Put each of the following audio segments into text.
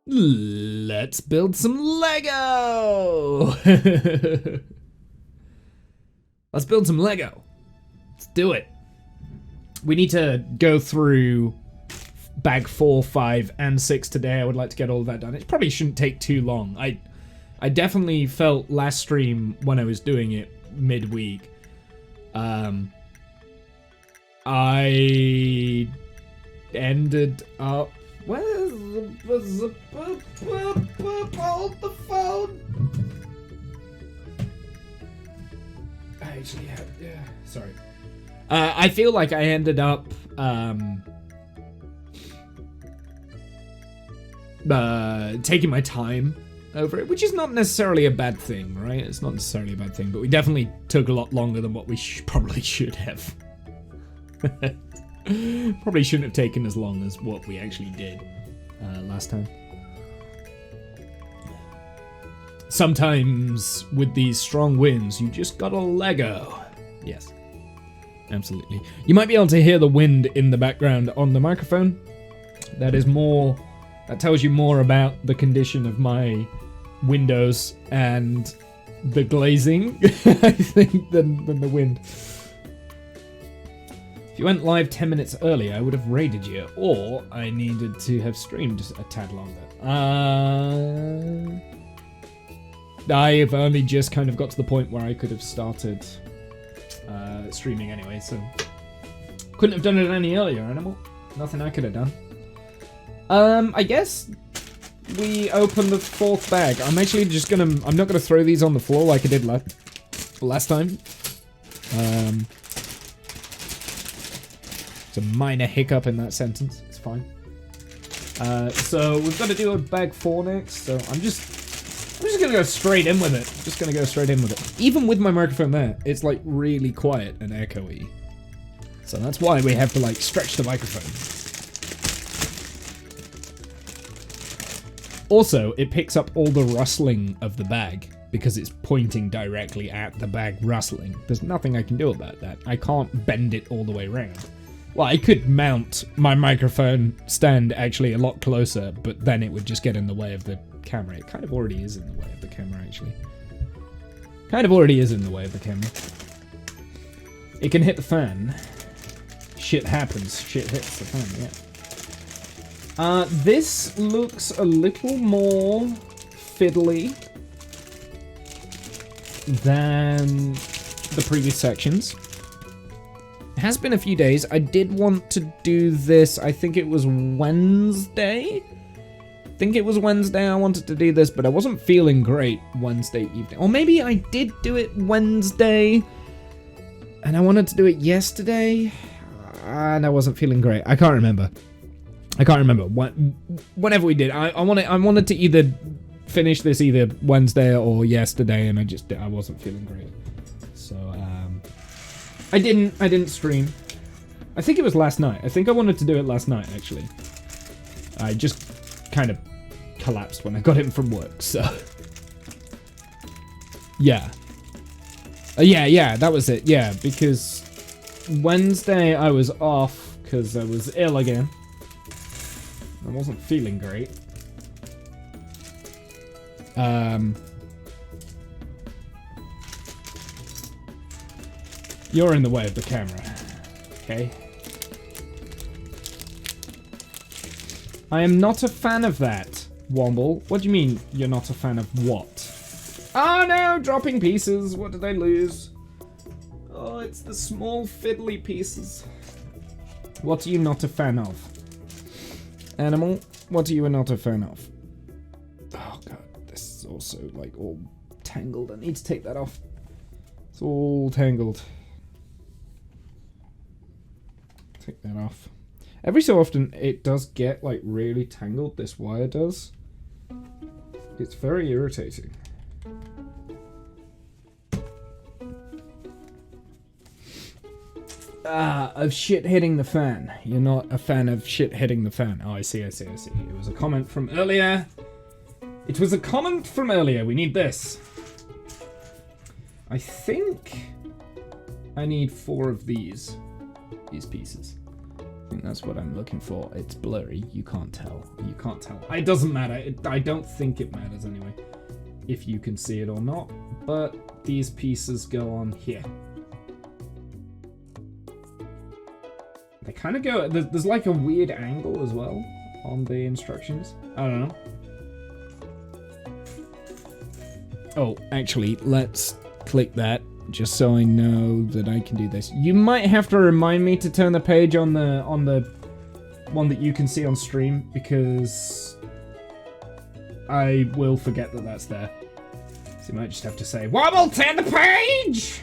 Let's build some Lego! Let's build some Lego. Let's do it. We need to go through bag 4, 5, and 6 today. I would like to get all of that done. It probably shouldn't take too long. I definitely felt last stream when I was doing it midweek. I ended up... Hold the phone. I actually have... Yeah, sorry. I feel like I ended up... taking my time over it, which is not necessarily a bad thing, right? It's not necessarily a bad thing, but we definitely took a lot longer than what we probably should have. Probably shouldn't have taken as long as what we actually did last time. Sometimes with these strong winds, you just gotta Lego. Yes, absolutely. You might be able to hear the wind in the background on the microphone. That is more... That tells you more about the condition of my windows and the glazing, I think, than the wind. If you went live 10 minutes earlier, I would have raided you, or I needed to have streamed a tad longer. I've only just kind of got to the point where I could have started streaming anyway, so couldn't have done it any earlier, Animal. Nothing I could have done. I guess we open the 4th bag. I'm actually just gonna... I'm not gonna throw these on the floor like I did last time. It's a minor hiccup in that sentence. It's fine. So we've got to do a bag 4 next. So I'm just gonna go straight in with it. Just gonna go straight in with it. Even with my microphone there, it's like really quiet and echoey. So that's why we have to like stretch the microphone. Also, it picks up all the rustling of the bag because it's pointing directly at the bag rustling. There's nothing I can do about that. I can't bend it all the way around. Well, I could mount my microphone stand actually a lot closer, but then it would just get in the way of the camera. It kind of already is in the way of the camera, actually. Kind of already is in the way of the camera. It can hit the fan. Shit happens. Shit hits the fan, yeah. This looks a little more fiddly than the previous sections. It has been a few days. I did want to do this, I think it was Wednesday? I wanted to do this, but I wasn't feeling great Wednesday evening. Or maybe I did do it Wednesday, and I wanted to do it yesterday, and I wasn't feeling great. I can't remember. Whenever we did, I wanted to either finish this either Wednesday or yesterday, and I wasn't feeling great. So I didn't stream. I think it was last night. I think I wanted to do it last night actually. I just kind of collapsed when I got in from work. So yeah. Yeah, that was it. Yeah, because Wednesday I was off because I was ill again. I wasn't feeling great. You're in the way of the camera. Okay. I am not a fan of that, Womble. What do you mean you're not a fan of what? Oh no, dropping pieces. What did I lose? Oh, it's the small fiddly pieces. What are you not a fan of? Animal, what are you not a fan of? Oh god, this is also like all tangled. I need to take that off. It's all tangled. Take that off. Every so often it does get like really tangled, this wire does. It's very irritating. Of shit hitting the fan. You're not a fan of shit hitting the fan. Oh, I see. It was a comment from earlier. We need this. I think I need 4 of these pieces. I think that's what I'm looking for. It's blurry. You can't tell. You can't tell. It doesn't matter. I don't think it matters anyway, if you can see it or not. But these pieces go on here. They kind of go... There's like a weird angle as well on the instructions. I don't know. Oh, actually, let's click that just so I know that I can do this. You might have to remind me to turn the page on the one that you can see on stream, because I will forget that that's there. So you might just have to say, "Wobble, turn the page!"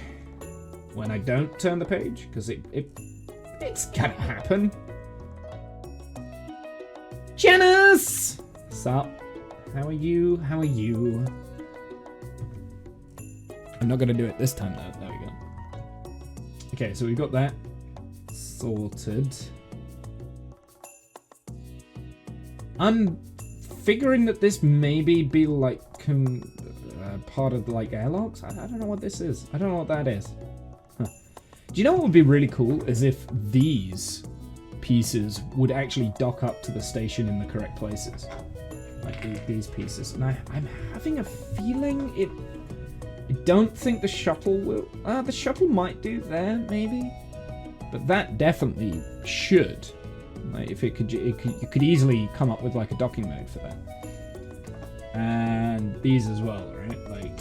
when I don't turn the page, because it's gonna happen. Janice! Sup? How are you? How are you? I'm not gonna do it this time though. There we go. Okay, so we've got that sorted. I'm figuring that this maybe be like part of like airlocks. I don't know what this is. I don't know what that is. Huh. Do you know what would be really cool is if these pieces would actually dock up to the station in the correct places, like these pieces. And I'm having a feeling it. I don't think the shuttle will... the shuttle might do there, maybe. But that definitely should. Like, if you could easily come up with like a docking mode for that. And these as well, right? Like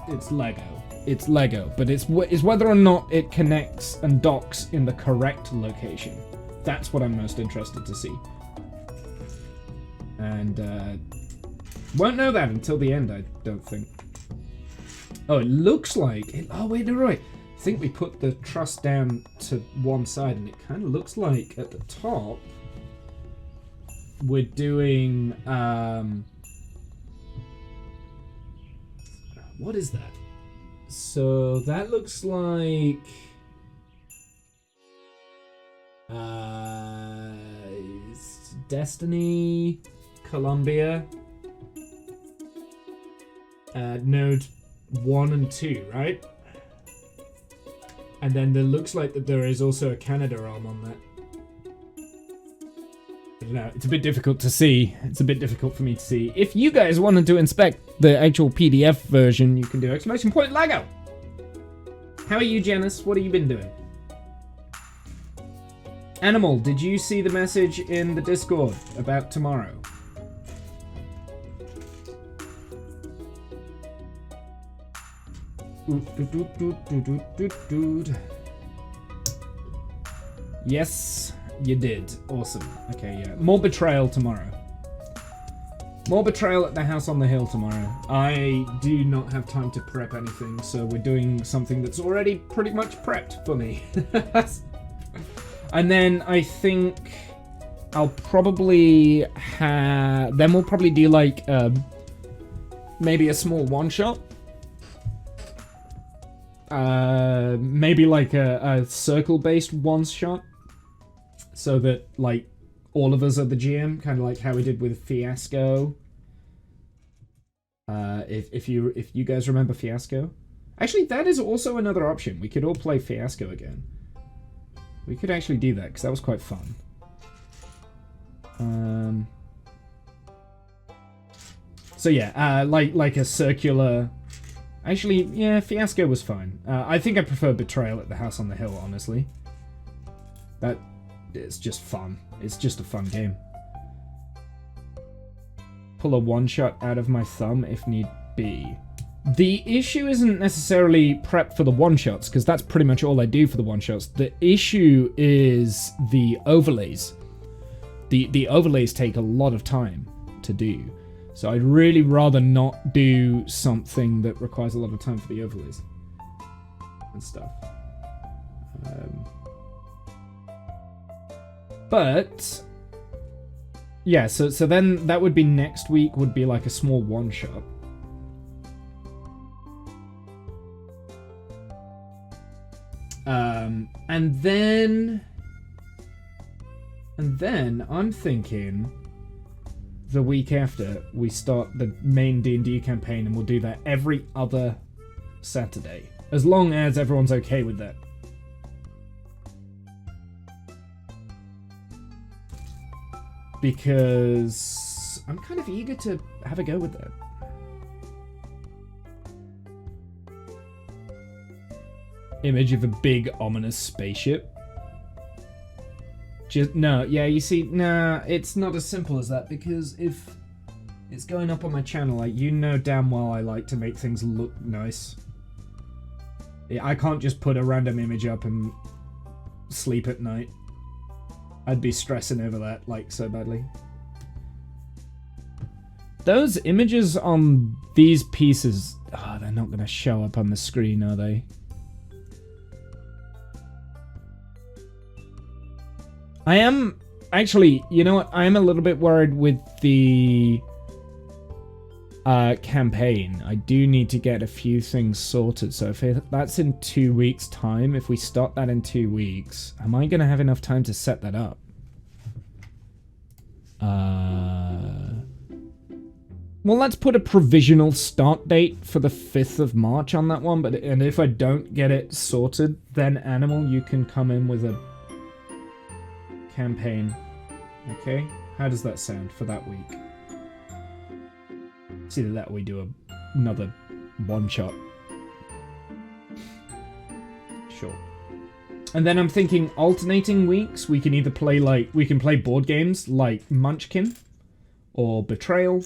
it's Lego. It's Lego, but it's whether or not it connects and docks in the correct location. That's what I'm most interested to see. And won't know that until the end, I don't think. Oh, it looks like... oh, wait, no, right. I think we put the truss down to one side, and it kind of looks like at the top we're doing... what is that? So that looks like... Destiny, Columbia, Node 1 and 2, right? And then there looks like that there is also a Canadarm on that. I don't know, it's a bit difficult to see. It's a bit difficult for me to see. If you guys wanted to inspect the actual PDF version, you can do !Lego. How are you, Janice? What have you been doing? Animal, did you see the message in the Discord about tomorrow? Yes, you did. Awesome. Okay, yeah. More betrayal tomorrow. More betrayal at the house on the hill tomorrow. I do not have time to prep anything, so we're doing something that's already pretty much prepped for me. And then I think I'll probably have... Then we'll probably do like maybe a small one-shot. Maybe like a circle-based one-shot. So that like all of us are the GM, kind of like how we did with Fiasco. If you guys remember Fiasco. Actually, that is also another option. We could all play Fiasco again. We could actually do that, because that was quite fun. So yeah, like a circular... Actually, yeah, Fiasco was fine. I think I prefer Betrayal at the House on the Hill, honestly. That is just fun. It's just a fun game. Pull a one-shot out of my thumb if need be. The issue isn't necessarily prep for the one-shots, because that's pretty much all I do for the one-shots. The issue is the overlays. The overlays take a lot of time to do. So I'd really rather not do something that requires a lot of time for the overlays and stuff. But yeah, so then that would be next week, would be like a small one-shot. And then I'm thinking the week after we start the main D&D campaign, and we'll do that every other Saturday, as long as everyone's okay with that. because I'm kind of eager to have a go with that. Image of a big ominous spaceship. Just no, yeah, you see, nah, it's not as simple as that, because if it's going up on my channel, like, you know damn well I like to make things look nice. Yeah, I can't just put a random image up and sleep at night. I'd be stressing over that, like, so badly. Those images on these pieces, oh, they're not gonna show up on the screen, are they? I am, actually, you know what? I am a little bit worried with the campaign. I do need to get a few things sorted. So if that's in 2 weeks' time, if we start that in 2 weeks, am I going to have enough time to set that up? Well, let's put a provisional start date for the 5th of March on that one. And if I don't get it sorted, then Animal, you can come in with a campaign. Okay, how does that sound for that week? It's either that or we do another one shot. Sure. And then I'm thinking alternating weeks. We can either play we can play board games like Munchkin or Betrayal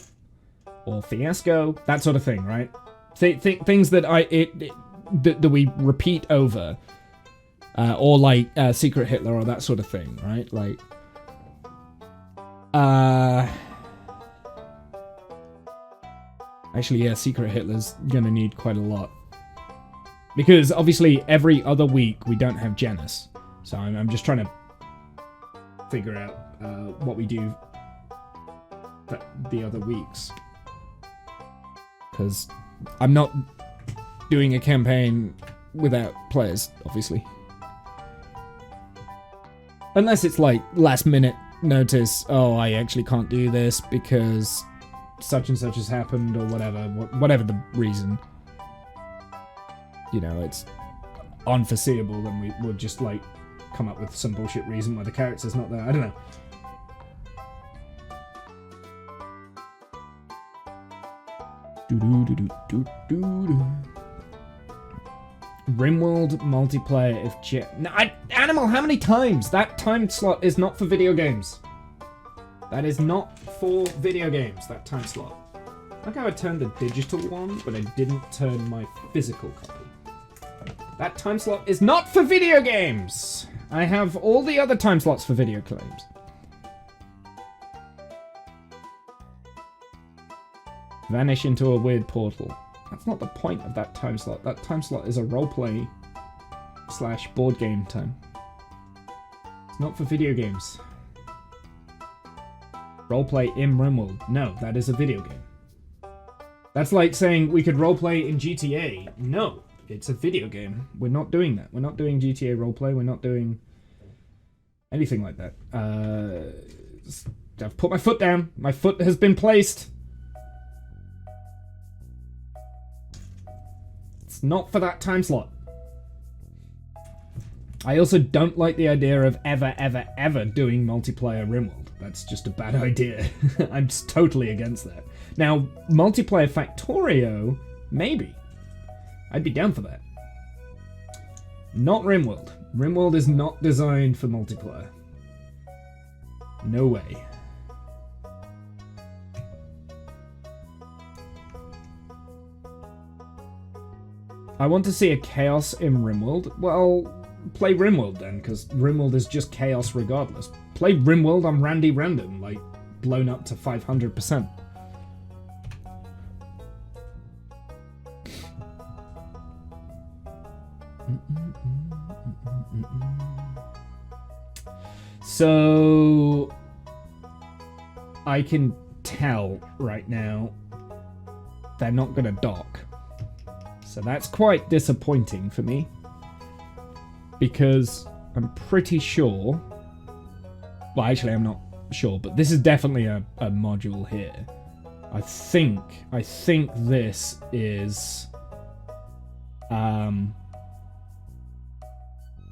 or Fiasco, that sort of thing, right? Things that that we repeat over. Or like Secret Hitler or that sort of thing, right? Like, actually, yeah, Secret Hitler's gonna need quite a lot. Because, obviously, every other week we don't have Janice. So I'm just trying to figure out what we do the other weeks. Because I'm not doing a campaign without players, obviously. Unless it's like last minute notice, oh, I actually can't do this because such and such has happened or whatever the reason. You know, it's unforeseeable, then we would just like come up with some bullshit reason why the character's not there. I don't know. Rimworld multiplayer if Animal, how many times? That time slot is not for video games. That is not for video games, that time slot. Like how I turned the digital one, but I didn't turn my physical copy. That time slot is not for video games! I have all the other time slots for video games. Vanish into a weird portal. That's not the point of that time slot. That time slot is a roleplay / board game time. It's not for video games. Roleplay in Rimworld. No, that is a video game. That's like saying we could roleplay in GTA. No, it's a video game. We're not doing that. We're not doing GTA roleplay. We're not doing anything like that. I've put my foot down. My foot has been placed. It's not for that time slot. I also don't like the idea of ever doing multiplayer Rimworld. That's just a bad idea. I'm just totally against that. Now, multiplayer Factorio, maybe. I'd be down for that. Not Rimworld. Rimworld is not designed for multiplayer. No way. I want to see a chaos in Rimworld. Well, play Rimworld then, because Rimworld is just chaos regardless. Play Rimworld on Randy Random, like, blown up to 500%. So I can tell right now they're not gonna dock. So that's quite disappointing for me. Because I'm pretty sure... Well, actually, I'm not sure, but this is definitely a module here. I think this is...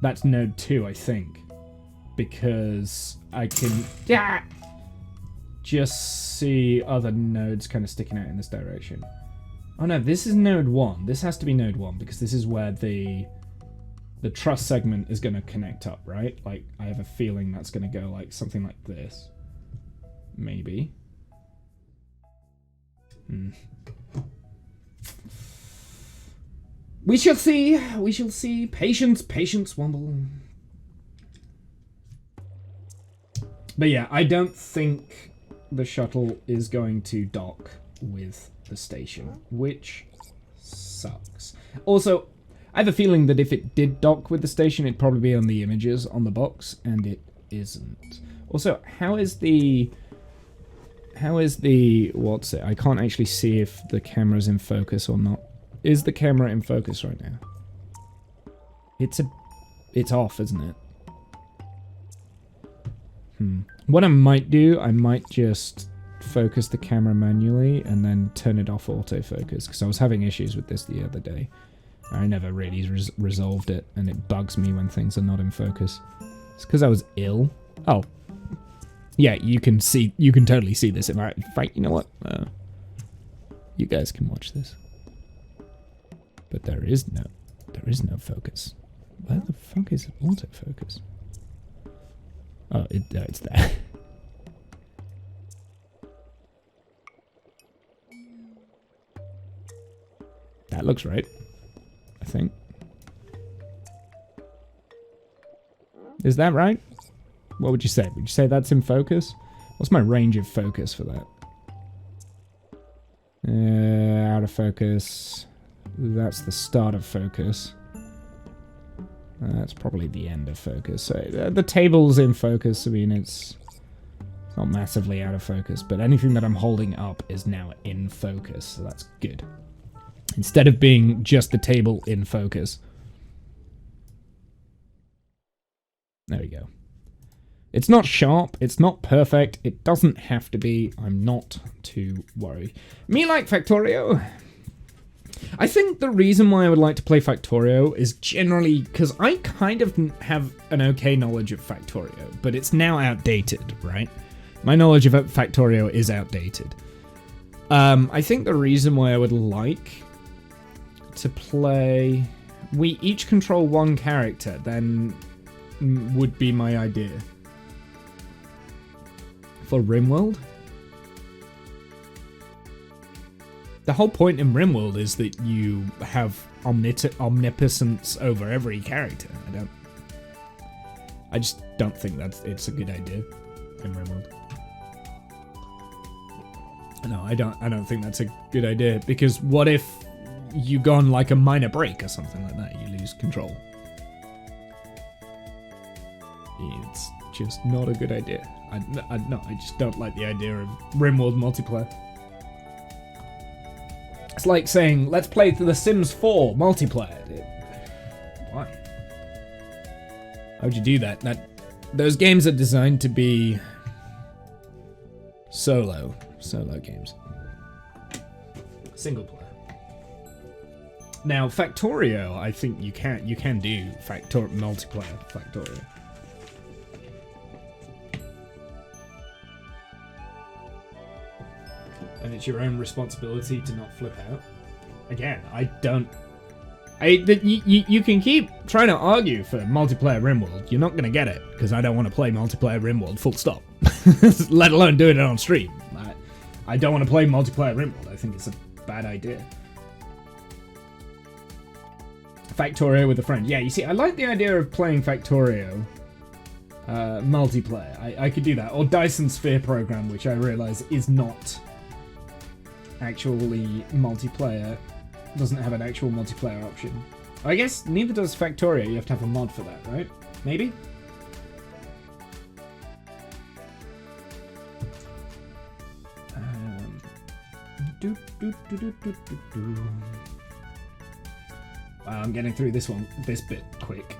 That's node 2, I think. Because I can... Yeah! just see other nodes kind of sticking out in this direction. Oh no, this is node 1. This has to be node 1 because this is where the truss segment is going to connect up, right? Like, I have a feeling that's going to go like something like this. Maybe. We shall see. We shall see. Patience, patience, Wumble. But yeah, I don't think the shuttle is going to dock with the station, which sucks. Also, I have a feeling that if it did dock with the station, it'd probably be on the images on the box, and it isn't. Also, how is the what's it? I can't actually see if the camera's in focus or not. Is the camera in focus right now? It's off, isn't it? What I might do, I might just focus the camera manually and then turn it off autofocus, because I was having issues with this the other day. I never really resolved it, and it bugs me when things are not in focus. It's because I was ill. Oh. Yeah, you can totally see this. In fact, you know what? You guys can watch this. But there is no focus. Where the fuck is autofocus? Oh, it's there. That looks right, I think. Is that right? What would you say? Would you say that's in focus? What's my range of focus for that? Out of focus. That's the start of focus. That's probably the end of focus. So the table's in focus. I mean, it's not massively out of focus, but anything that I'm holding up is now in focus, so that's good. Instead of being just the table in focus. There we go. It's not sharp, it's not perfect, it doesn't have to be. I'm not too worried. Me like Factorio. I think the reason why I would like to play Factorio is generally because I kind of have an okay knowledge of Factorio, but it's now outdated, right? My knowledge of Factorio is outdated. I think the reason why I would like to play... We each control one character, then would be my idea. For RimWorld? The whole point in RimWorld is that you have omnipotence over every character. I just don't think it's a good idea in RimWorld. No, I don't think that's a good idea, because what if you go on like a minor break or something like that, you lose control? It's just not a good idea. I just don't like the idea of RimWorld multiplayer. It's like saying, let's play The Sims 4 multiplayer. Why? How would you do that? Those games are designed to be solo games. Single player. Now, Factorio, I think you can do multiplayer Factorio. And it's your own responsibility to not flip out. Again, you can keep trying to argue for multiplayer RimWorld. You're not going to get it, because I don't want to play multiplayer RimWorld, full stop. Let alone doing it on stream. I don't want to play multiplayer RimWorld. I think it's a bad idea. Factorio with a friend. Yeah, you see, I like the idea of playing Factorio multiplayer. I could do that. Or Dyson Sphere Program, which I realise is not actually multiplayer, doesn't have an actual multiplayer option. I guess neither does Factorio. You have to have a mod for that, right? Maybe? Wow, I'm getting through this bit quick.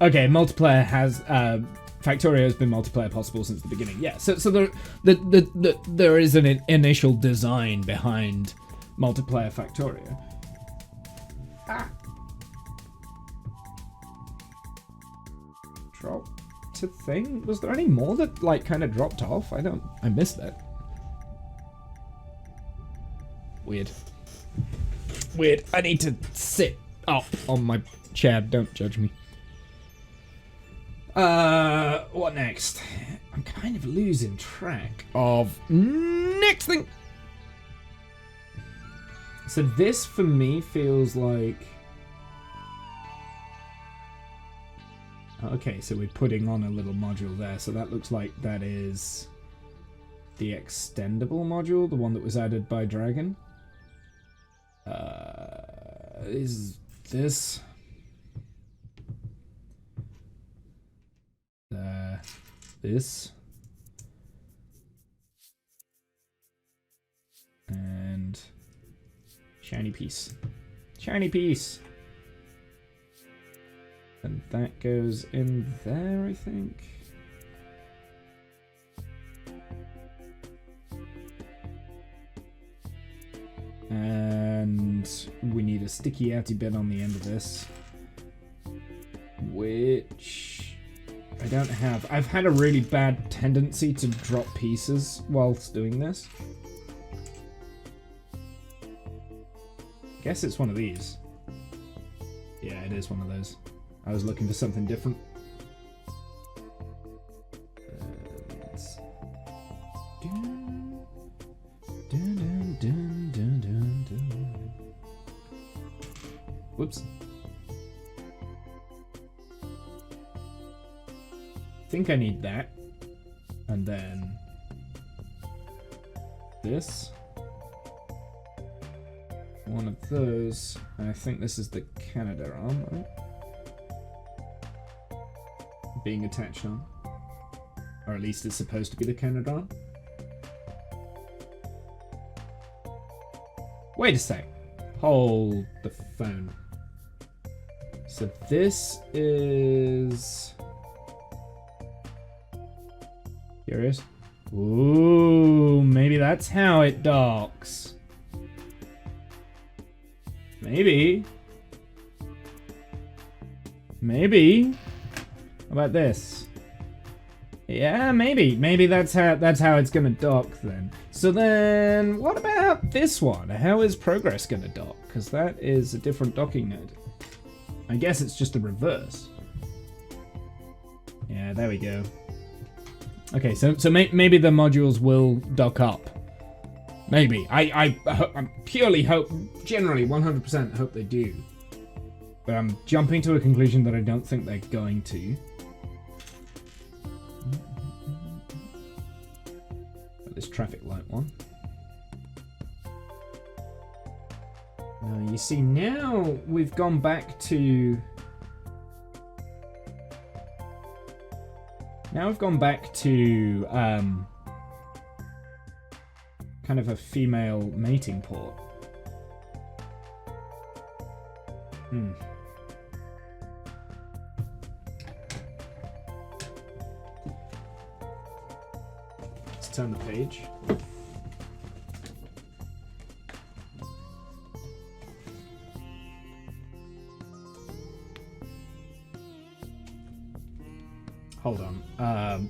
Okay, multiplayer has Factorio has been multiplayer possible since the beginning. Yeah, so there is an initial design behind multiplayer Factorio. Control center thing? Was there any more that like kind of dropped off? I missed that. Weird. Weird. I need to sit up on my chair. Don't judge me. What next? I'm kind of losing track of next thing. So this for me feels like... Okay, so we're putting on a little module there. So that looks like that is the extendable module, the one that was added by Dragon. Is this... this. And... shiny piece. Shiny piece! And that goes in there, I think. And we need a sticky outy bit on the end of this. Which I don't have. I've had a really bad tendency to drop pieces whilst doing this. Guess it's one of these. Yeah, it is one of those. I was looking for something different. Whoops. I think I need that. And then this. One of those. And I think this is the Canada arm, right? Being attached on. Or at least it's supposed to be the Canada arm. Wait a sec. Hold the phone. So this is... Here it is. Ooh, maybe that's how it docks. Maybe. Maybe. How about this? Yeah, maybe. Maybe that's how it's gonna dock then. So then, what about this one? How is Progress gonna dock? Because that is a different docking node. I guess it's just a reverse. Yeah, there we go. Okay, so maybe the modules will dock up. Maybe. I purely hope, generally 100% hope they do. But I'm jumping to a conclusion that I don't think they're going to. This traffic light one. Now you see, now we've gone back to... Now we've gone back to kind of a female mating port. Let's turn the page. Hold on.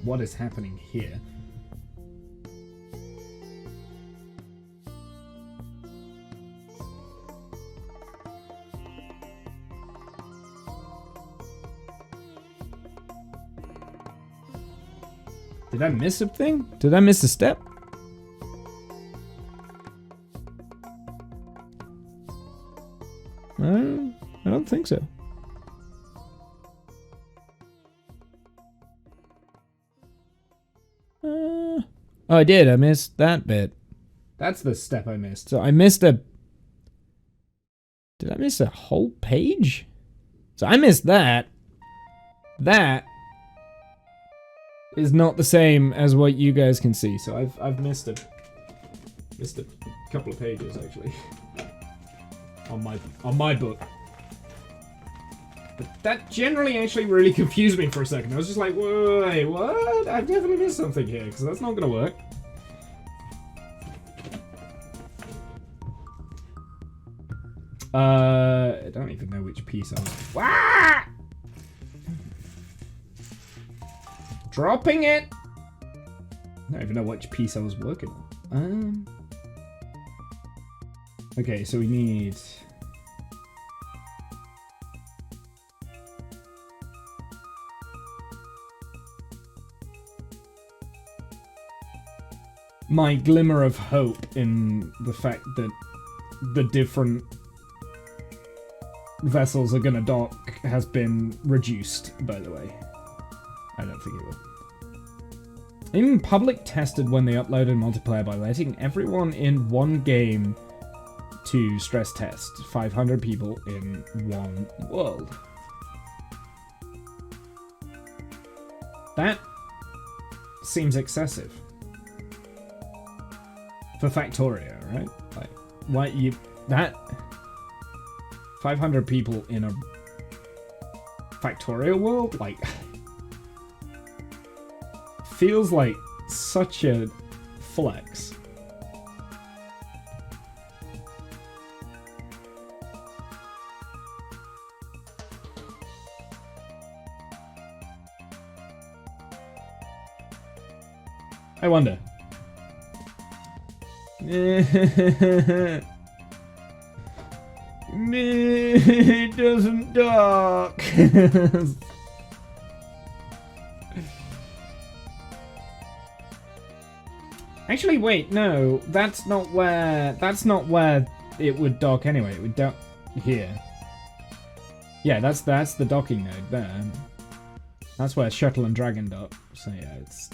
What is happening here? Did I miss something? Did I miss a step? I don't think so. Oh, I did. I missed that bit. That's the step I missed. So I missed a... Did I miss a whole page? So I missed that. That is not the same as what you guys can see. So I've missed a couple of pages actually on my book. But that generally actually really confused me for a second. I was just like, wait, what? I've definitely missed something here, because that's not gonna work. I don't even know which piece I was... Ah! Dropping it! I don't even know which piece I was working on. Okay, so we need... my glimmer of hope in the fact that the different vessels are gonna dock has been reduced, by the way. I don't think it will. Even public tested when they uploaded multiplayer by letting everyone in one game to stress test 500 people in one world. That seems excessive. For Factorio, right? Like, why you... that... 500 people in a Factorio world? Like... feels like such a flex. I wonder. It doesn't dock. Actually, wait, no, that's not where it would dock anyway. It would dock here. Yeah, that's the docking node there. That's where Shuttle and Dragon dock. So yeah, it's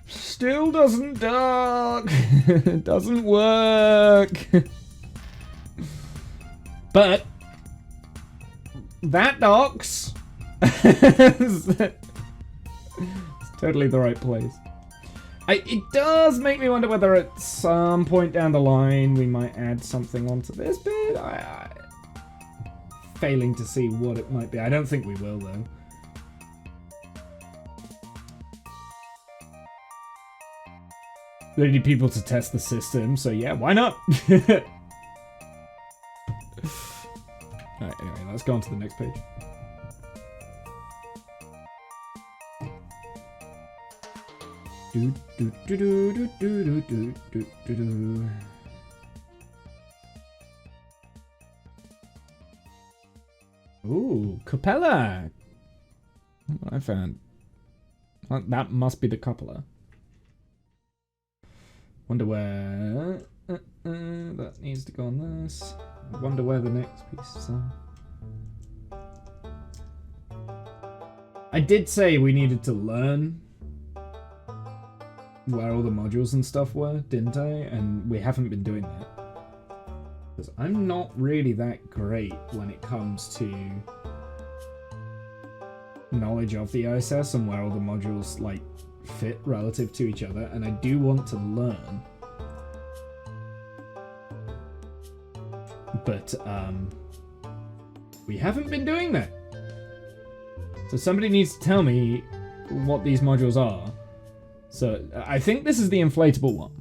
still doesn't dock. It doesn't work. But that docks. It's totally the right place. It does make me wonder whether at some point down the line we might add something onto this bit. Failing to see what it might be. I don't think we will, though. They need people to test the system, so yeah, why not? Alright, anyway, let's go on to the next page. Ooh, Capella! What I found. Well, that must be the cupola. Wonder where... that needs to go on this. Wonder where the next piece is on. I did say we needed to learn where all the modules and stuff were, didn't I? And we haven't been doing that. Because I'm not really that great when it comes to knowledge of the ISS and where all the modules, like, fit relative to each other, and I do want to learn. But, we haven't been doing that. So somebody needs to tell me what these modules are. So, I think this is the inflatable one.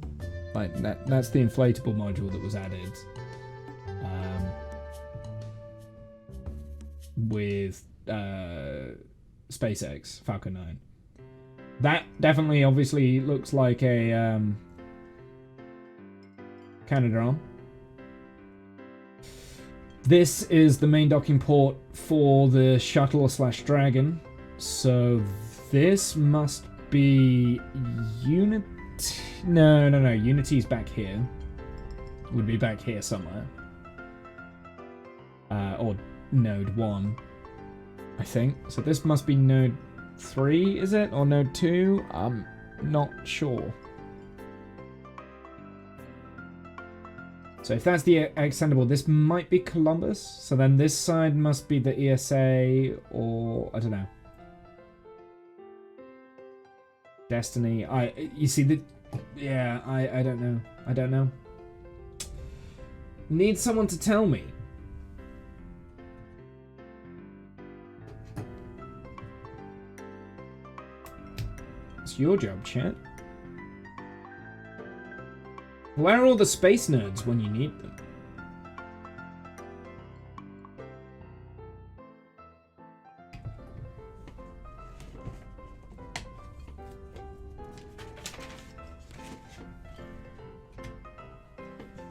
Like, that's the inflatable module that was added. With, SpaceX, Falcon 9. That definitely, obviously, looks like a, Canadarm. This is the main docking port for the shuttle / Dragon. So this must be Unity. No. Unity's back here. Would be back here somewhere. Or node 1, I think. So this must be node 3, is it? Or node 2? I'm not sure. So if that's the extendable, this might be Columbus. So then this side must be the ESA, or I don't know. Destiny. You see the, yeah. I don't know. I don't know. Need someone to tell me. It's your job, chat. Where are all the space nerds when you need them?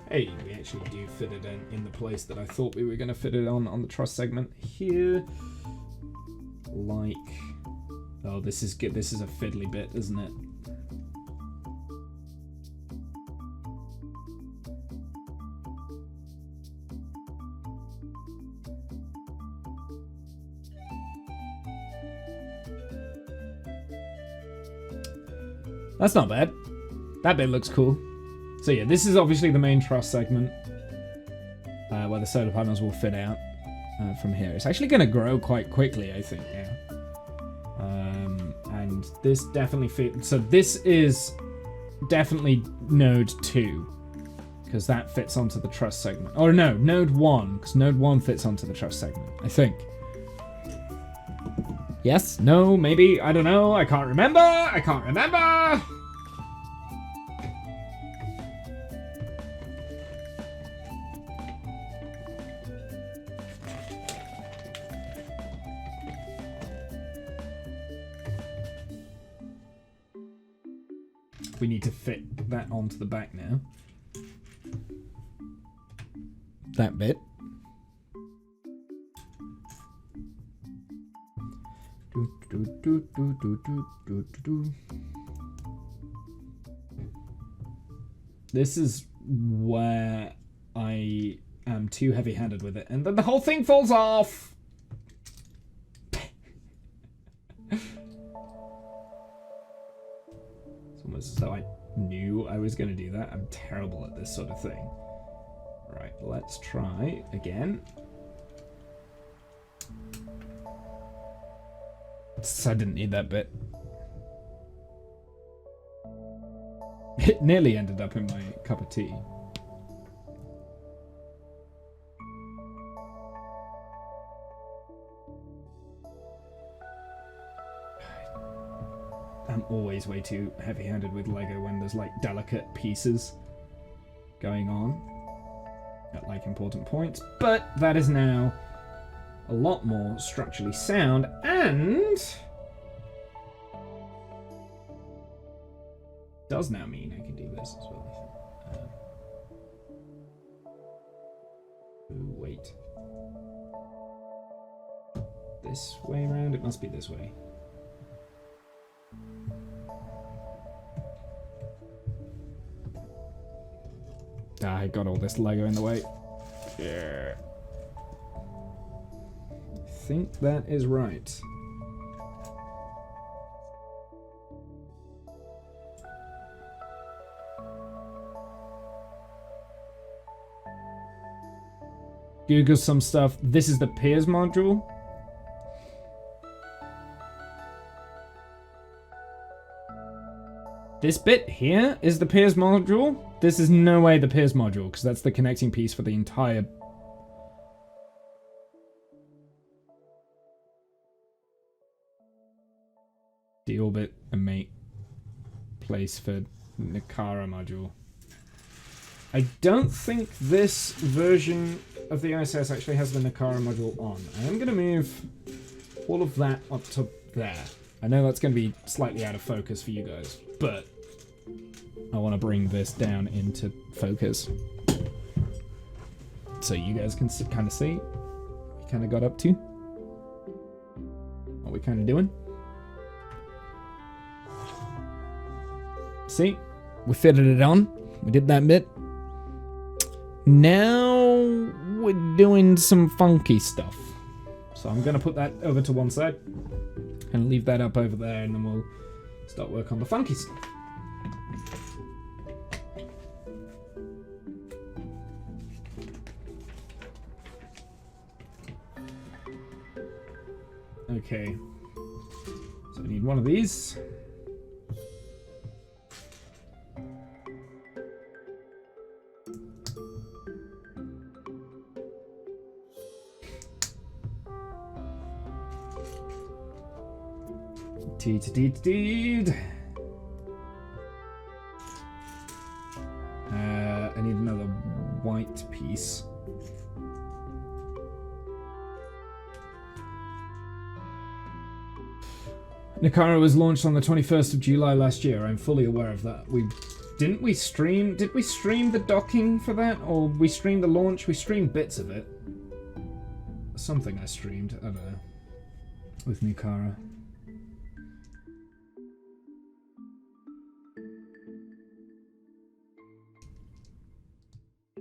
Hey, we actually do fit it in the place that I thought we were going to fit it on the truss segment here. Like, oh, this is good. This is a fiddly bit, isn't it? That's not bad. That bit looks cool. So yeah, this is obviously the main truss segment where the solar panels will fit out from here. It's actually going to grow quite quickly, I think, now. And this definitely fits. So this is definitely node 2 because that fits onto the truss segment. Or no, node 1 because node 1 fits onto the truss segment, I think. Yes? No? Maybe? I don't know. I can't remember. I can't remember. We need to fit that onto the back now. That bit. This is where I am too heavy-handed with it, and then the whole thing falls off. It's almost as though I knew I was going to do that. I'm terrible at this sort of thing. Right, let's try again. I didn't need that bit. It nearly ended up in my cup of tea. I'm always way too heavy-handed with Lego when there's like delicate pieces going on at like important points, but that is now a lot more structurally sound, and does now mean I can do this as well. Ooh, wait. This way around? It must be this way. Ah, I got all this Lego in the way. Yeah. I think that is right. Google some stuff. This is the Piers module. This bit here is the Piers module. This is no way the Piers module, because that's the connecting piece for the entire... deorbit and mate place for Nicara module. I don't think this version of the ISS actually has the Nicara module on. I am going to move all of that up to there. I know that's going to be slightly out of focus for you guys, but I want to bring this down into focus so you guys can kind of see what we kind of got up to, what we're kind of doing. See, we fitted it on. We did that bit. Now we're doing some funky stuff. So I'm going to put that over to one side and leave that up over there, and then we'll start work on the funky stuff. Okay, so I need one of these. I need another white piece. Nicara was launched on the 21st of July last year. I'm fully aware of that. We Did we stream the docking for that? Or we streamed the launch? We streamed bits of it. Something I streamed, I don't know. With Nukara.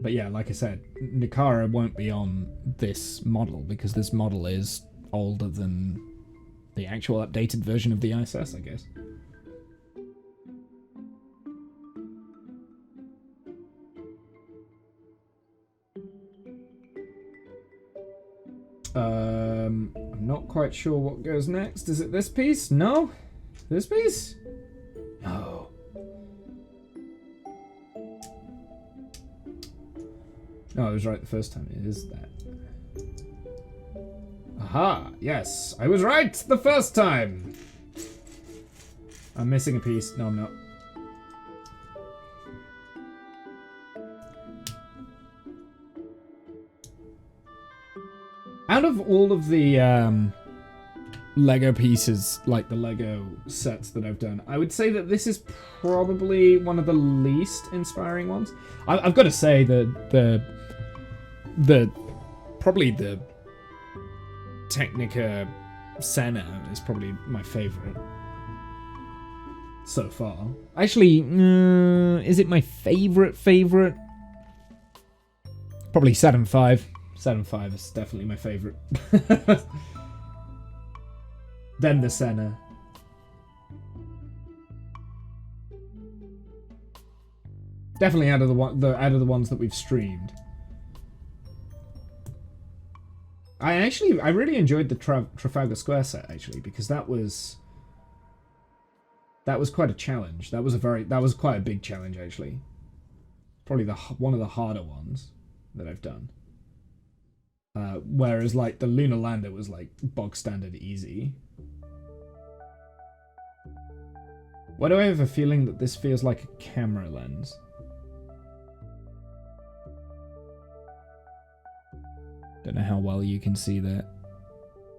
But yeah, like I said, Nukara won't be on this model because this model is older than the actual updated version of the ISS, I guess. I'm not quite sure what goes next. Is it this piece? No? This piece? No. No, I was right the first time. It is that. Aha! Yes, I was right the first time! I'm missing a piece. No, I'm not. Out of all of the Lego pieces, like the Lego sets that I've done, I would say that this is probably one of the least inspiring ones. I've got to say that probably the Technica Senna is probably my favorite so far. Actually, is it my favorite? Probably Saturn V. Saturn V is definitely my favorite. Then the Senna. Definitely out of the ones that we've streamed. I really enjoyed the Trafalgar Square set actually, because that was quite a challenge. That was quite a big challenge actually. Probably one of the harder ones that I've done. Whereas like the lunar lander was like bog standard easy. Why do I have a feeling that this feels like a camera lens? Don't know how well you can see that.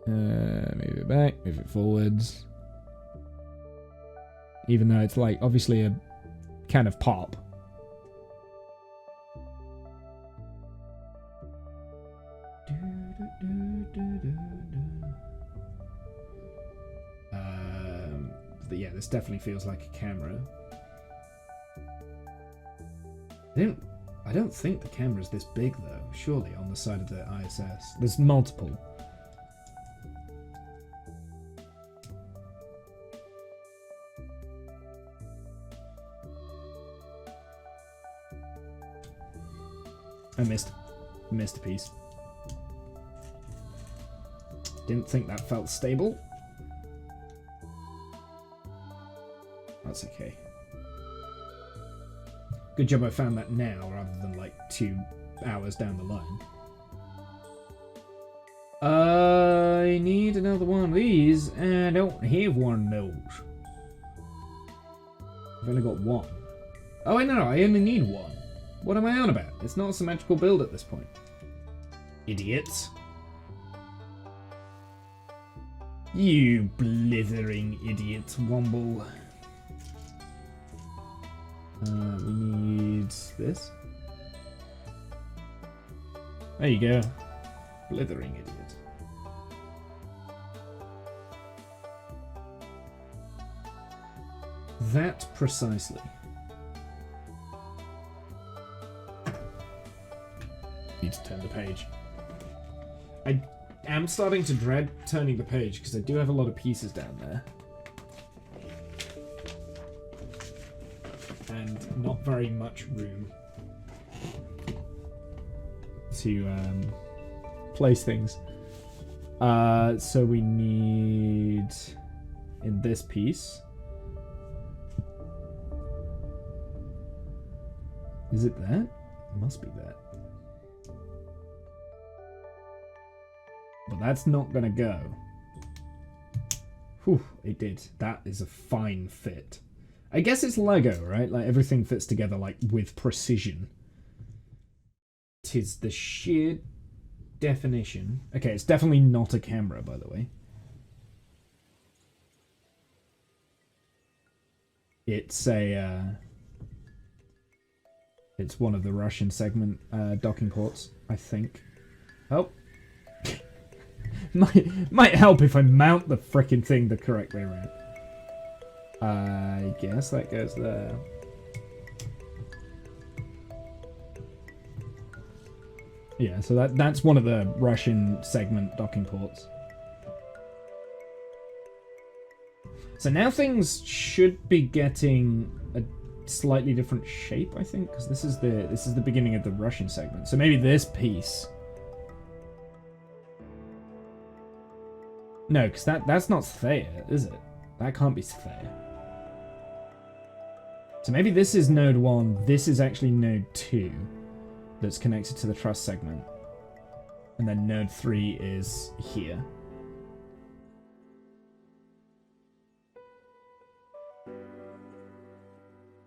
Move it back, move it forwards. Even though it's like obviously a kind of pop. But yeah, this definitely feels like a camera. I don't think the camera's this big though, surely, on the side of the ISS. There's multiple. I missed a piece. Didn't think that felt stable. That's okay. Good job I found that now rather than like 2 hours down the line. I need another one of these, and I don't have one of those. I've only got one. Oh, no, I only need one. What am I on about? It's not a symmetrical build at this point. Idiots. You blithering idiot, Womble. We need this. There you go. Blithering idiot. That precisely. Need to turn the page. I am starting to dread turning the page because I do have a lot of pieces down there. And not very much room to place things. So we need in this piece. Is it that? It must be that. But that's not gonna go. Whew, it did. That is a fine fit. I guess it's Lego, right? Like everything fits together like with precision. 'Tis the sheer definition. Okay, it's definitely not a camera, by the way. It's a It's one of the Russian segment docking ports, I think. Oh. might help if I mount the frickin' thing the correct way around. I guess that goes there. Yeah, so that's one of the Russian segment docking ports. So now things should be getting a slightly different shape, I think, because this is the beginning of the Russian segment. So maybe this piece. No, because that's not Thea, is it? That can't be Thea. So maybe this is node 1, this is actually node 2 that's connected to the truss segment. And then node 3 is here.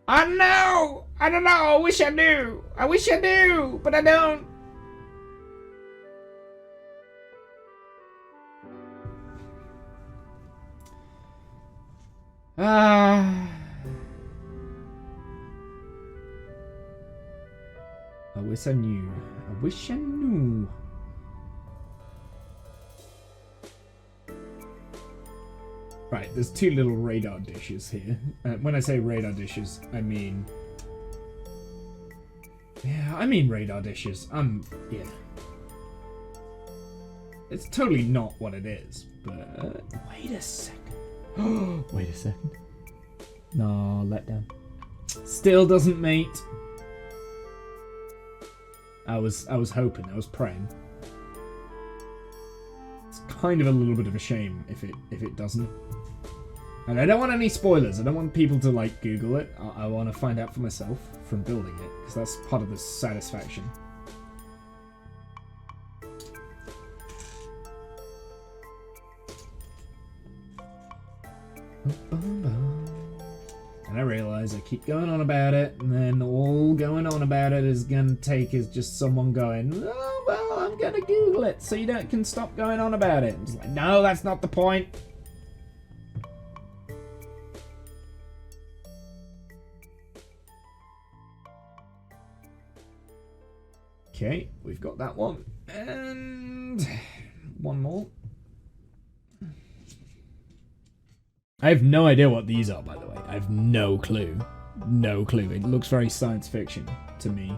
I don't know! I don't know! I wish I knew! I wish I knew! But I don't! I wish I knew. I wish I knew. Right, there's two little radar dishes here. When I say radar dishes, I mean... Yeah, I mean radar dishes. Yeah. It's totally not what it is, but... wait a second. Wait a second. No, let down. Still doesn't mate. I was hoping, I was praying. It's kind of a little bit of a shame if it doesn't. And I don't want any spoilers. I don't want people to like Google it. I want to find out for myself from building it, because that's part of the satisfaction. And I realize I keep going on about it, and then all going on about it is going to take is just someone going, oh, well, I'm going to Google it, so you can stop going on about it. It's like, no, that's not the point. Okay, we've got that one. And one more. I have no idea what these are, by the way. I have no clue. No clue. It looks very science fiction to me.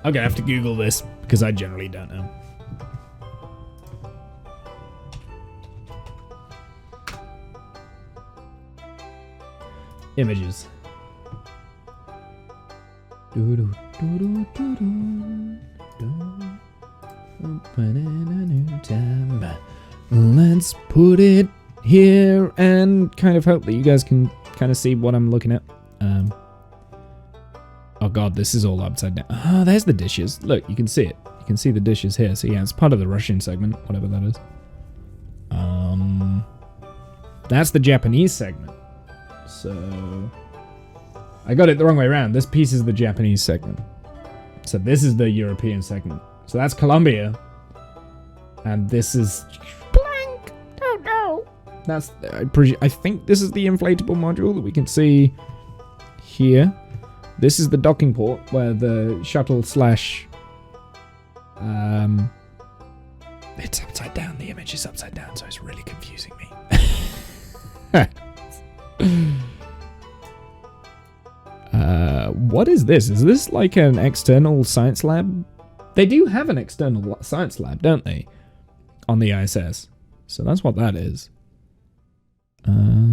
I'm gonna have to Google this because I generally don't know. Images. Open in a new tab. Let's put it here and kind of hope that you guys can kind of see what I'm looking at. Oh god, this is all upside down. Ah, there's the dishes. Look, you can see it. You can see the dishes here. So yeah, it's part of the Russian segment, whatever that is. That's the Japanese segment. So I got it the wrong way around. This piece is the Japanese segment. So this is the European segment. So that's Colombia. And this is blank. Oh no. That's I think this is the inflatable module that we can see here. This is the docking port where the shuttle slash it's upside down. The image is upside down, so it's really confusing me. What is this? Is this like an external science lab? They do have an external science lab, don't they? On the ISS. So that's what that is. No.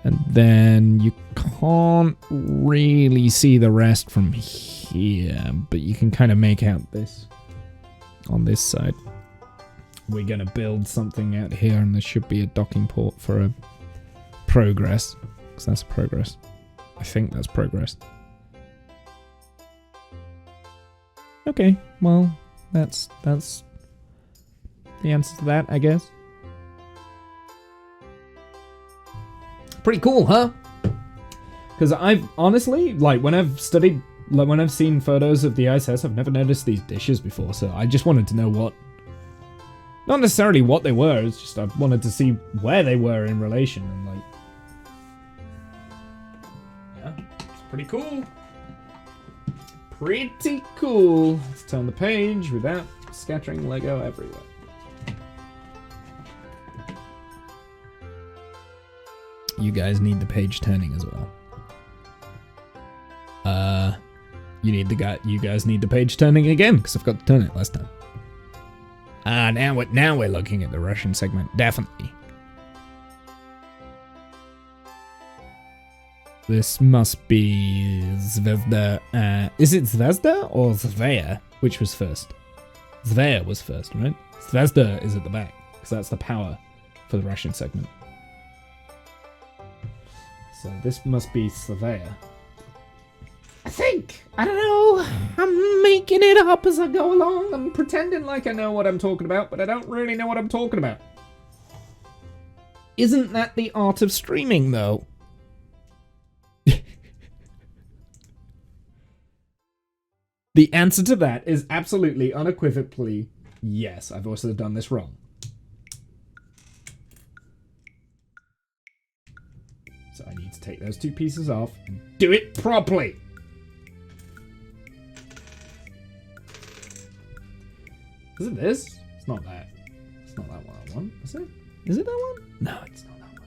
And then you can't really see the rest from here, but you can kind of make out this on this side. We're going to build something out here, and there should be a docking port for a progress, because that's progress. I think that's progress. Okay, well, that's the answer to that, I guess. Pretty cool, huh? Because I've honestly, like, when I've studied, like, when I've seen photos of the ISS, I've never noticed these dishes before, so I just wanted to know what, not necessarily what they were, it's just I wanted to see where they were in relation, and, like, yeah, it's pretty cool. Pretty cool. Let's turn the page without scattering Lego everywhere. You guys need the page turning as well. You guys need the page turning again, because I've got to turn it last time. Now we're looking at the Russian segment, definitely. This must be Zvezda. Is it Zvezda or Zveya? Which was first? Zveya was first, right? Zvezda is at the back, because that's the power for the Russian segment. So this must be Zveya. I think. I don't know. I'm making it up as I go along. I'm pretending like I know what I'm talking about, but I don't really know what I'm talking about. Isn't that the art of streaming, though? The answer to that is absolutely, unequivocally, yes. I've also done this wrong. So I need to take those two pieces off and do it properly. Is it this? It's not that. It's not that one I want. Is it? Is it that one? No, it's not that one.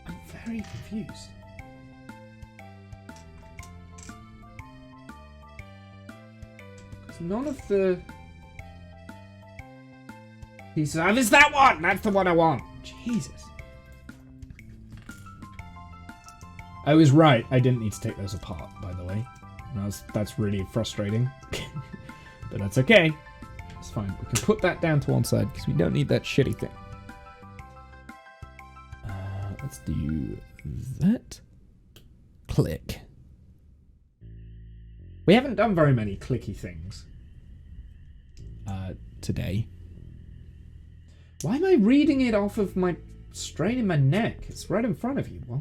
I'm very confused. Because none of the pieces is that one! That's the one I want. Jesus. I was right. I didn't need to take those apart, by the way. That's really frustrating. But that's okay. It's fine. We can put that down to one side because we don't need that shitty thing. Let's do that. Click. We haven't done very many clicky things today. Why am I reading it off of my strain in my neck? It's right in front of you. What?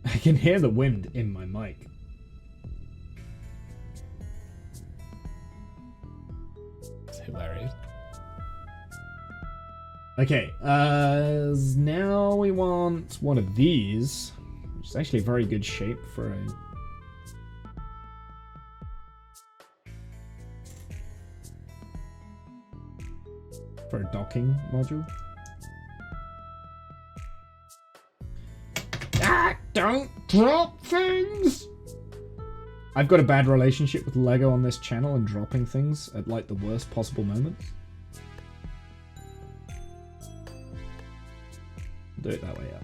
I can hear the wind in my mic. It's hilarious. Okay, now we want one of these, which is actually a very good shape for a docking module. Don't drop things! I've got a bad relationship with Lego on this channel and dropping things at like the worst possible moments. Do it that way, yeah.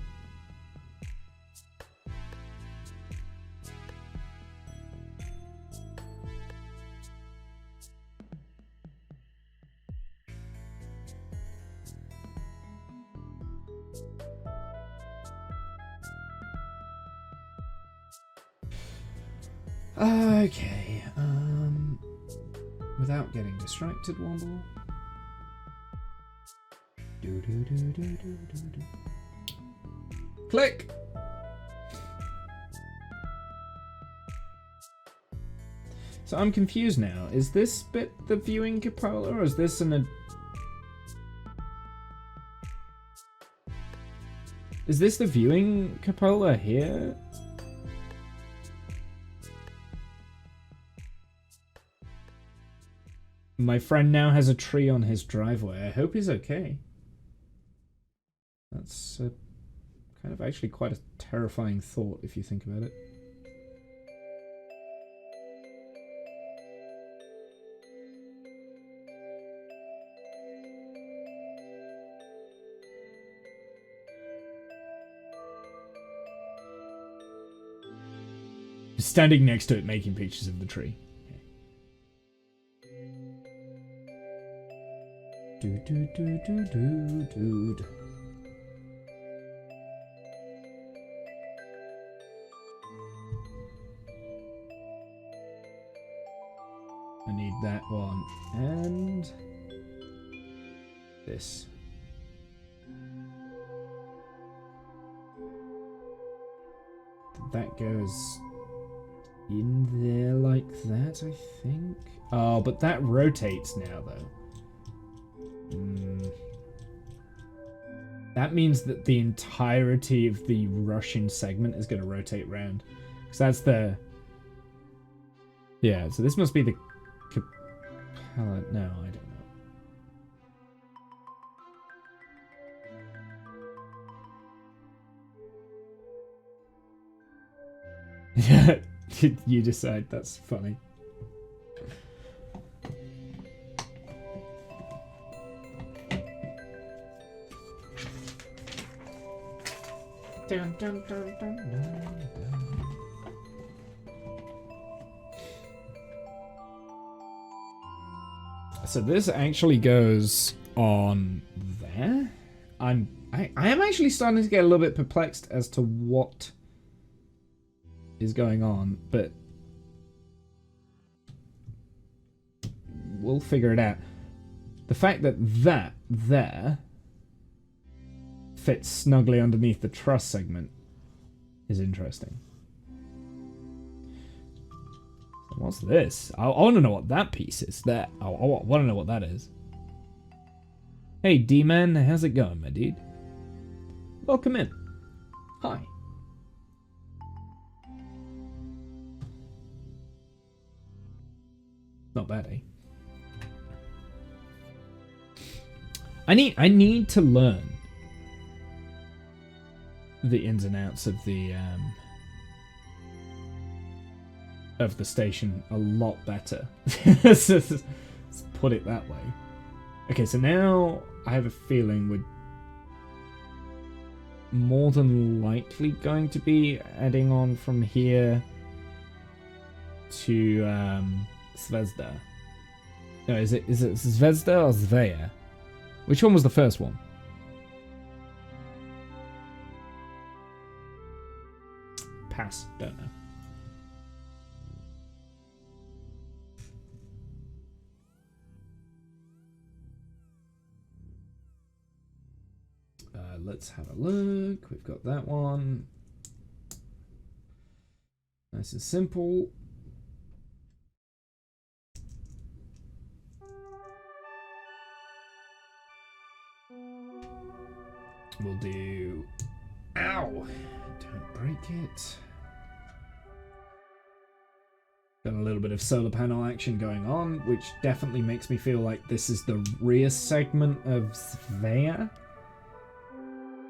Okay, without getting distracted, Womble. Click! So I'm confused now. Is this bit the viewing cupola, or is this Is this the viewing cupola here? My friend now has a tree on his driveway. I hope he's okay. That's kind of actually quite a terrifying thought if you think about it. Standing next to it making pictures of the tree. Dude. need that one and this. That goes in there like that, I think. Oh, but that rotates now, though. That means that the entirety of the Russian segment is going to rotate round. Because that's the... Yeah, so this must be the... Capella... No, I don't know. Yeah, you decide. That's funny. Dun, dun, dun, dun, dun, dun. So this actually goes on there. I am actually starting to get a little bit perplexed as to what is going on, but we'll figure it out. The fact that that there fits snugly underneath the truss segment is interesting. What's this? I want to know what that piece is. That I want to know what that is. Hey, D-Man, how's it going, my dude? Welcome in. Hi. Not bad, eh? I need to learn the ins and outs of the station a lot better. Let's put it that way. Okay, so now I have a feeling we're more than likely going to be adding on from here to Zvezda. No, is it Zvezda or Zveya? Which one was the first one? Pass. Don't know. Let's have a look. We've got that one. Nice and simple. We'll do... Ow! Don't break it. Got a little bit of solar panel action going on, which definitely makes me feel like this is the rear segment of Svea.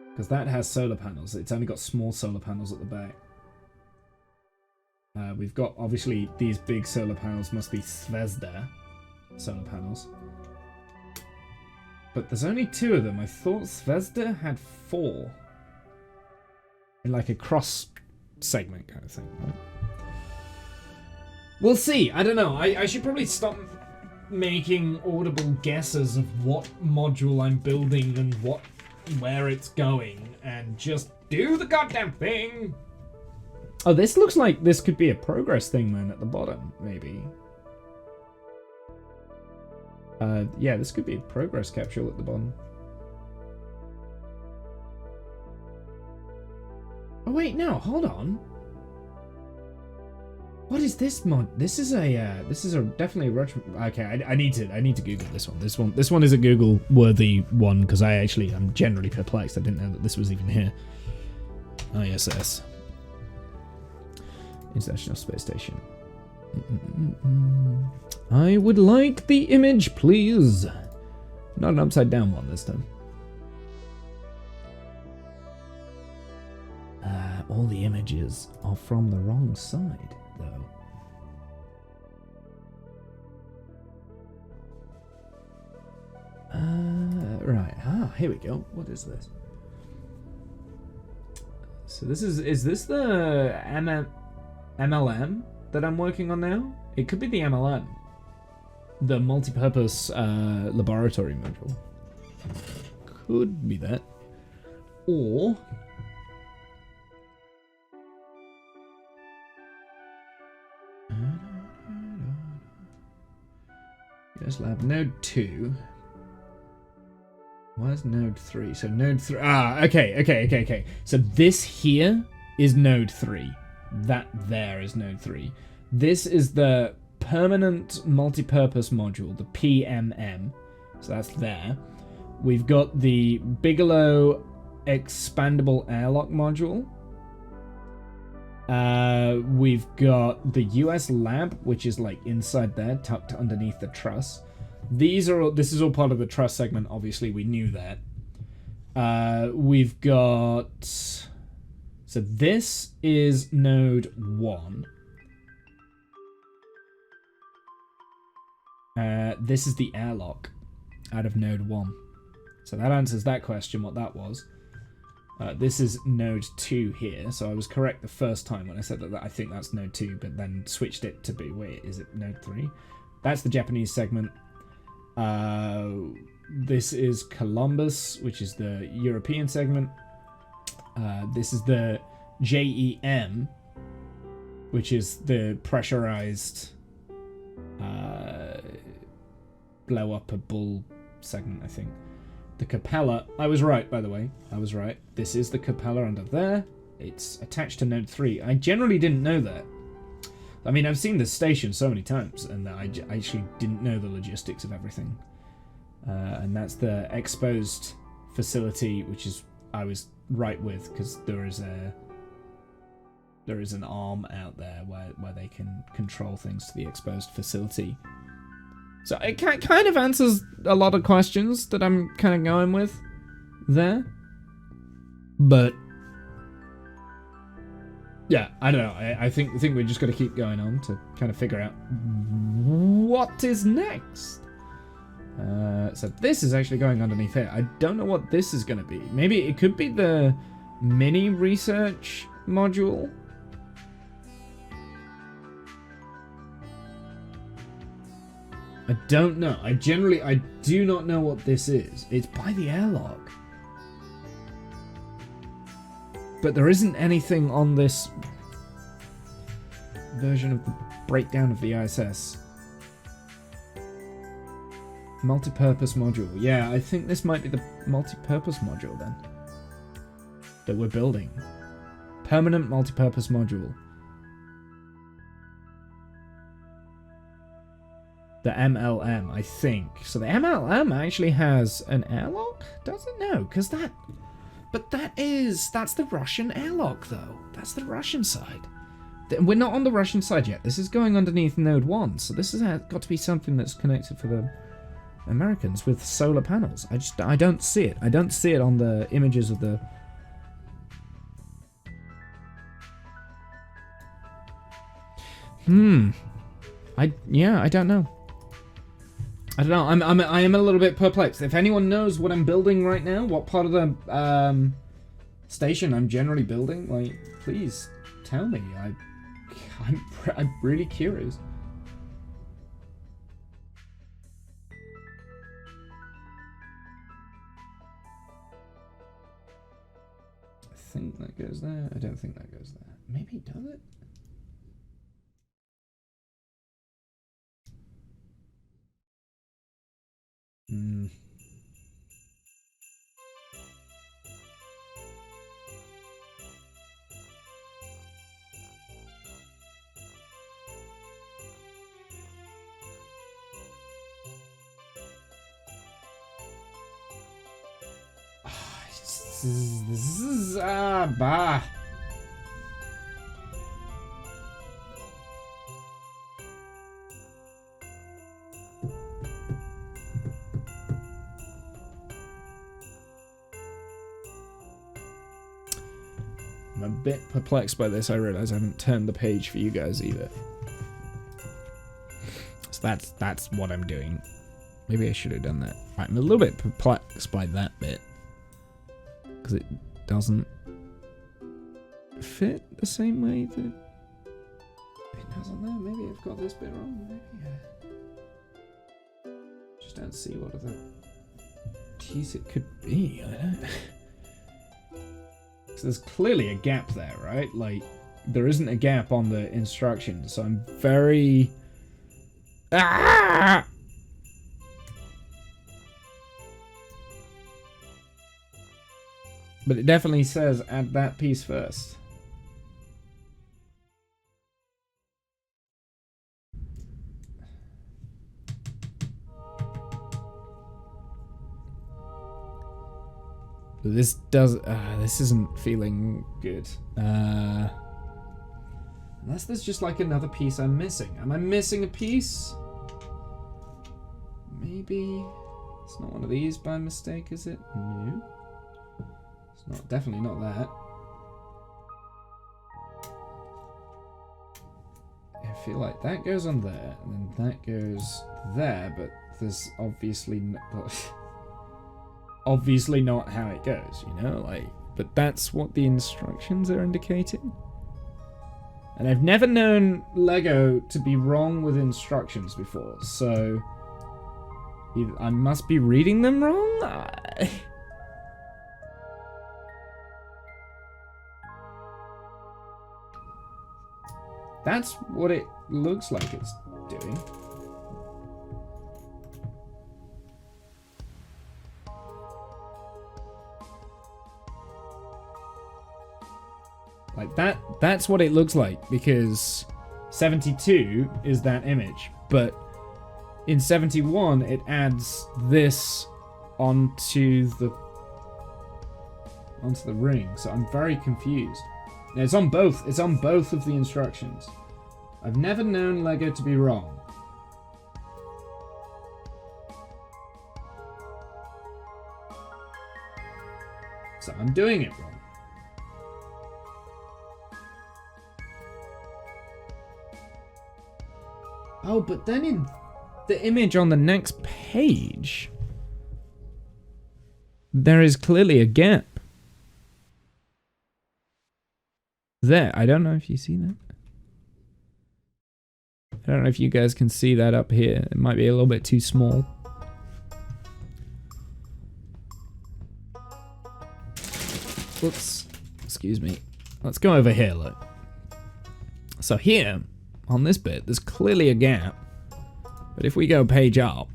Because that has solar panels. It's only got small solar panels at the back. We've got, obviously, these big solar panels must be Zvezda solar panels. But there's only 2 of them. I thought Zvezda had 4. In like a cross segment kind of thing, right? We'll see. I don't know. I should probably stop making audible guesses of what module I'm building and where it's going and just do the goddamn thing. Oh, this looks like this could be a progress thing then at the bottom, maybe. Yeah, this could be a progress capsule at the bottom. Oh wait, no, hold on. What is this mod? This is a definitely a rush. Okay, I need to Google this one. This one is a Google worthy one because I'm generally perplexed. I didn't know that this was even here. ISS, International Space Station. I would like the image, please. Not an upside down one this time. All the images are from the wrong side, though. Right. Here we go. What is this? So this is this the MLM that I'm working on now? It could be the MLM. The multi-purpose laboratory module. Could be that. Or... First lab, node 2. Where's node 3? So node 3. Ah, okay. So this here is node 3. That there is node 3. This is the permanent multipurpose module, the PMM. So that's there. We've got the Bigelow expandable airlock module. We've got the US lab, which is like inside there, tucked underneath the truss. This is all part of the truss segment. Obviously, we knew that. We've got. So this is node 1. This is the airlock out of node 1. So that answers that question, what that was. This is node 2 here, so I was correct the first time when I said that I think that's node 2, but then switched it to be, wait, is it node 3? That's the Japanese segment. This is Columbus, which is the European segment. This is the JEM, which is the pressurized blow up a bull segment, I think. The Capella, I was right, by the way. I was right. This is the Capella under there. It's attached to node 3. I generally didn't know that. I mean, I've seen this station so many times, and I actually didn't know the logistics of everything. And that's the exposed facility, which is I was right with, because there is an arm out there where they can control things to the exposed facility. So it kind of answers a lot of questions that I'm kind of going with there. But yeah, I don't know. I think we just got to keep going on to kind of figure out what is next. So this is actually going underneath here. I don't know what this is going to be. Maybe it could be the mini research module. I don't know. I do not know what this is. It's by the airlock. But there isn't anything on this version of the breakdown of the ISS. Multi-purpose module. Yeah, I think this might be the multi-purpose module then. That we're building. Permanent multi-purpose module. The MLM, I think. So the MLM actually has an airlock? Does it? No, because that... But that's the Russian airlock, though. That's the Russian side. We're not on the Russian side yet. This is going underneath node 1, so this has got to be something that's connected for the Americans with solar panels. I don't see it. I don't see it on the images of the... I don't know. I don't know. I am a little bit perplexed. If anyone knows what I'm building right now, what part of the station I'm generally building, like, please tell me. I'm really curious. I think that goes there. I don't think that goes there. Maybe it does it. This is bah. I'm a bit perplexed by this. I realize I haven't turned the page for you guys either. So that's what I'm doing. Maybe I should have done that. Right, I'm a little bit perplexed by that bit. Because it doesn't fit the same way that it does on there. Maybe I've got this bit wrong. Maybe just don't see what other keys it could be. I don't know. So there's clearly a gap there, right? Like, there isn't a gap on the instructions, so I'm very... But it definitely says add that piece first. This does. This isn't feeling good. Unless there's just like another piece I'm missing. Am I missing a piece? Maybe it's not one of these by mistake, is it? No. It's not. Definitely not that. I feel like that goes on there, and then that goes there, but there's obviously obviously not how it goes, you know, like, but that's what the instructions are indicating. And I've never known Lego to be wrong with instructions before, so either I must be reading them wrong? That's what it looks like it's doing. Like that's what it looks like, because 72 is that image, but in 71 it adds this onto the ring, so I'm very confused. And it's on both of the instructions. I've never known Lego to be wrong. So I'm doing it wrong. Oh, but then in the image on the next page, there is clearly a gap. There, I don't know if you see that. I don't know if you guys can see that up here. It might be a little bit too small. Whoops, excuse me. Let's go over here, look. So here, on this bit, there's clearly a gap. But if we go page up,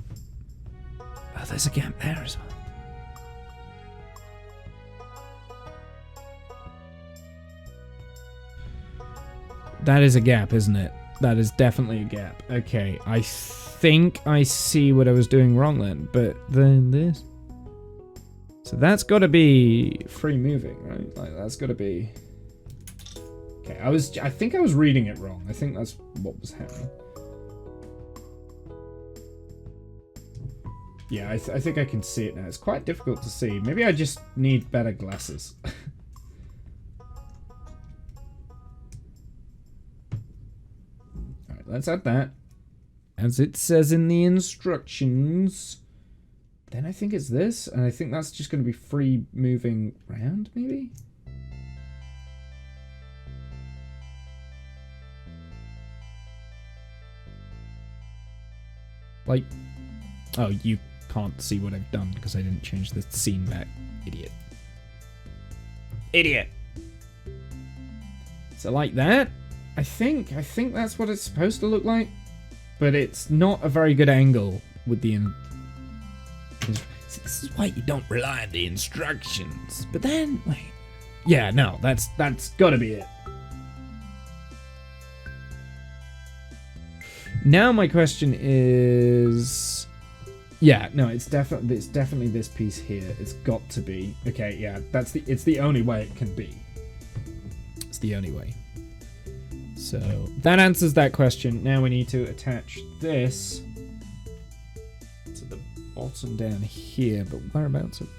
oh, there's a gap there as well. That is a gap, isn't it? That is definitely a gap. Okay, I think I see what I was doing wrong then, but then this. So that's got to be free moving, right? Like that's got to be. Okay, I think I was reading it wrong. I think that's what was happening. Yeah, I think I can see it now. It's quite difficult to see. Maybe I just need better glasses. Alright, let's add that. As it says in the instructions. Then I think it's this, and I think that's just going to be free moving round, maybe? Like, oh, you can't see what I've done because I didn't change the scene back. Idiot. Idiot! So like that, I think that's what it's supposed to look like, but it's not a very good angle with the... This is why you don't rely on the instructions. But then, wait. Yeah, no, that's gotta be it. Now my question is, yeah, no, it's definitely this piece here. It's got to be. Okay, yeah, it's the only way it can be. It's the only way. So that answers that question. Now we need to attach this to the bottom down here, but whereabouts are we?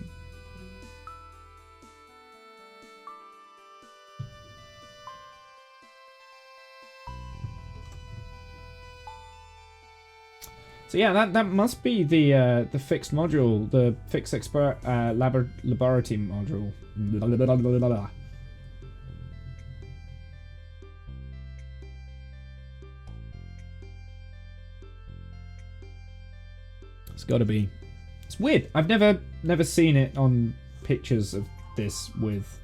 So yeah, that must be the fixed module, the fixed laboratory module. It's got to be. It's weird. I've never seen it on pictures of this with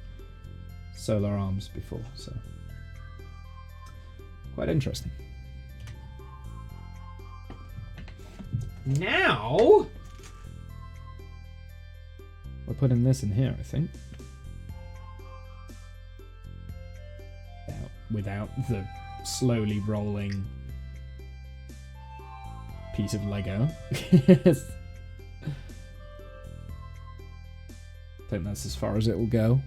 solar arms before, so quite interesting. Now we're putting this in here, I think. without the slowly rolling piece of Lego. I think that's as far as it will go.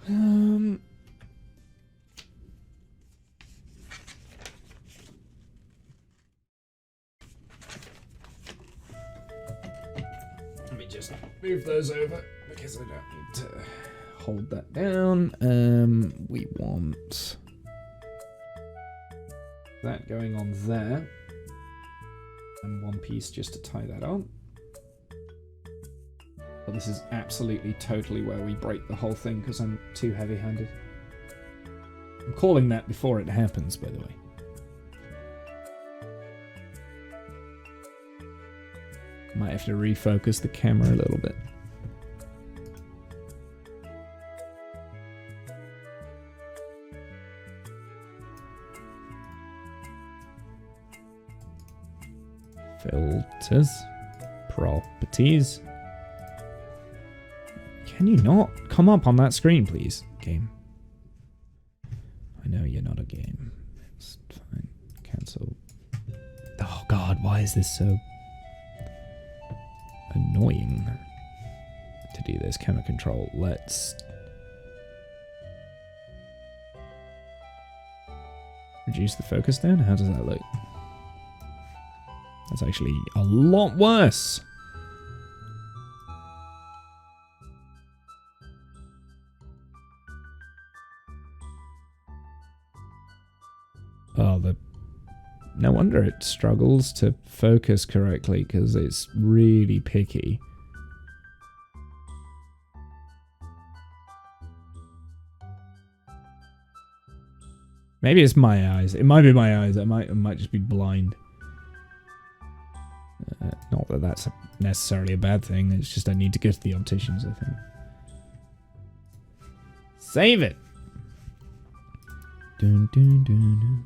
Let me just move those over because I don't need to hold that down. We want that going on there, and one piece just to tie that on. But this is absolutely totally where we break the whole thing because I'm too heavy-handed. I'm calling that before it happens, by the way. Might have to refocus the camera a little bit. Filters. Properties. Can you not come up on that screen, please? Game. I know you're not a game. It's fine. Cancel. Oh god, why is this so annoying to do this? Camera control. Let's reduce the focus down. How does that look? That's actually a lot worse. Oh, no wonder it struggles to focus correctly because it's really picky. Maybe it's my eyes. It might be my eyes. I might just be blind. Not that that's necessarily a bad thing. It's just I need to go to the opticians, I think. Save it. Dun, dun, dun, dun.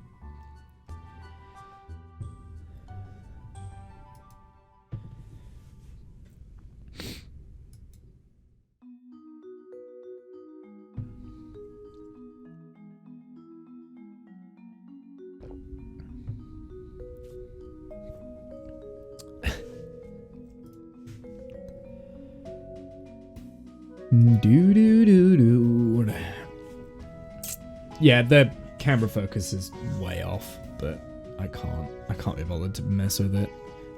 Yeah, the camera focus is way off, but I can't be bothered to mess with it.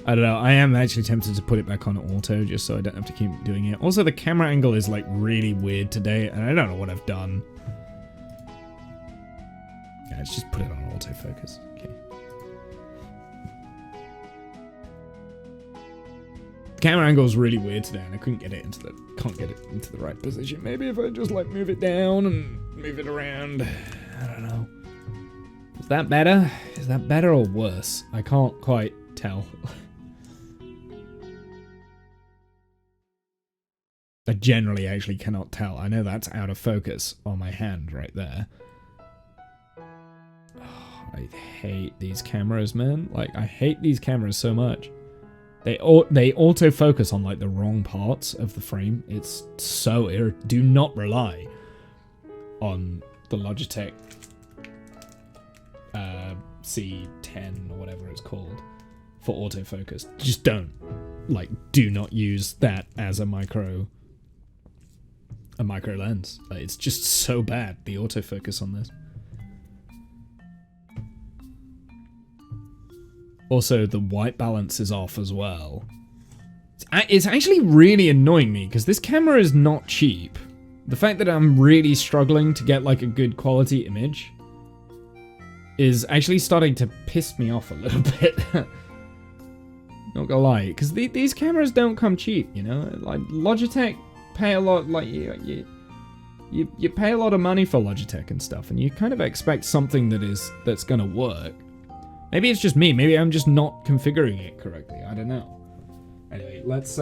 I don't know, I am actually tempted to put it back on auto just so I don't have to keep doing it. Also, the camera angle is like really weird today, and I don't know what I've done. Yeah, let's just put it on autofocus. Okay. The camera angle is really weird today, and I can't get it into the right position. Maybe if I just like move it down and move it around. I don't know. Is that better? Is that better or worse? I can't quite tell. I generally actually cannot tell. I know that's out of focus on my hand right there. Oh, I hate these cameras, man. Like, I hate these cameras so much. They autofocus on like the wrong parts of the frame. It's so irritating. Do not rely on the Logitech C10 or whatever it's called for autofocus. Just don't. Like, do not use that as a micro lens. Like, it's just so bad, the autofocus on this. Also, the white balance is off as well. It's actually really annoying me because this camera is not cheap. The fact that I'm really struggling to get like a good quality image is actually starting to piss me off a little bit. Not gonna lie, because these cameras don't come cheap, you know? Like, Logitech pay a lot, like, you pay a lot of money for Logitech and stuff, and you kind of expect something that's gonna work. Maybe it's just me, maybe I'm just not configuring it correctly, I don't know. Anyway, let's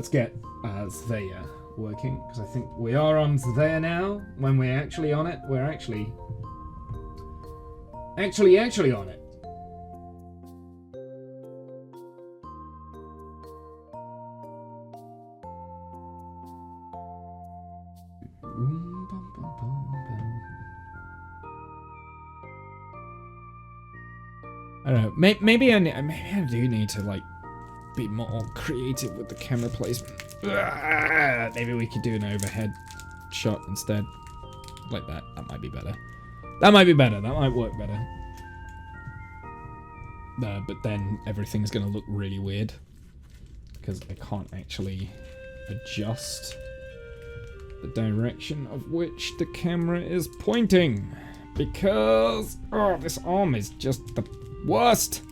get Svea working, because I think we are on Svea now. When we're actually on it, we're actually on it. I don't know. Maybe I do need to like be more creative with the camera placement. Maybe we could do an overhead shot instead, like that. That might be better. That might be better. That might work better. But then everything's gonna look really weird because I can't actually adjust the direction of which the camera is pointing because this arm is just the worst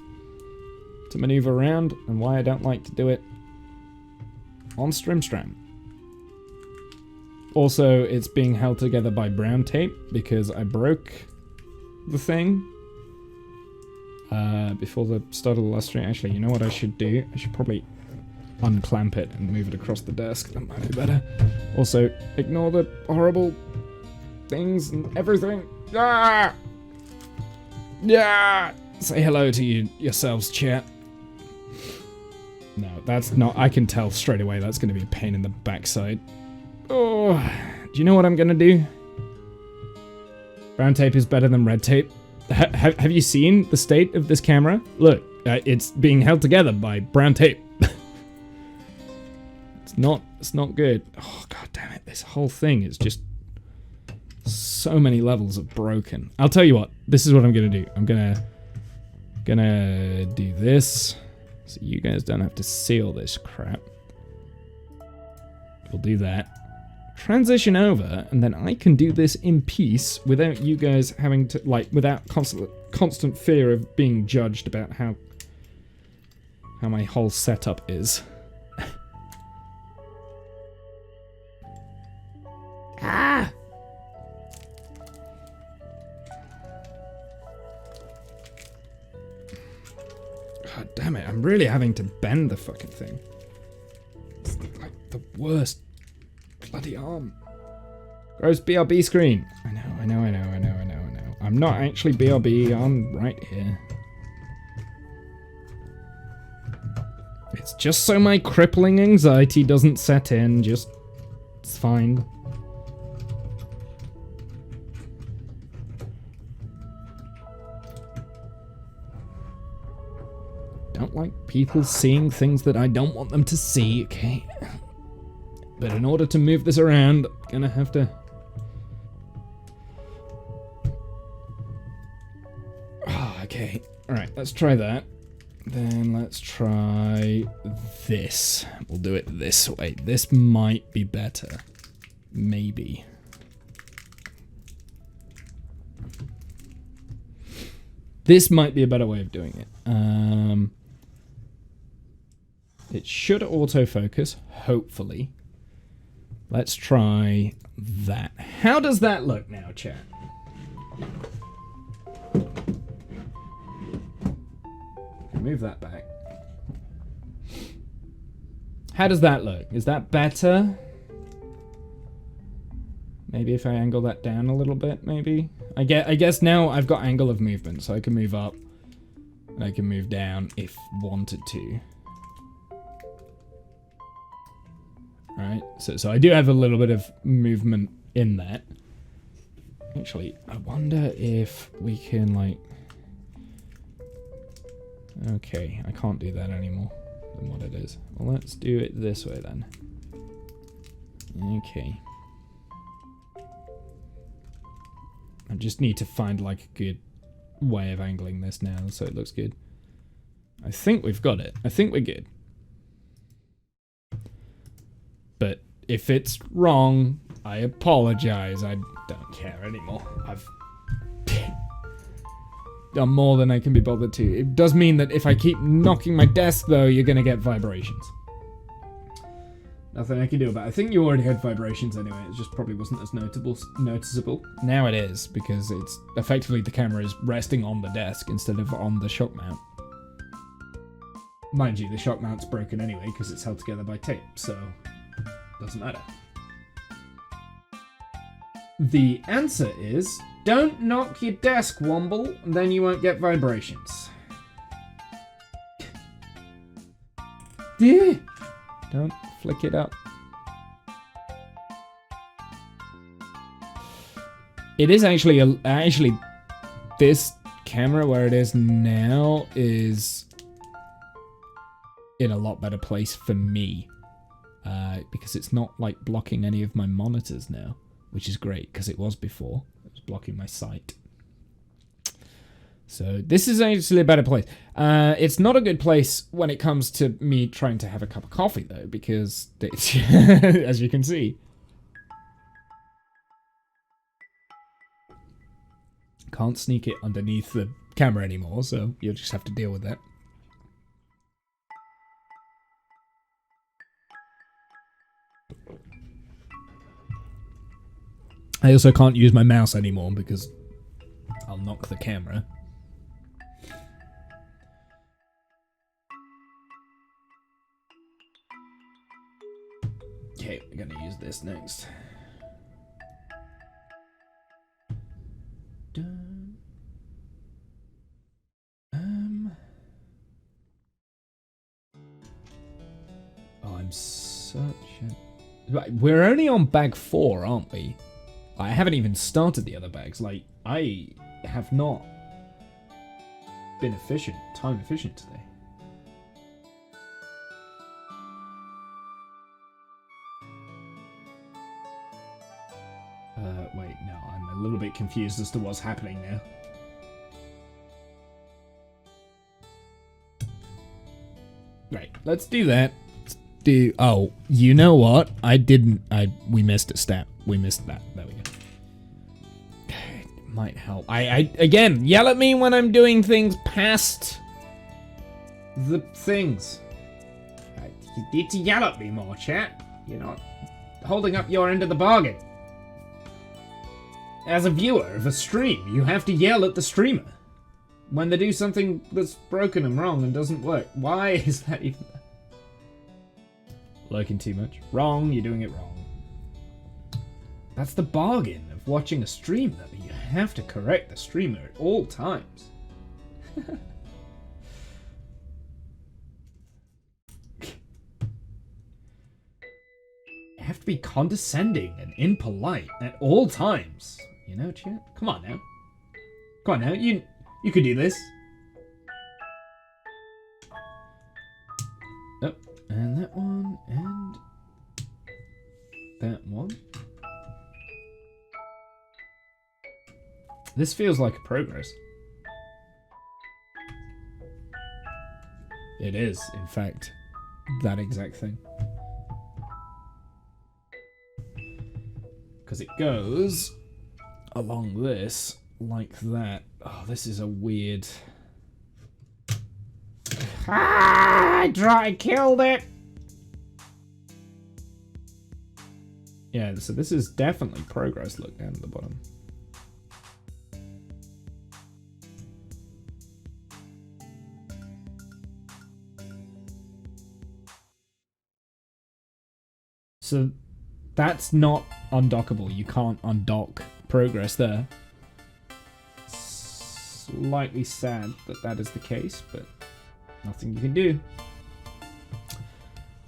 to maneuver around, and why I don't like to do it on Strimstram. Also, it's being held together by brown tape because I broke the thing before the start of the last stream. Actually, you know what I should do? I should probably unclamp it and move it across the desk. That might be better. Also, ignore the horrible things and everything. Ah! Yeah! Say hello to yourselves, chat. No, that's not. I can tell straight away that's going to be a pain in the backside. Oh, do you know what I'm going to do? Brown tape is better than red tape. Have you seen the state of this camera? Look, it's being held together by brown tape. It's not good. Oh, god damn it. This whole thing is just so many levels of broken. I'll tell you what. This is what I'm going to do. I'm going to do this so you guys don't have to see all this crap. We'll do that. Transition over, and then I can do this in peace without you guys having to, like, without constant fear of being judged about how my whole setup is. Ah! God damn it, I'm really having to bend the fucking thing. It's like the worst bloody arm. Gross BRB screen. I know. I'm not actually BRB on right here. It's just so my crippling anxiety doesn't set in, it's fine. Don't like people seeing things that I don't want them to see, okay? But in order to move this around, I'm gonna have to... Oh, okay. Alright, let's try that. Then let's try this. We'll do it this way. This might be better. Maybe. This might be a better way of doing it. It should autofocus, hopefully. Let's try that. How does that look now, chat? Move that back. How does that look? Is that better? Maybe if I angle that down a little bit, maybe? I guess now I've got angle of movement, so I can move up and I can move down if wanted to. Right, so I do have a little bit of movement in that. Actually, I wonder if we can, like... Okay, I can't do that anymore than what it is. Well, let's do it this way then. Okay. I just need to find, like, a good way of angling this now so it looks good. I think we've got it. I think we're good. But if it's wrong, I apologize. I don't care anymore. I've done more than I can be bothered to. It does mean that if I keep knocking my desk, though, you're going to get vibrations. Nothing I can do about it. I think you already had vibrations anyway. It just probably wasn't as noticeable. Now it is, because it's effectively the camera is resting on the desk instead of on the shock mount. Mind you, the shock mount's broken anyway because it's held together by tape, so... doesn't matter. The answer is, don't knock your desk, Womble, and then you won't get vibrations. Don't flick it up. It is actually, this camera where it is now is in a lot better place for me. Because it's not like blocking any of my monitors now, which is great because it was before. It was blocking my sight. So this is actually a better place. It's not a good place when it comes to me trying to have a cup of coffee though, because it's as you can see. Can't sneak it underneath the camera anymore, so you'll just have to deal with that. I also can't use my mouse anymore because I'll knock the camera. Okay, we're gonna use this next. Dun. Oh, I'm such a... Right, we're only on bag 4, aren't we? I haven't even started the other bags. Like, I have not been time efficient today. Wait, no, I'm a little bit confused as to what's happening now. Right, let's do that. Oh, you know what? We missed a step. We missed that. There we go. It might help. Again, yell at me when I'm doing things past the things. You need to yell at me more, chat. You're not holding up your end of the bargain. As a viewer of a stream, you have to yell at the streamer when they do something that's broken and wrong and doesn't work. Why is that even... Lurking too much. Wrong, you're doing it wrong. That's the bargain of watching a stream, though. You have to correct the streamer at all times. You have to be condescending and impolite at all times. You know, chat? Come on now. Come on now, you could do this. Oh, and that one, and that one. This feels like progress. It is, in fact, that exact thing. Because it goes along this, like that. Oh, this is a weird... I killed it! Yeah, so this is definitely progress. Look down at the bottom. So that's not undockable. You can't undock progress there. Slightly sad that that is the case, but nothing you can do.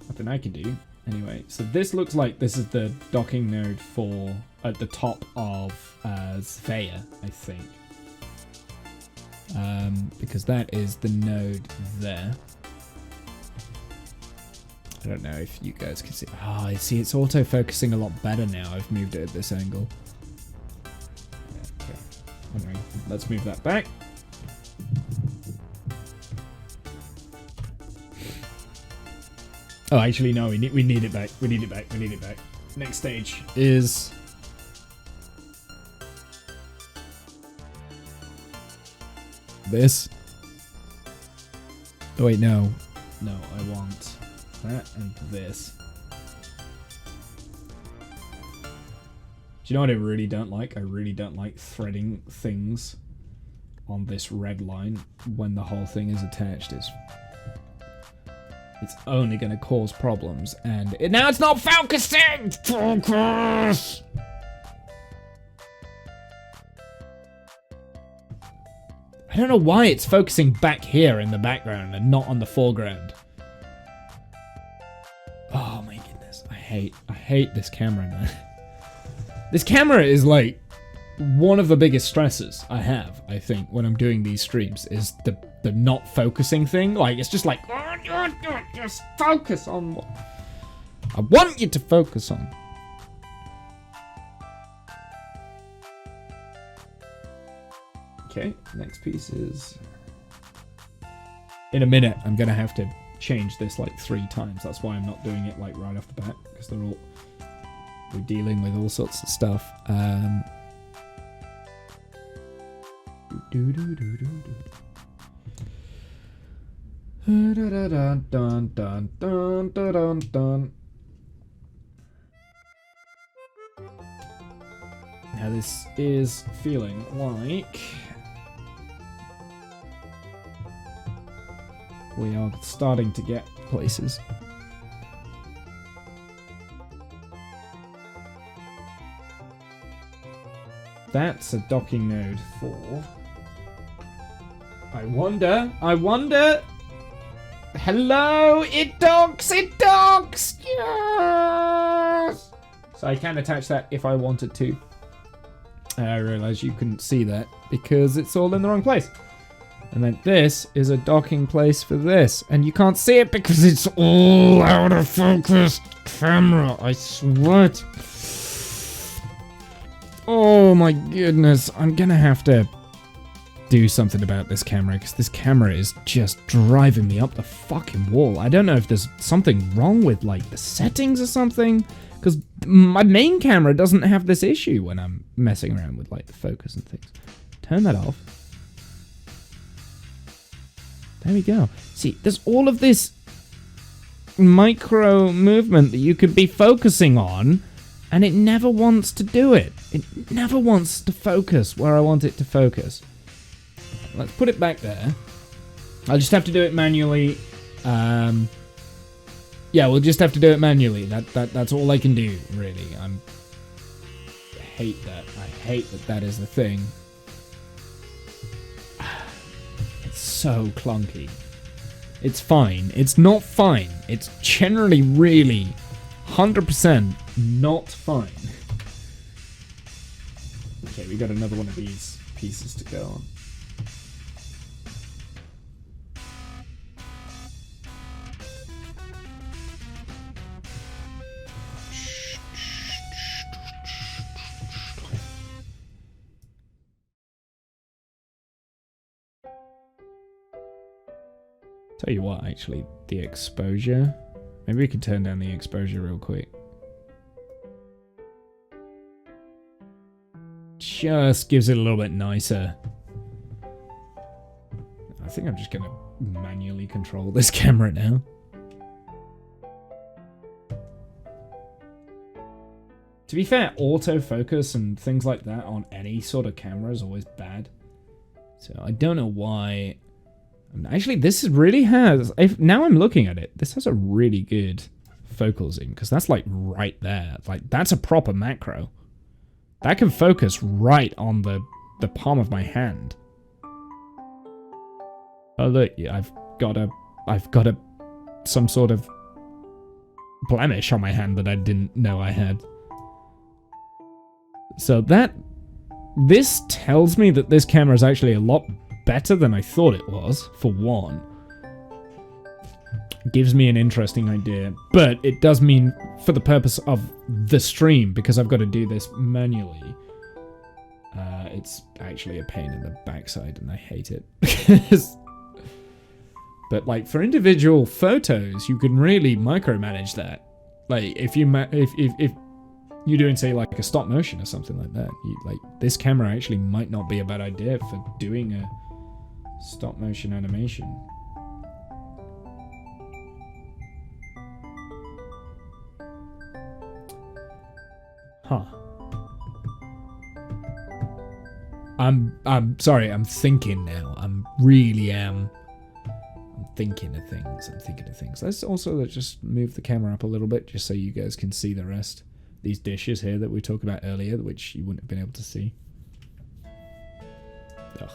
Nothing I can do. Anyway, so this looks like this is the docking node for at the top of Svea, I think. Because that is the node there. I don't know if you guys can see. Oh, I see it's auto-focusing a lot better now. I've moved it at this angle. Yeah, okay. Anyway, let's move that back. Oh, actually, no, we need it back. We need it back. We need it back. Next stage is... this. Oh, wait, no. No, I want that and this. Do you know what I really don't like? I really don't like threading things on this red line when the whole thing is attached. It's only going to cause problems, and now it's not focusing! Focus! I don't know why it's focusing back here in the background and not on the foreground. Oh my goodness, I hate this camera, man. This camera is like one of the biggest stresses I have, I think, when I'm doing these streams is the not focusing thing. Like, it's just like, just focus on what I want you to focus on. Okay, next piece is... In a minute, I'm going to have to change this like 3 times. That's why I'm not doing it like right off the bat, because we're dealing with all sorts of stuff. Now this is feeling like we are starting to get places. That's a docking node for... I wonder... Hello, it docks! Yes! So I can attach that if I wanted to. I realize you couldn't see that because it's all in the wrong place. And then this is a docking place for this. And you can't see it because it's all out of focus camera. I swear it. Oh my goodness. I'm going to have to do something about this camera because this camera is just driving me up the fucking wall. I don't know if there's something wrong with like the settings or something. Because my main camera doesn't have this issue when I'm messing around with like the focus and things. Turn that off. There we go. See, there's all of this micro movement that you could be focusing on, and it never wants to do it. It never wants to focus where I want it to focus. Let's put it back there. I'll just have to do it manually. Yeah, we'll just have to do it manually. That's all I can do, really. I hate that. I hate that is the thing. It's so clunky. It's fine. It's not fine. It's generally really 100% not fine. Okay, we got another one of these pieces to go on. Tell you what, actually, the exposure. Maybe we could turn down the exposure real quick. Just gives it a little bit nicer. I think I'm just gonna manually control this camera now. To be fair, autofocus and things like that on any sort of camera is always bad. So I don't know why. Actually, this really has... now I'm looking at it, this has a really good focal zoom, because that's like right there. Like, that's a proper macro. That can focus right on the palm of my hand. Oh look, yeah, I've got some sort of blemish on my hand that I didn't know I had. So this tells me that this camera is actually a lot better than I thought it was, for one. Gives me an interesting idea, but it does mean for the purpose of the stream, because I've got to do this manually, it's actually a pain in the backside and I hate it. But like for individual photos, you can really micromanage that. Like if you're doing, say, like a stop motion or something like that, like this camera actually might not be a bad idea for doing a stop motion animation. Huh. I'm sorry, I'm thinking now. I'm thinking of things. Let's also just move the camera up a little bit just so you guys can see the rest. These dishes here that we talked about earlier, which you wouldn't have been able to see. Ugh.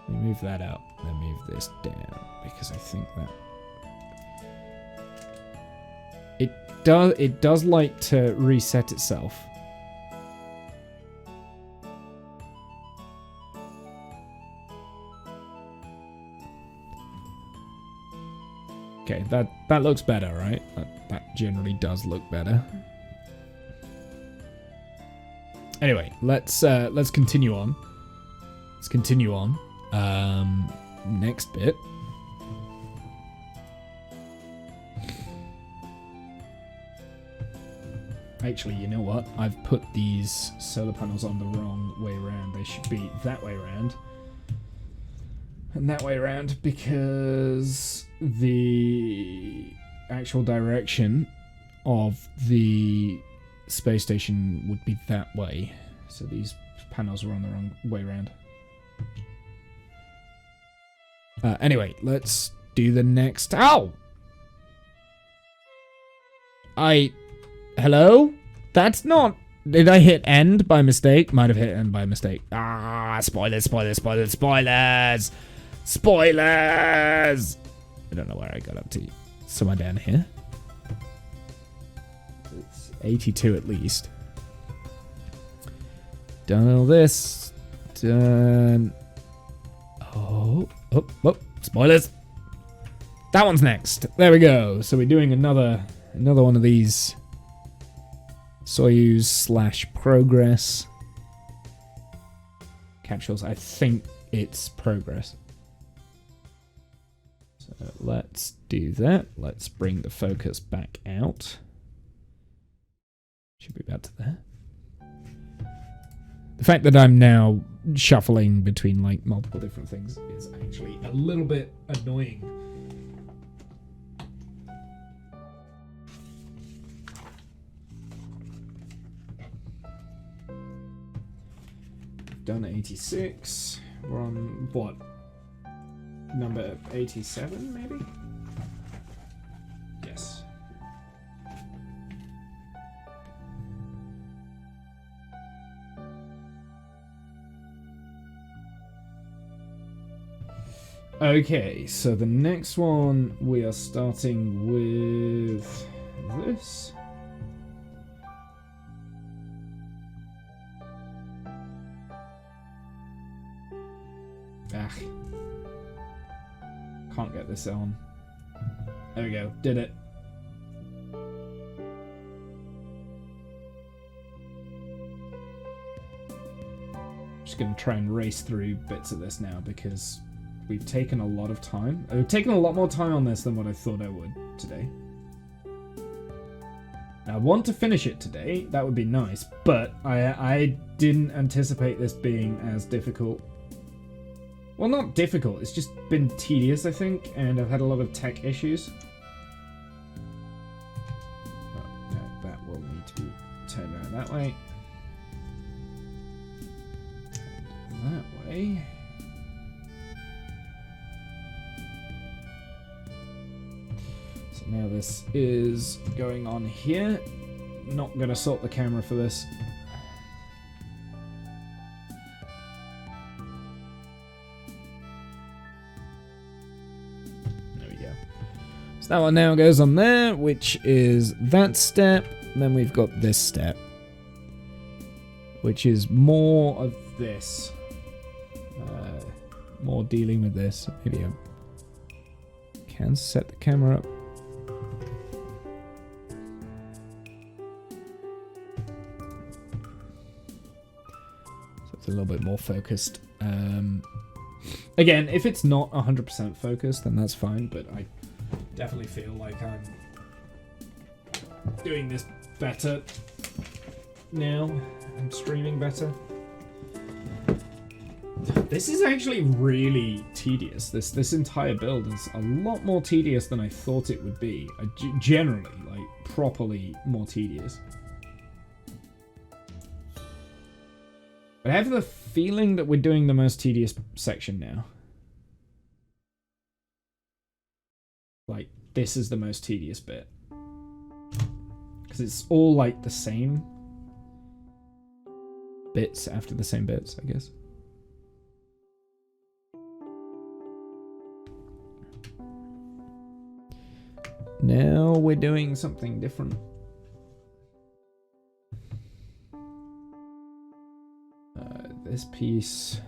Let me move that up, then move this down, because I think that It does like to reset itself. Okay, that looks better, right? That generally does look better. Anyway, let's continue on. Let's continue on. Next bit. Actually, you know what? I've put these solar panels on the wrong way around. They should be that way around. And that way around because the actual direction of the space station would be that way. So these panels are on the wrong way around. Anyway, let's do the next... Ow! Hello? That's not... Did I hit end by mistake? Might have hit end by mistake. Ah, spoilers, spoilers, spoilers, spoilers! Spoilers! I don't know where I got up to. Somewhere down here. It's 82 at least. Done all this. Done... Oh, spoilers! That one's next. There we go. So we're doing another one of these Soyuz / Progress capsules. I think it's Progress. So let's do that. Let's bring the focus back out. Should be about to there. The fact that I'm now shuffling between like multiple different things is actually a little bit annoying. Done 86. We're on what? Number 87, maybe? Yes. Okay, so the next one we are starting with this. Can't get this on. There we go. Did it. Just gonna try and race through bits of this now because we've taken a lot of time. We've taken a lot more time on this than what I thought I would today. I want to finish it today. That would be nice, but I didn't anticipate this being as difficult. Well, not difficult, it's just been tedious, I think, and I've had a lot of tech issues. Oh, that will need to be turned around that way. That way. So now this is going on here. Not going to sort the camera for this. So that one now goes on there, which is that step. And then we've got this step, which is more of this. More dealing with this. Maybe I can set the camera up. So it's a little bit more focused. Again, if it's not 100% focused, then that's fine, but I definitely feel like I'm doing this better now. I'm streaming better. This is actually really tedious. This entire build is a lot more tedious than I thought it would be. Generally, like, properly more tedious. But I have the feeling that we're doing the most tedious section now. Like, this is the most tedious bit. Because it's all, like, the same bits after the same bits, I guess. Now we're doing something different. This piece.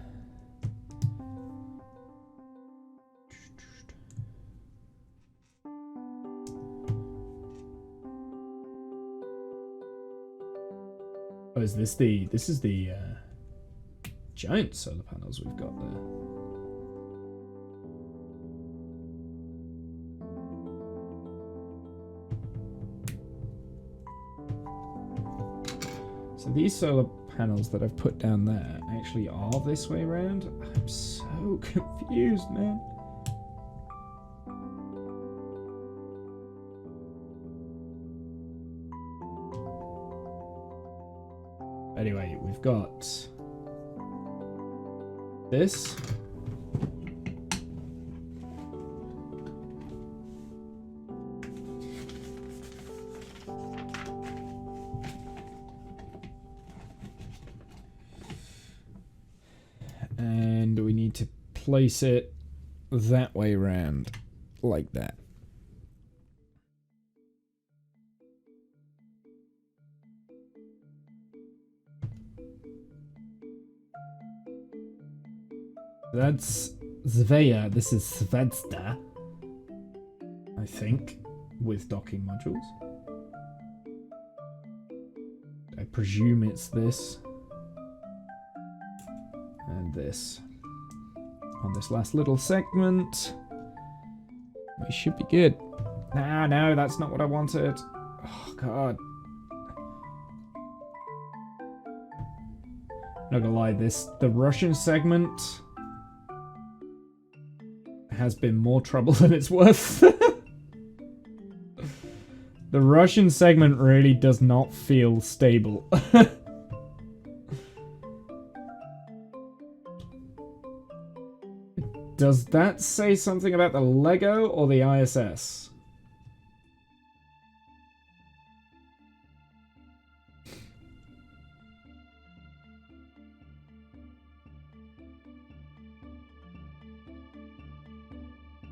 Oh, is this the... This is the giant solar panels we've got there. So these solar panels that I've put down there actually are this way around. I'm so confused, man. Anyway, we've got this. And we need to place it that way around, like that. That's Zvea. This is Svedsta, I think, with docking modules. I presume it's this. And this. On this last little segment. We should be good. Ah, no, that's not what I wanted. Oh, God. Not gonna lie, the Russian segment has been more trouble than it's worth. The Russian segment really does not feel stable. Does that say something about the Lego or the ISS?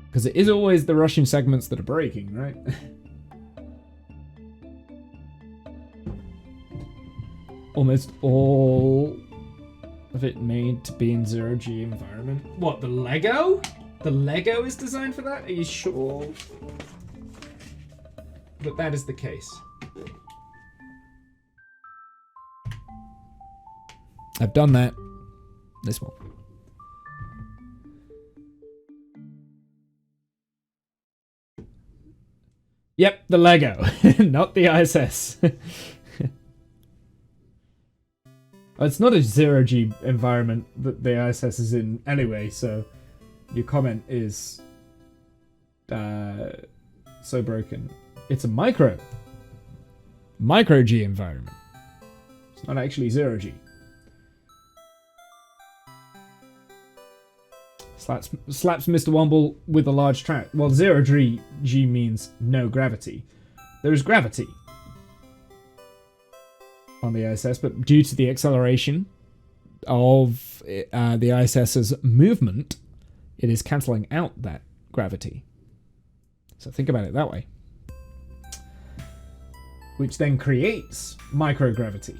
Because it is always the Russian segments that are breaking, right? Almost all of it made to be in zero-G environment. What, the Lego? The Lego is designed for that? Are you sure that that is the case? I've done that. This one. Yep, the Lego, not the ISS. It's not a zero-G environment that the ISS is in anyway, so your comment is so broken. It's a micro-G environment. It's not actually zero-G. Slaps Mr. Womble with a large track. Well, zero-G means no gravity. There is gravity on the ISS, but due to the acceleration of the ISS's movement, it is cancelling out that gravity. So think about it that way. Which then creates microgravity.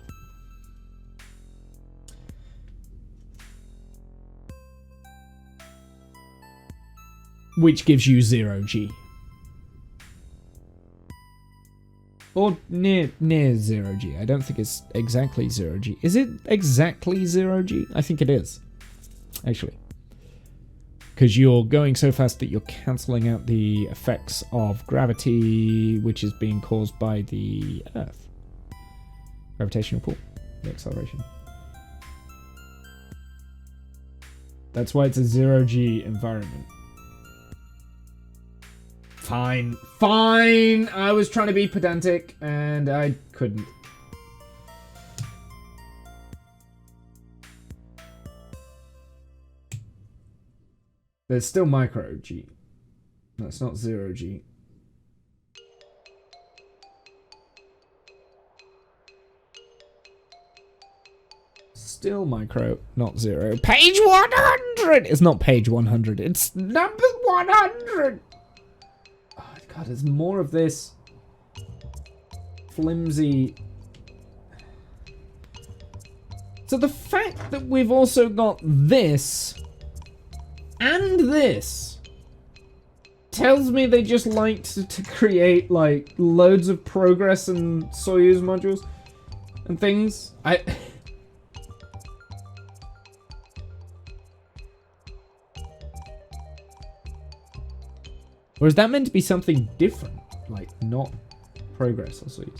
Which gives you zero-G. Or near zero-G. I don't think it's exactly zero-G. Is it exactly zero-G? I think it is, actually. Because you're going so fast that you're cancelling out the effects of gravity, which is being caused by the Earth. Gravitational pull, the acceleration. That's why it's a zero-G environment. Fine. Fine! I was trying to be pedantic, and I couldn't. There's still micro-G. That's not zero-G. Still micro, not zero. Page 100! It's not page 100. It's number 100! God, there's more of this flimsy. So the fact that we've also got this and this tells me they just liked to create like loads of Progress and Soyuz modules and things. Or is that meant to be something different? Like, not Progress or Soyuz?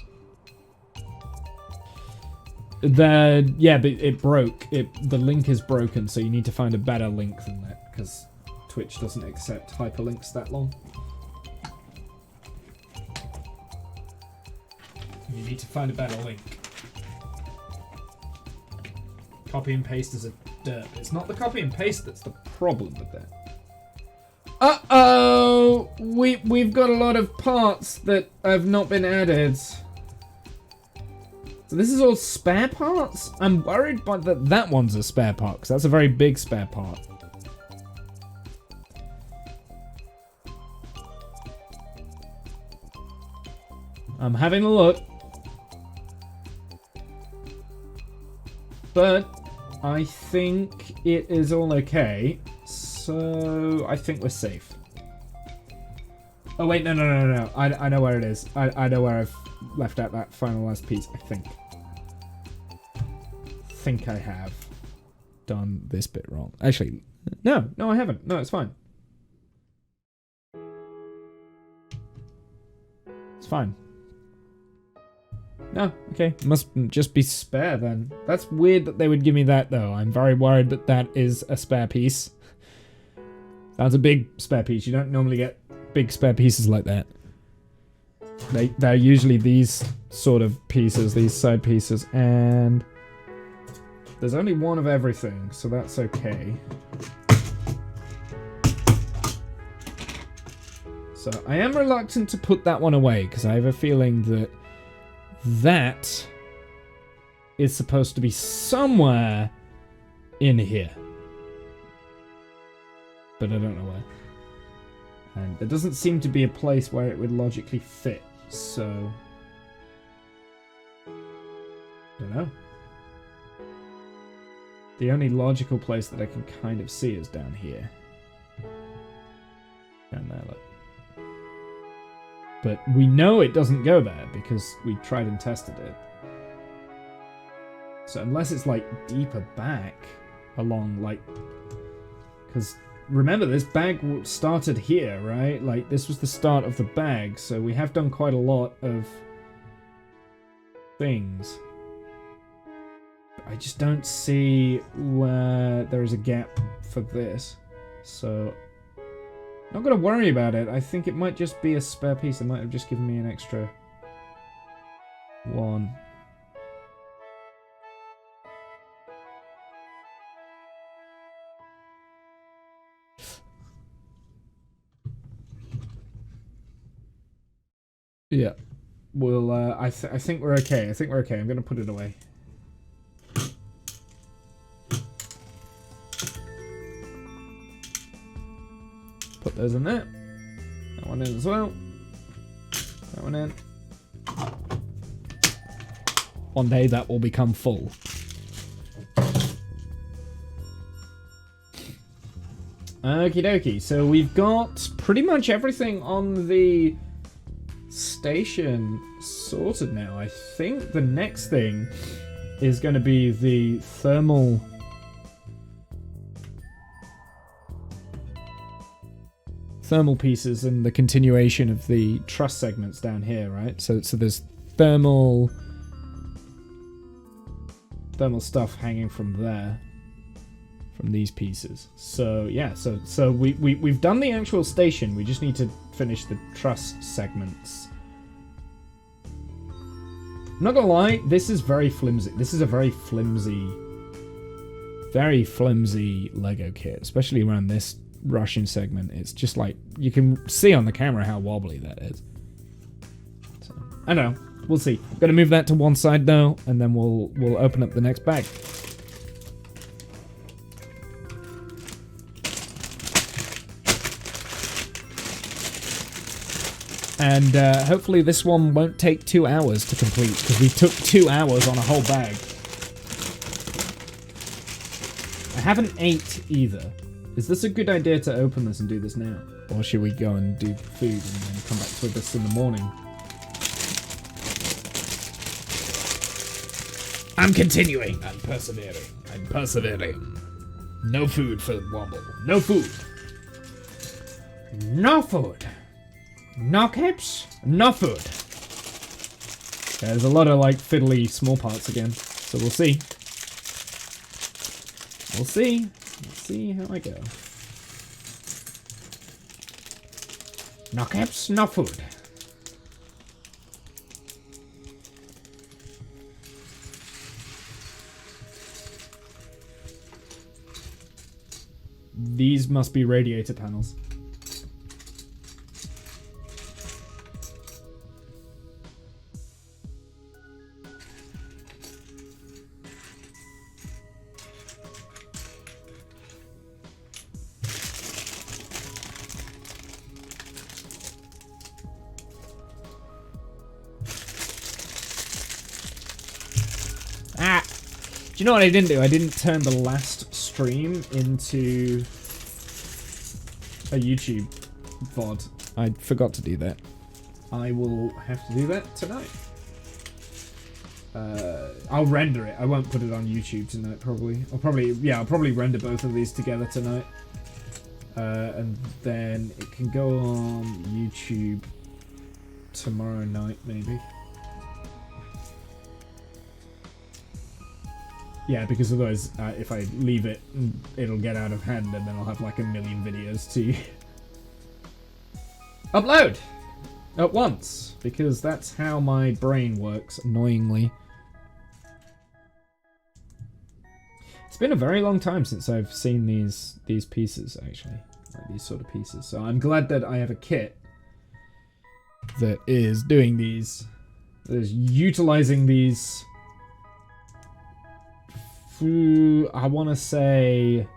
Yeah, but it broke. The link is broken, so you need to find a better link than that, because Twitch doesn't accept hyperlinks that long. You need to find a better link. Copy and paste is a derp. It's not the copy and paste that's the problem with that. Uh-oh! We've got a lot of parts that have not been added. So this is all spare parts? I'm worried by that one's a spare part, because that's a very big spare part. I'm having a look. But I think it is all okay. So I think we're safe. Oh wait, no. I know where it is. I know where I've left out that final last piece, I think. I have done this bit wrong. Actually, no, I haven't. No, it's fine. It's fine. No, okay. Must just be spare then. That's weird that they would give me that though. I'm very worried that that is a spare piece. That's a big spare piece. You don't normally get big spare pieces like that. They're usually these sort of pieces, these side pieces, and there's only one of everything, so that's okay. So I am reluctant to put that one away, because I have a feeling that that is supposed to be somewhere in here. But I don't know where. And there doesn't seem to be a place where it would logically fit, so I don't know. The only logical place that I can kind of see is down here. Down there, look. But we know it doesn't go there because we tried and tested it. So unless it's like deeper back along, like, because remember this bag started here, right? Like this was the start of the bag, so we have done quite a lot of things. I just don't see where there is a gap for this, so not gonna worry about it. I think it might just be a spare piece. It might have just given me an extra one. Yeah, well, I think we're okay. I think we're okay. I'm gonna put it away. Put those in there. That one in as well. That one in. One day that will become full. Okie dokie. So we've got pretty much everything on the station sorted now. I think the next thing is going to be the thermal pieces and the continuation of the truss segments down here, right? So there's thermal stuff hanging from there, from these pieces. So yeah, so we've done the actual station. We just need to finish the truss segments. I'm not gonna lie, this is very flimsy. This is a very flimsy Lego kit, especially around this Russian segment. It's just like, you can see on the camera how wobbly that is. So, I don't know. We'll see. I'm gonna move that to one side though, and then we'll open up the next bag. And hopefully this one won't take 2 hours to complete, because we took 2 hours on a whole bag. I haven't ate either. Is this a good idea to open this and do this now? Or should we go and do food and then come back to this in the morning? I'm continuing. I'm persevering. I'm persevering. No food for Womble. No food. No food. No caps. No food. There's a lot of like fiddly small parts again. So we'll see. We'll see. We'll see how I go. No caps, no food. These must be radiator panels. Do you know what I didn't do? I didn't turn the last stream into a YouTube VOD. I forgot to do that. I will have to do that tonight. I'll render it. I won't put it on YouTube tonight, probably. I'll probably render both of these together tonight. And then it can go on YouTube tomorrow night, maybe. Yeah, because otherwise, if I leave it, it'll get out of hand, and then I'll have like a million videos to upload at once, because that's how my brain works, annoyingly. It's been a very long time since I've seen these pieces, actually, like these sort of pieces. So I'm glad that I have a kit that is doing these, that is utilizing these. I want to say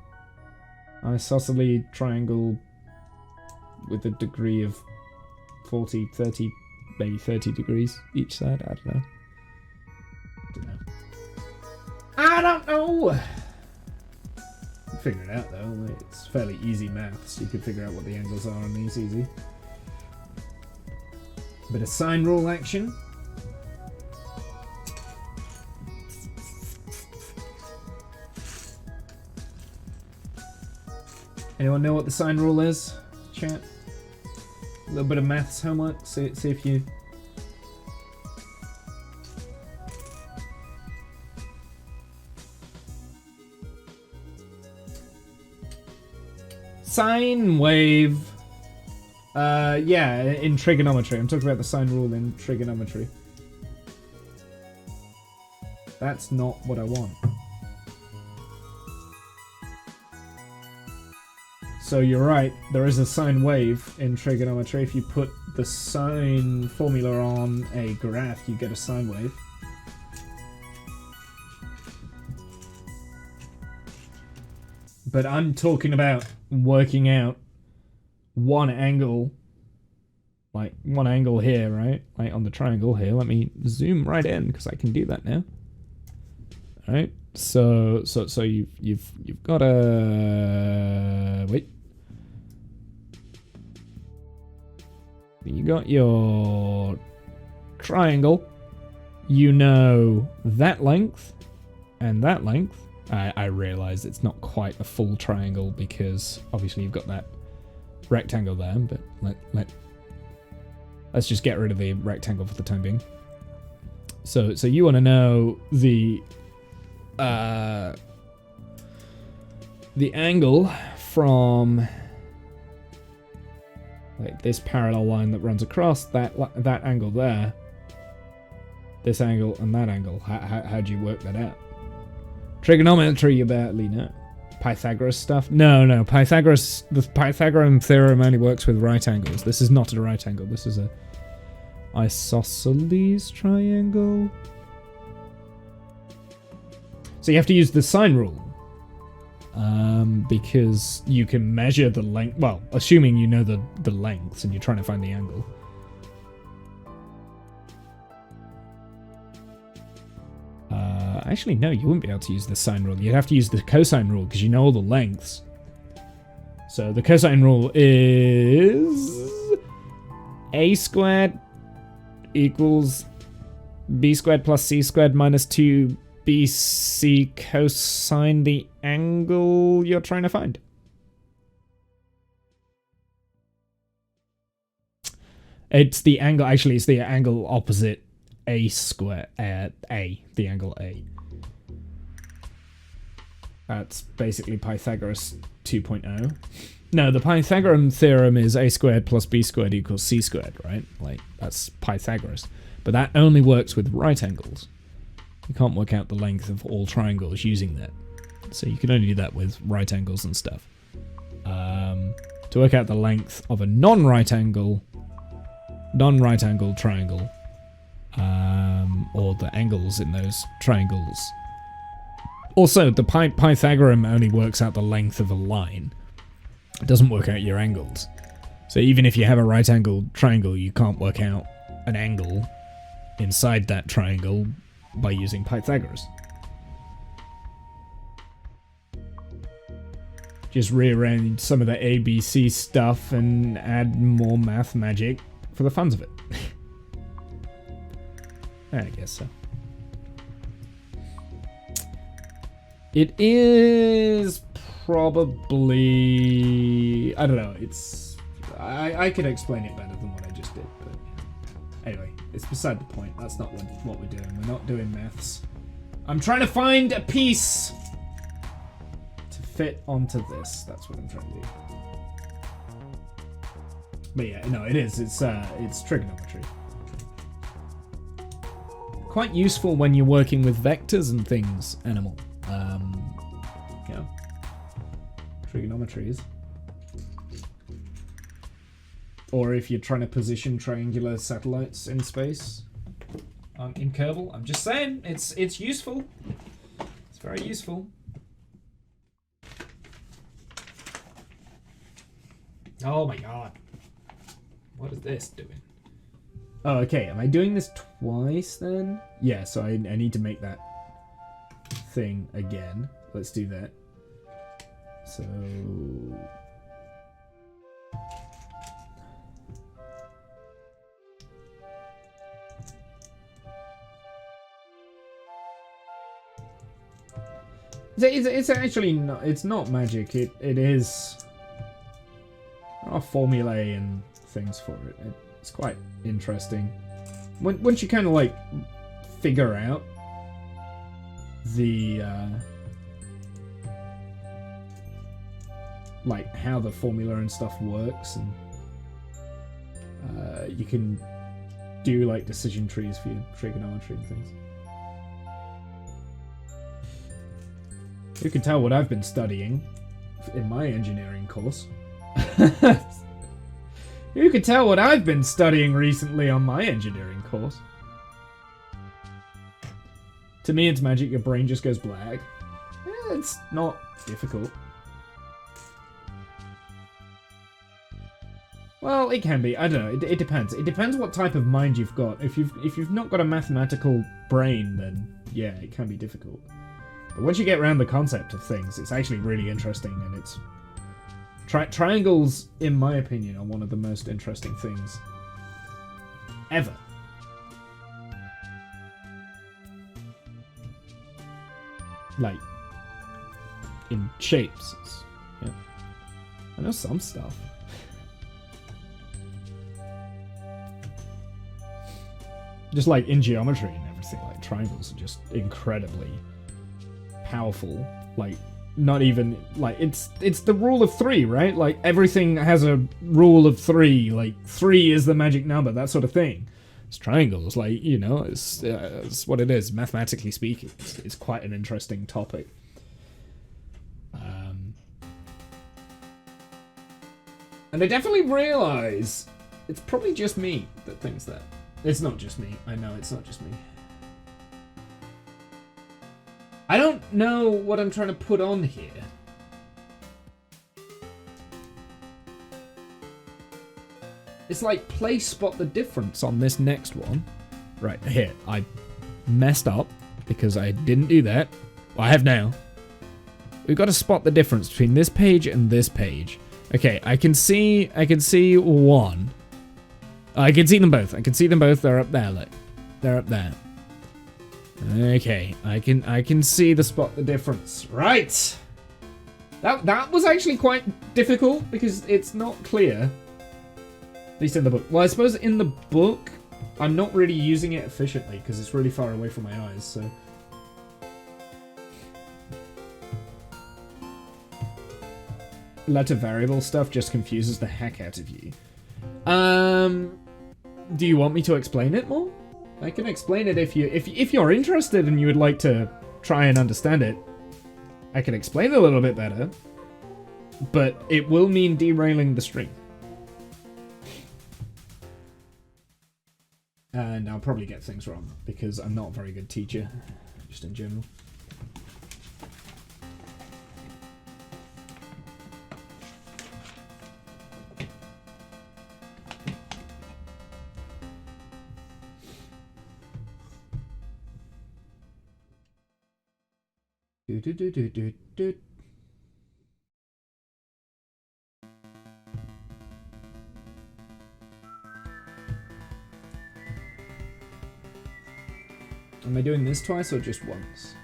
isosceles triangle with a degree of 40, 30, maybe 30 degrees each side. I don't know. I don't know. Figure it out though. It's fairly easy maths. You can figure out what the angles are on these easy. Bit of sine rule action. Anyone know what the sine rule is? Chat. A little bit of maths homework. See if you. Sine wave. Yeah, in trigonometry. I'm talking about the sine rule in trigonometry. That's not what I want. So you're right, there is a sine wave in trigonometry. If you put the sine formula on a graph, you get a sine wave. But I'm talking about working out one angle, like one angle here, right? Like on the triangle here. Let me zoom right in because I can do that now. All right. So you've got a wait. You got your triangle. You know that length and that length. I realize it's not quite a full triangle because obviously you've got that rectangle there, but let's just get rid of the rectangle for the time being. So you want to know the angle from like this parallel line that runs across that angle there, this angle and that angle. How do you work that out? Trigonometry, you barely know. Pythagoras stuff? No. Pythagoras. The Pythagorean theorem only works with right angles. This is not a right angle. This is a isosceles triangle. So you have to use the sine rule. Because you can measure the length. Well, assuming you know the lengths and you're trying to find the angle. Actually, no, you wouldn't be able to use the sine rule. You'd have to use the cosine rule because you know all the lengths. So the cosine rule is a squared equals b squared plus c squared minus 2bc cosine the angle you're trying to find. It's the angle, actually, it's the angle opposite a square, the angle A. That's basically Pythagoras 2.0. No, the Pythagorean theorem is a squared plus b squared equals c squared, right? Like, that's Pythagoras. But that only works with right angles. You can't work out the length of all triangles using that. So you can only do that with right angles and stuff. To work out the length of a non-right angle triangle, or the angles in those triangles. Also, the Pythagorean only works out the length of a line. It doesn't work out your angles. So even if you have a right-angled triangle, you can't work out an angle inside that triangle by using Pythagoras. Just rearrange some of the ABC stuff and add more math magic for the funs of it. I guess so. It is probably... I don't know, it's... I could explain it better than what I just did, but... Anyway, it's beside the point. That's not what we're doing. We're not doing maths. I'm trying to find a piece to fit onto this. That's what I'm trying to do. But yeah, no, it is. It's trigonometry. Quite useful when you're working with vectors and things, Animal. Yeah. Trigonometry is. Or if you're trying to position triangular satellites in space in Kerbal. I'm just saying, it's useful. It's very useful. Oh my god. What is this doing? Oh, okay. Am I doing this twice then? Yeah, so I need to make that thing again. Let's do that. So... It's actually not, it's not magic, it is... There are formulae and things for it. It's quite interesting. Once you kind of like figure out the like how the formula and stuff works, and you can do like decision trees for your trigonometry and things. You can tell what I've been studying in my engineering course. You can tell what I've been studying recently on my engineering course. To me, it's magic. Your brain just goes black. It's not difficult. Well, it can be. I don't know. It depends. It depends what type of mind you've got. If you've not got a mathematical brain, then yeah, it can be difficult. But once you get around the concept of things, it's actually really interesting, and it's... Triangles, in my opinion, are one of the most interesting things ever. Like, in shapes. Yeah. I know some stuff. Just like in geometry and everything, like triangles are just incredibly powerful. Like, not even like it's the rule of 3, right? Like everything has a rule of 3. Like 3 is the magic number, that sort of thing. It's triangles, like, you know, it's what it is. Mathematically speaking, it's quite an interesting topic. And I definitely realize it's probably just me that thinks that. It's not just me. I know it's not just me. I don't know what I'm trying to put on here. It's like place spot the difference on this next one. Right, here. I messed up. because I didn't do that. Well, I have now. We've got to spot the difference between this page and this page. Okay, I can see one. I can see them both. I can see them both. They're up there, look. They're up there. Okay, I can see the difference. Right. That was actually quite difficult because it's not clear. At least in the book. Well, I suppose in the book, I'm not really using it efficiently because it's really far away from my eyes, so. Letter variable stuff just confuses the heck out of you. Do you want me to explain it more? I can explain it if you're interested and you would like to try and understand it. I can explain it a little bit better, but it will mean derailing the stream. And I'll probably get things wrong because I'm not a very good teacher, just in general. Do. Am I doing this twice or just once?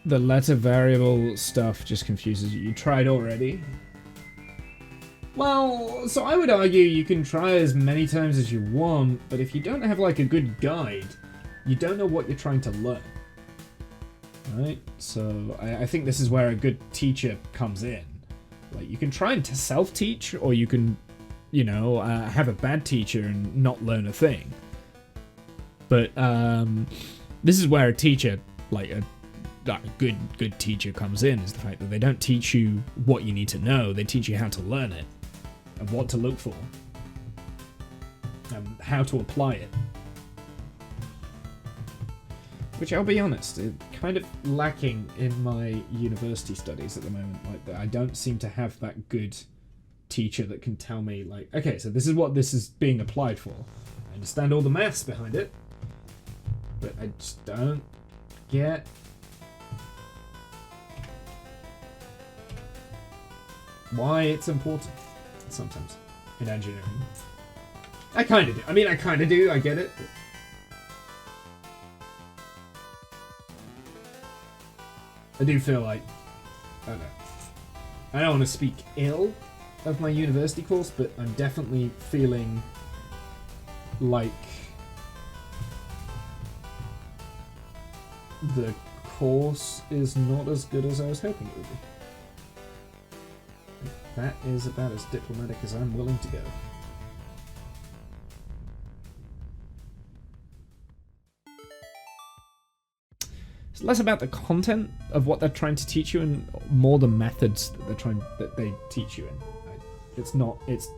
The letter variable stuff just confuses you. You tried already? Well, so I would argue you can try as many times as you want, but if you don't have like a good guide, you don't know what you're trying to learn. Right? So I think this is where a good teacher comes in. Like, you can try and self-teach, or you can, you know, have a bad teacher and not learn a thing. But this is where a teacher, like a good teacher comes in, is the fact that they don't teach you what you need to know, they teach you how to learn it, and what to look for, and how to apply it. Which, I'll be honest, is kind of lacking in my university studies at the moment. Like, I don't seem to have that good teacher that can tell me, like, okay, so this is what this is being applied for. I understand all the maths behind it, but I just don't get why it's important sometimes in engineering. I kind of do. I mean, I kind of do. I get it. But I do feel like, I don't know. I don't want to speak ill of my university course, but I'm definitely feeling like the course is not as good as I was hoping it would be. That is about as diplomatic as I'm willing to go. It's less about the content of what they're trying to teach you and more the methods that they teach you in. It's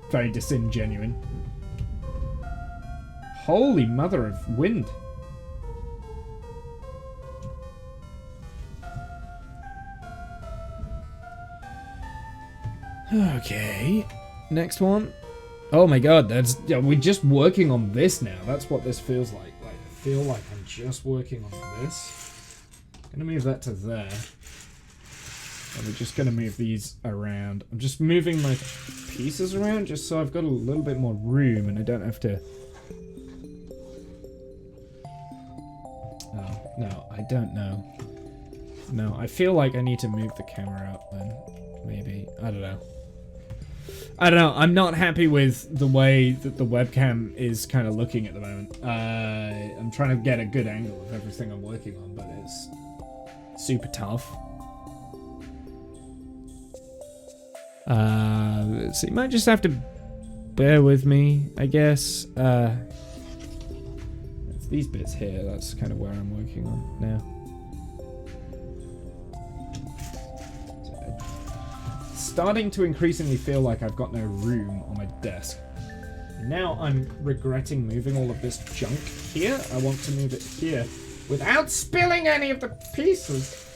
very disingenuine. Holy mother of wind. Okay, next one. Oh my god, we're just working on this now. That's what this feels like. Like, I feel like I'm just working on this. Gonna move that to there. And we're just gonna move these around. I'm just moving my pieces around just so I've got a little bit more room and I don't have to. Oh, no, I don't know. No, I feel like I need to move the camera up then. Maybe. I don't know. I'm not happy with the way that the webcam is kind of looking at the moment. I'm trying to get a good angle of everything I'm working on, but it's super tough. So you might just have to bear with me, I guess. It's these bits here, that's kind of where I'm working on now. Starting to increasingly feel like I've got no room on my desk. Now I'm regretting moving all of this junk here. I want to move it here without spilling any of the pieces.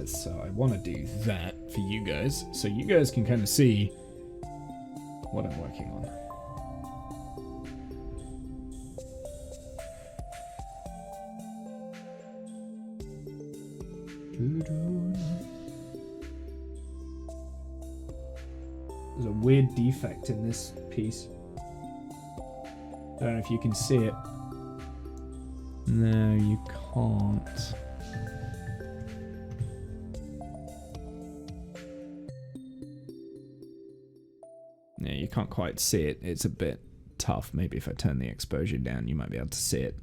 So I want to do that for you guys, so you guys can kind of see what I'm working on. There's a weird defect in this piece. Don't know if you can see it. No, you can't. Yeah, you can't quite see it. It's a bit tough. Maybe if I turn the exposure down, you might be able to see it.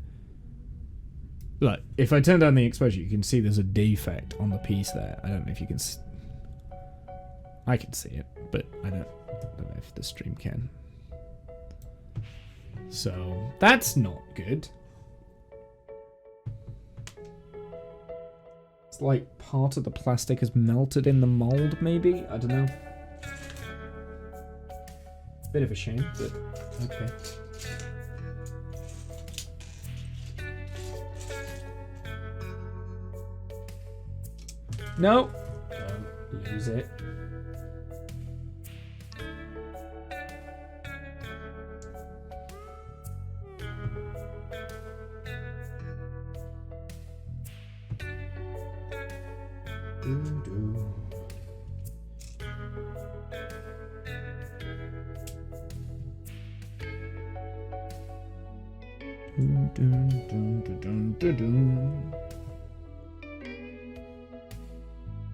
Look, if I turn down the exposure, you can see there's a defect on the piece there. I don't know if you can I can see it, but I don't know if the stream can. So, that's not good. It's like part of the plastic has melted in the mold, maybe? I don't know. Bit of a shame, but okay. No! Don't lose it.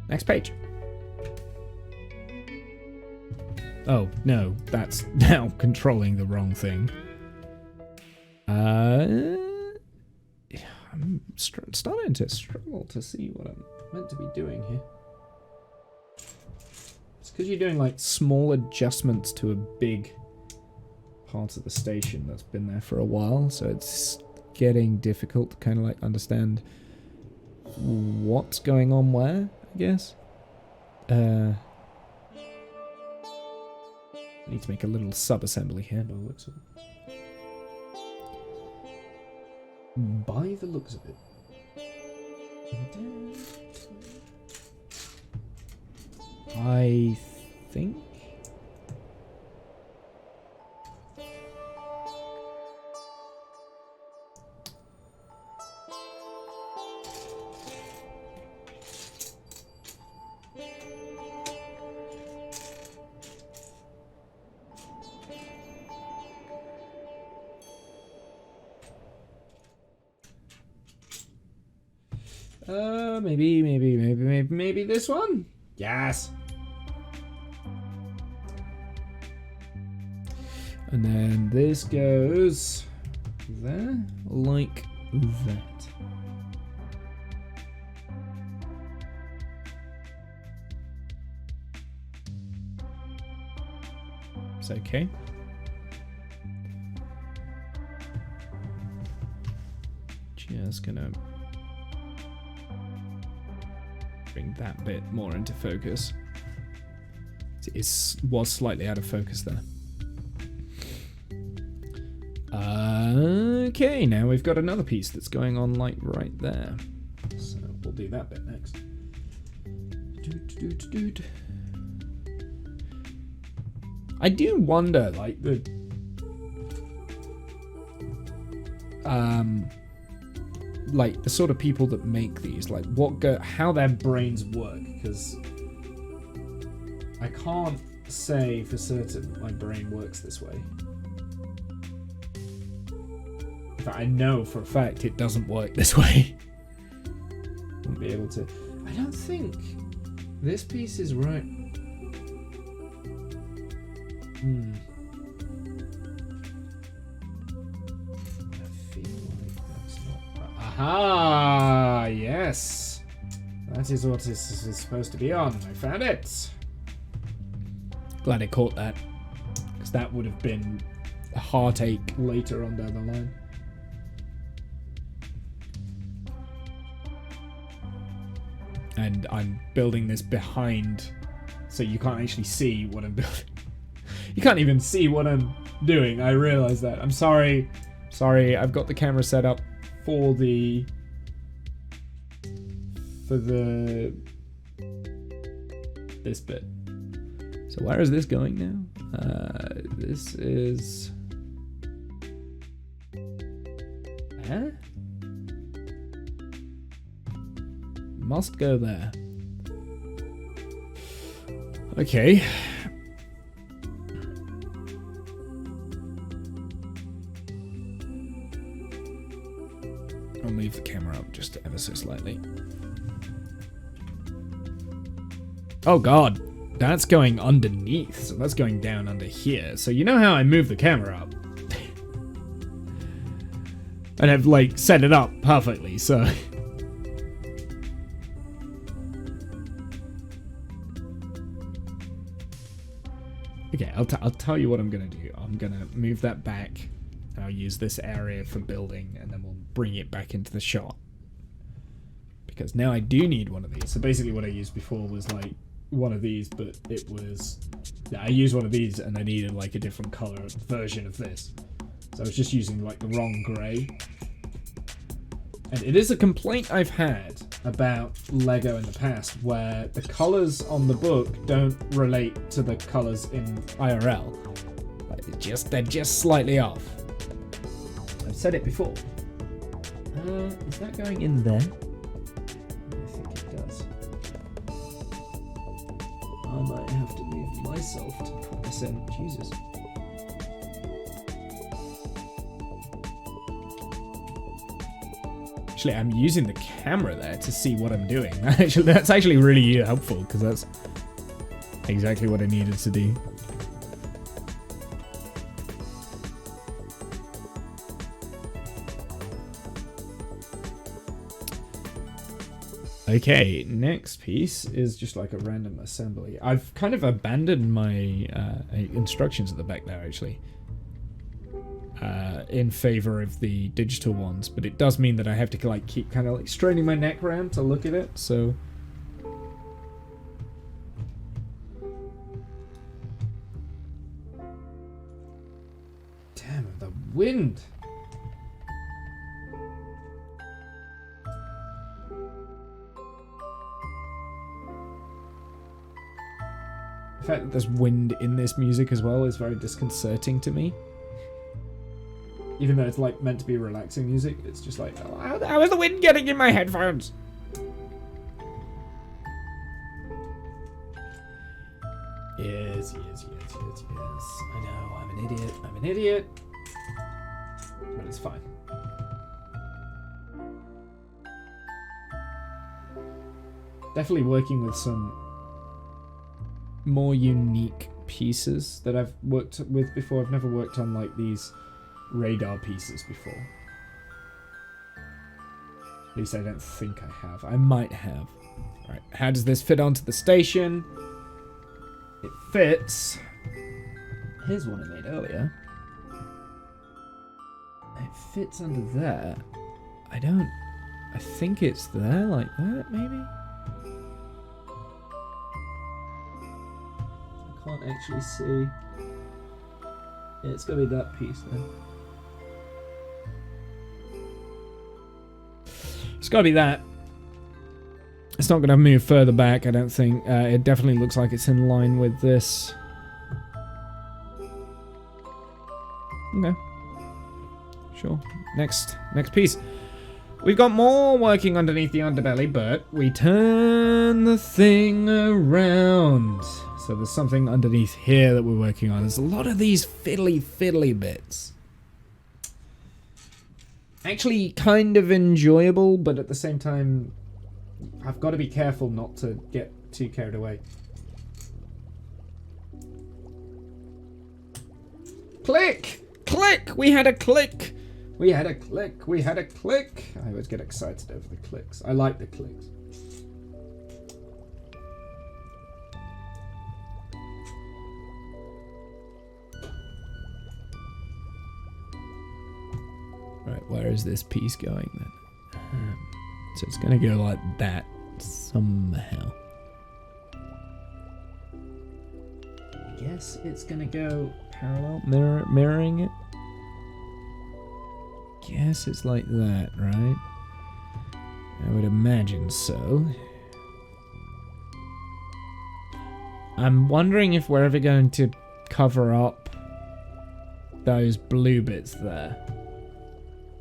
Next page. Oh, no, that's now controlling the wrong thing. I'm starting to struggle to see what I'm meant to be doing here. It's because you're doing like small adjustments to a big part of the station that's been there for a while, so it's getting difficult to kind of like understand what's going on where, I guess. Need to make a little sub-assembly here by the looks of it. By the looks of it. I think... maybe this one? Yes! And then this goes there, like that. It's okay. Just gonna bring that bit more into focus. It was slightly out of focus there. Okay, now we've got another piece that's going on like right there. So we'll do that bit next. I do wonder, like, the sort of people that make these, like how their brains work, because I can't say for certain my brain works this way. In fact, I know for a fact it doesn't work this way. Wouldn't be able to. I don't think this piece is right. Aha! Yes! That is what this is supposed to be on. I found it! Glad I caught that. Because that would have been a heartache later on down the line. And I'm building this behind, so you can't actually see what I'm building. You can't even see what I'm doing. I realize that. I'm sorry. Sorry, I've got the camera set up for the this bit. So where is this going now? This is... There? Must go there. Okay. I'll move the camera up just ever so slightly. Oh god, that's going underneath, so that's going down under here. So you know how I move the camera up? And I've like set it up perfectly, so... Okay, I'll tell you what I'm gonna do. I'm gonna move that back, and I'll use this area for building, and then we'll bring it back into the shot. Because now I do need one of these. So basically what I used before was like one of these, but it was... Yeah, I used one of these and I needed like a different color version of this. So I was just using like the wrong grey. And it is a complaint I've had about Lego in the past, where the colors on the book don't relate to the colors in IRL. Like they're just slightly off. I've said it before. Is that going in there? I think it does. I might have to move myself to put this in. Jesus. Actually, I'm using the camera there to see what I'm doing. That's actually really helpful, because that's exactly what I needed to do. Okay, next piece is just like a random assembly. I've kind of abandoned my instructions at the back there, actually. In favor of the digital ones, but it does mean that I have to like keep kind of like straining my neck around to look at it, so... Damn, the wind! The fact that there's wind in this music as well is very disconcerting to me. Even though it's like meant to be relaxing music, it's just like, oh, how is the wind getting in my headphones? Yes. I know, I'm an idiot. But it's fine. Definitely working with some more unique pieces that I've worked with before. I've never worked on like these radar pieces before. At least I don't think I have. I might have. Right, how does this fit onto the station? It fits. Here's one I made earlier. It fits under there. I think it's there like that, maybe? I can't actually see. Yeah, it's gonna be that piece then. It's gotta be that. It's not gonna move further back, I don't think. It definitely looks like it's in line with this. Okay. Sure. Next piece. We've got more working underneath the underbelly, but we turn the thing around. So there's something underneath here that we're working on. There's a lot of these fiddly bits. Actually kind of enjoyable, but at the same time, I've got to be careful not to get too carried away. Click! Click! We had a click! We had a click! We had a click! I always get excited over the clicks. I like the clicks. Right, where is this piece going then? So it's going to go like that somehow. I guess it's going to go parallel, mirroring it. Guess it's like that, right? I would imagine so. I'm wondering if we're ever going to cover up those blue bits there.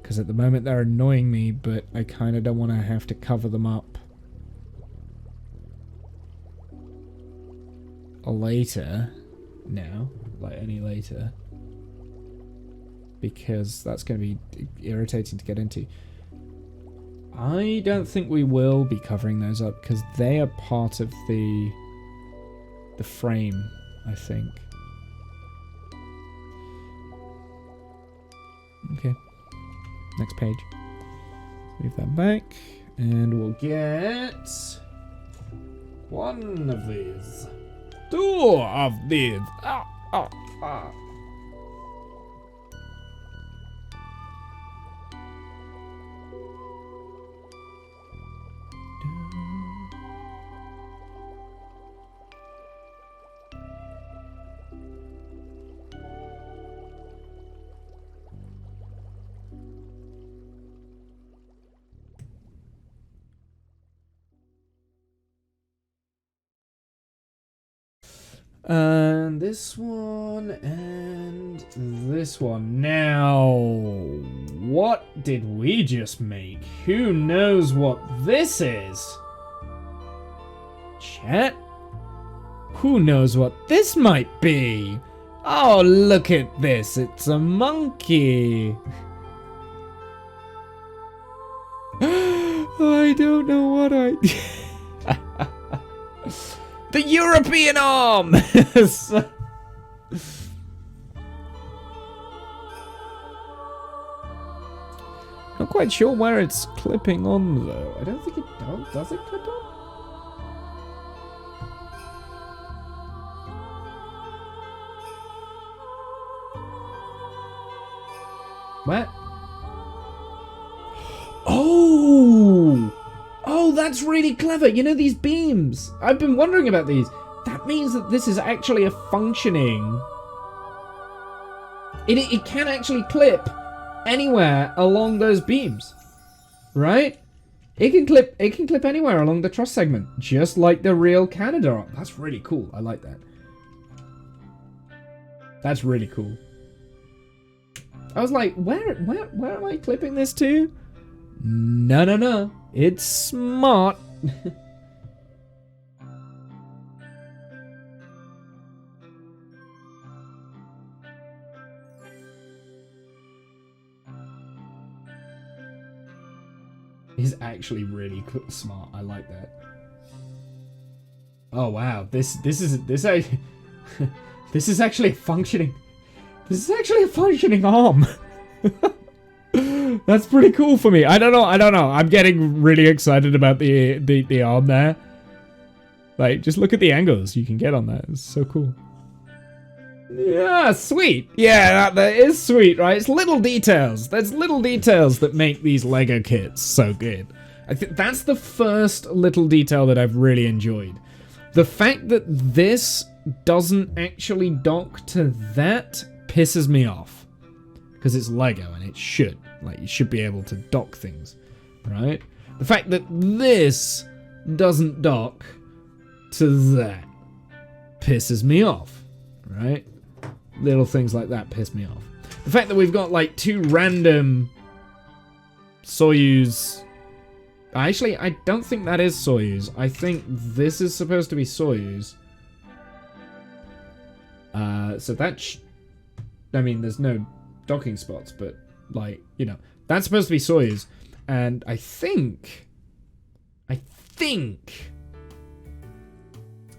Because at the moment they're annoying me, but I kind of don't want to have to cover them up later. Now, like any later. Because that's going to be irritating to get into. I don't think we will be covering those up because they are part of the frame, I think. Okay. Next page. Move that back. And we'll get one of these. Two of these. Ah, ah, ah. And this one, and this one. Now, what did we just make? Who knows what this is? Chat? Who knows what this might be? Oh, look at this. It's a monkey. I don't know what I... The European arm! Not quite sure where it's clipping on, though. I don't think it does. Does it clip on? What? Oh! Oh, that's really clever. You know these beams? I've been wondering about these. That means that this is actually a functioning... It can actually clip anywhere along those beams. Right? It can clip anywhere along the truss segment. Just like the real Canada arm. That's really cool. I like that. That's really cool. I was like, where am I clipping this to? No. It's smart. It's actually really smart. I like that. Oh wow, this is actually a functioning. This is actually a functioning arm. That's pretty cool for me. I don't know. I'm getting really excited about the arm there. Like, just look at the angles you can get on that. It's so cool. Yeah, sweet. Yeah, that is sweet, right? It's little details. There's little details that make these Lego kits so good. I think that's the first little detail that I've really enjoyed. The fact that this doesn't actually dock to that pisses me off. Because it's Lego and it should. Like, you should be able to dock things, right? The fact that this doesn't dock to that pisses me off, right? Little things like that piss me off. The fact that we've got, like, two random Soyuz... Actually, I don't think that is Soyuz. I think this is supposed to be Soyuz. So that... I mean, there's no docking spots, but, like, you know, that's supposed to be Soyuz. And I think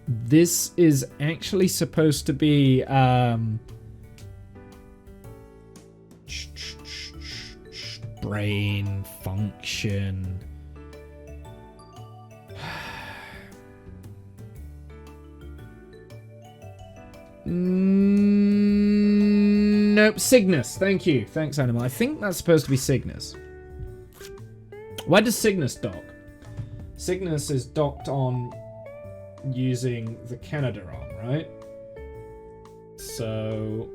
this is actually supposed to be, brain function. Nope, Cygnus. Thank you. Thanks, Animal. I think that's supposed to be Cygnus. Why does Cygnus dock? Cygnus is docked on using the Canada arm, right? So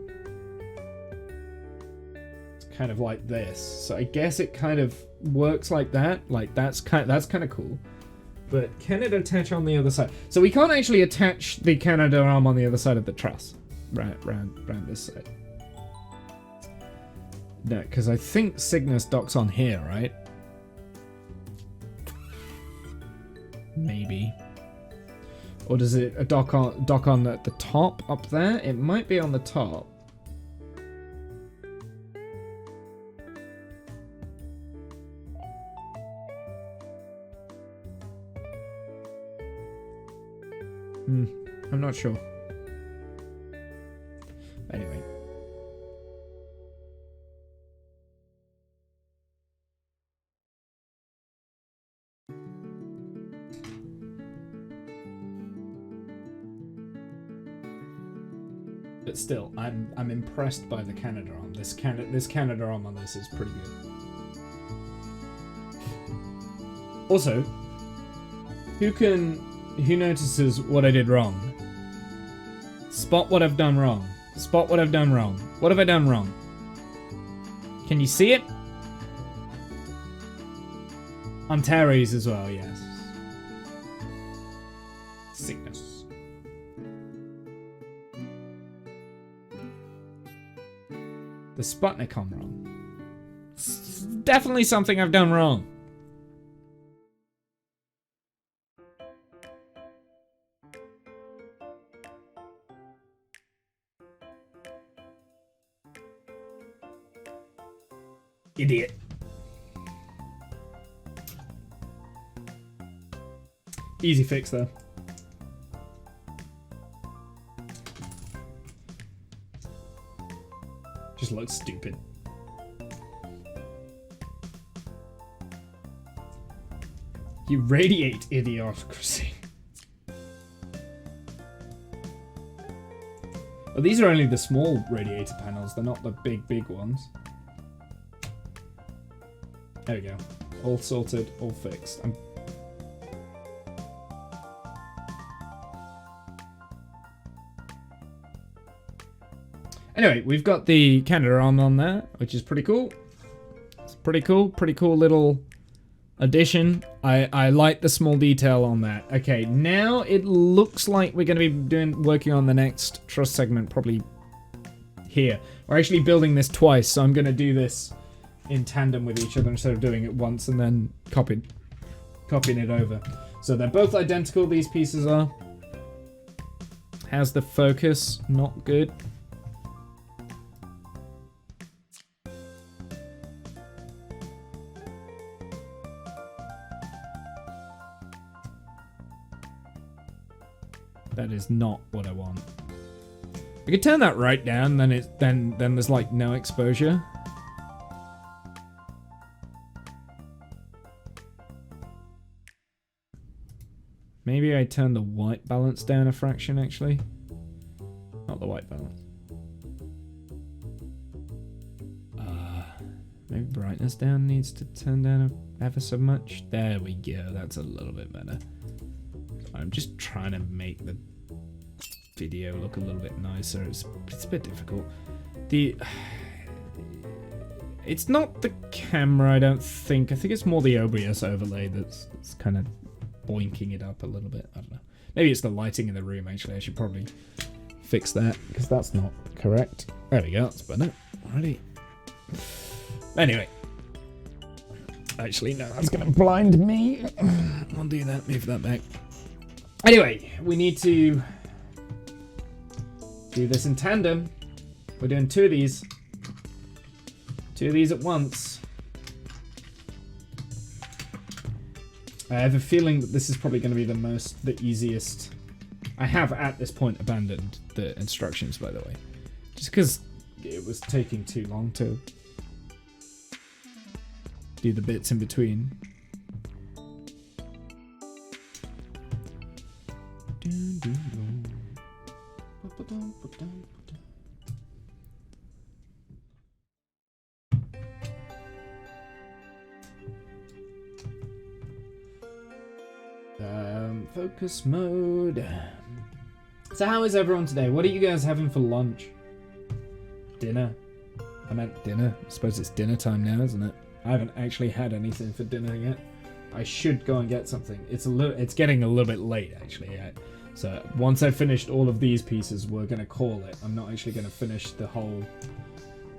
it's kind of like this. So I guess it kind of works like that. Like that's kind of cool. But can it attach on the other side? So we can't actually attach the Canada arm on the other side of the truss. Round this side. No, because I think Cygnus docks on here, right? Maybe. Or does it dock on at the top up there? It might be on the top. I'm not sure. Anyway. But still, I'm impressed by the Canada arm. This Canada arm on this is pretty good. Also, who notices what I did wrong? Spot what I've done wrong. Spot what I've done wrong. What have I done wrong? Can you see it? Antares as well, yes. Cygnus. The Sputnik I'm wrong. It's definitely something I've done wrong. Idiot. Easy fix though. Just looks stupid. You radiate idiocracy. Well, these are only the small radiator panels, they're not the big ones. There we go. All sorted, all fixed. Anyway, we've got the Canada arm on there, which is pretty cool. It's pretty cool little addition. I like the small detail on that. Okay, now it looks like we're going to be working on the next truss segment probably here. We're actually building this twice, so I'm going to do this in tandem with each other instead of doing it once and then copying it over. So they're both identical, these pieces are. How's the focus? Not good. That is not what I want. I could turn that right down, then there's like no exposure. Maybe I turn the white balance down a fraction, actually. Not the white balance. Maybe brightness down needs to turn down ever so much. There we go, that's a little bit better. I'm just trying to make the video look a little bit nicer. It's a bit difficult. It's not the camera, I don't think. I think it's more the OBS overlay that's kind of boinking it up a little bit. I don't know. Maybe it's the lighting in the room, actually. I should probably fix that, because that's not correct. There we go, that's better. Alrighty. Anyway. Actually, no, that's going to blind me. I'll do that, move that back. Anyway, we need to do this in tandem. We're doing two of these. Two of these at once. I have a feeling that this is probably going to be the easiest. I have at this point abandoned the instructions, by the way. Just because it was taking too long to do the bits in between. Focus mode. So how is everyone today? What are you guys having for lunch? Dinner? I meant dinner. I suppose it's dinner time now, isn't it? I haven't actually had anything for dinner yet. I should go and get something. It's getting a little bit late, actually. So once I've finished all of these pieces, we're going to call it. I'm not actually going to finish the whole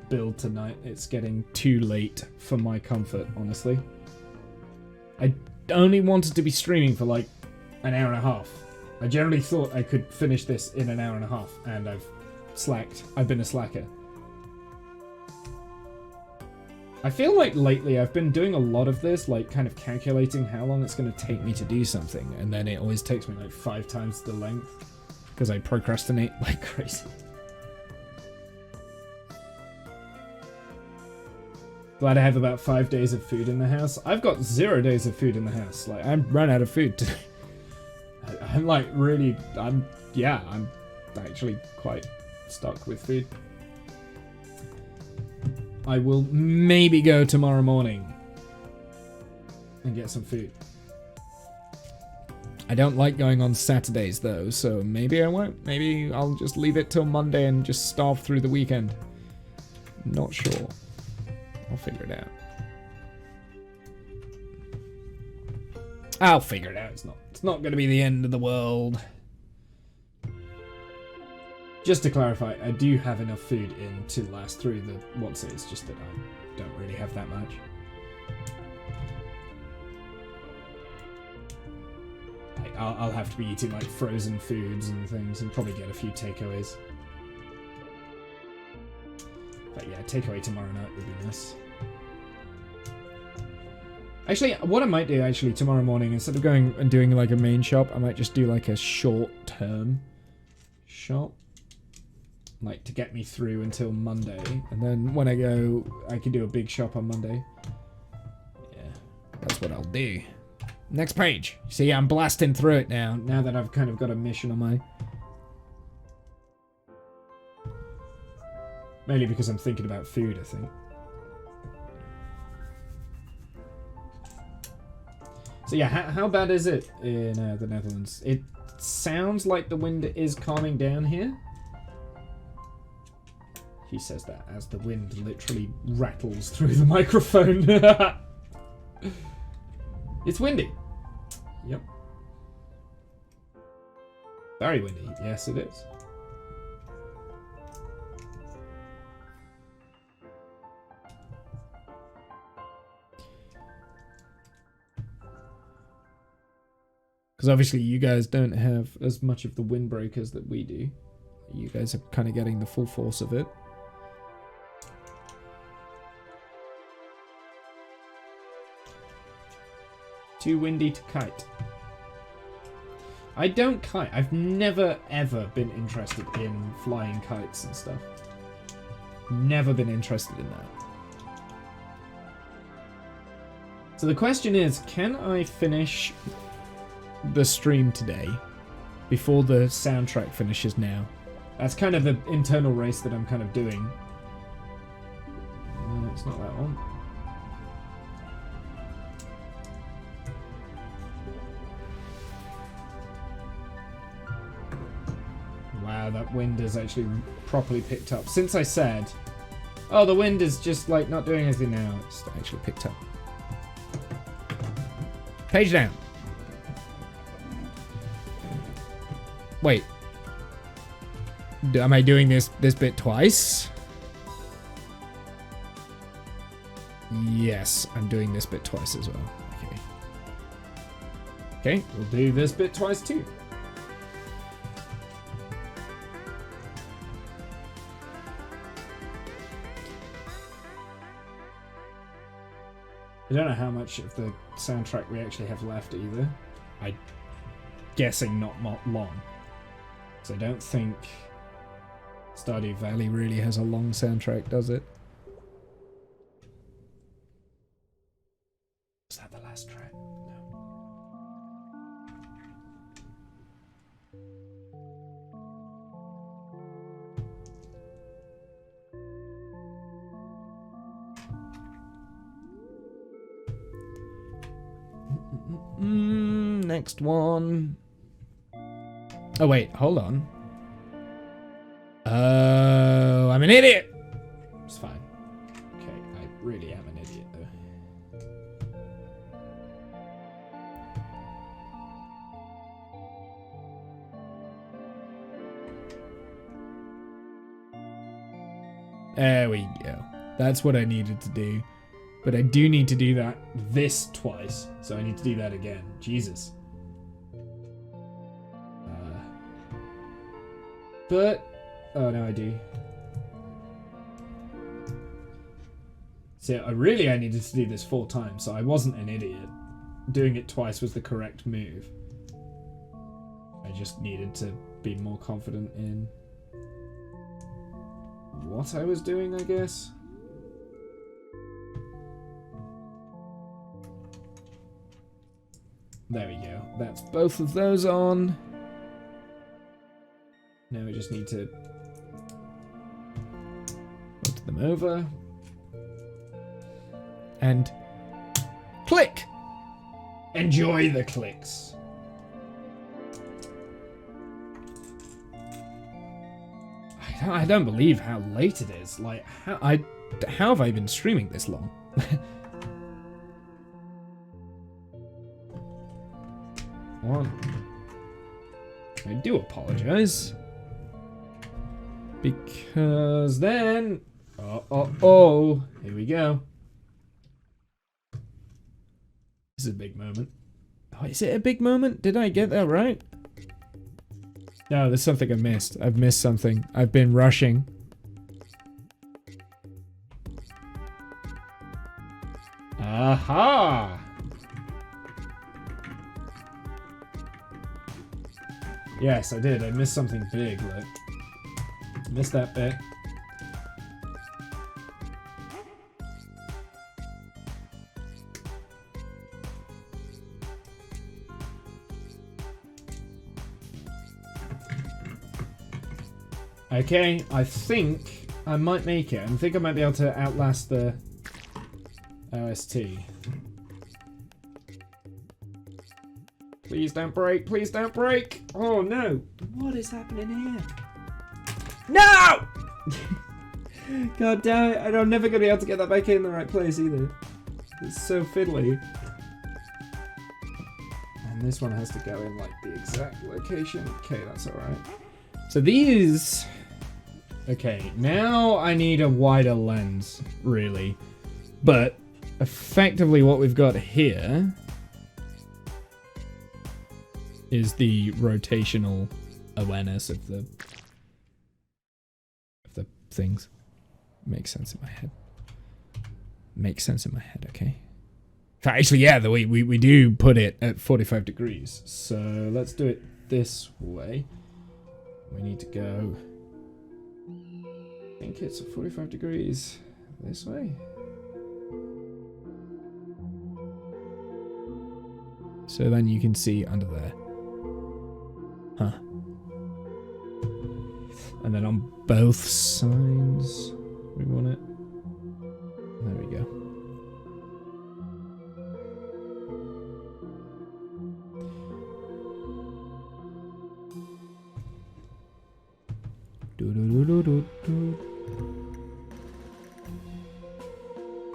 build tonight. It's getting too late for my comfort, honestly. I only wanted to be streaming for like an hour and a half. I generally thought I could finish this in an hour and a half, and I've slacked. I've been a slacker. I feel like lately I've been doing a lot of this, like kind of calculating how long it's going to take me to do something, and then it always takes me like 5 times the length because I procrastinate like crazy. Glad I have about 5 days of food in the house. I've got 0 days of food in the house. Like, I'm run out of food today. I'm like really, I'm actually quite stuck with food. I will maybe go tomorrow morning and get some food. I don't like going on Saturdays though, so maybe I won't. Maybe I'll just leave it till Monday and just starve through the weekend. Not sure. I'll figure it out. I'll figure it out. It's not going to be the end of the world. Just to clarify, I do have enough food in to last through the what's it. It's just that I don't really have that much. I'll have to be eating like frozen foods and things, and probably get a few takeaways. But yeah, takeaway tomorrow night would be nice. Actually, what I might do actually tomorrow morning, instead of going and doing like a main shop, I might just do like a short-term shop. Like to get me through until Monday, and then when I go, I can do a big shop on Monday. Yeah, that's what I'll do. Next page. See, I'm blasting through it now that I've kind of got a mission on my... Mainly because I'm thinking about food, I think. So yeah, how bad is it in the Netherlands? It sounds like the wind is calming down here. He says that as the wind literally rattles through the microphone. It's windy. Yep. Very windy. Yes, it is. Because obviously you guys don't have as much of the windbreakers that we do. You guys are kind of getting the full force of it. Too windy to kite. I don't kite. I've never ever been interested in flying kites and stuff. Never been interested in that. So the question is, can I finish the stream today before the soundtrack finishes now? That's kind of the internal race that I'm kind of doing. No, it's not that one. Wow, that wind has actually properly picked up. Since I said, oh, the wind is just like not doing anything now, it's actually picked up. Page down. Wait. Am I doing this bit twice? Yes, I'm doing this bit twice as well. Okay. Okay, we'll do this bit twice too. I don't know how much of the soundtrack we actually have left either. I'm guessing not long. So I don't think Stardew Valley really has a long soundtrack, does it? Is that the last track? No. Next one. Oh wait, hold on. Oh, I'm an idiot. It's fine. Okay, I really am an idiot though. There we go. That's what I needed to do. But I do need to do this twice. So I need to do that again. Jesus. But... Oh, no, I do. So I needed to do this 4 times, so I wasn't an idiot. Doing it twice was the correct move. I just needed to be more confident in what I was doing, I guess. There we go. That's both of those on. Now we just need to put them over. And click! Enjoy the clicks. I don't believe how late it is. Like, how have I been streaming this long? One. I do apologize. Because then... Oh, here we go. This is a big moment. Oh, is it a big moment? Did I get that right? No, there's something I missed. I've missed something. I've been rushing. Aha! Yes, I did. I missed something big. Look. Missed that bit. Okay, I think I might make it. I think I might be able to outlast the OST. Please don't break. Please don't break. Oh no. What is happening here? No! God damn it. I'm never going to be able to get that back in the right place either. It's so fiddly. And this one has to go in like the exact location. Okay, that's alright. So these... Okay, now I need a wider lens, really. But effectively what we've got here is the rotational awareness of the things. Makes sense in my head. Makes sense in my head, okay. Actually, yeah, we do put it at 45 degrees. So let's do it this way. We need to go... I think it's at 45 degrees this way. So then you can see under there. Huh. And then on both sides, we want it. There we go.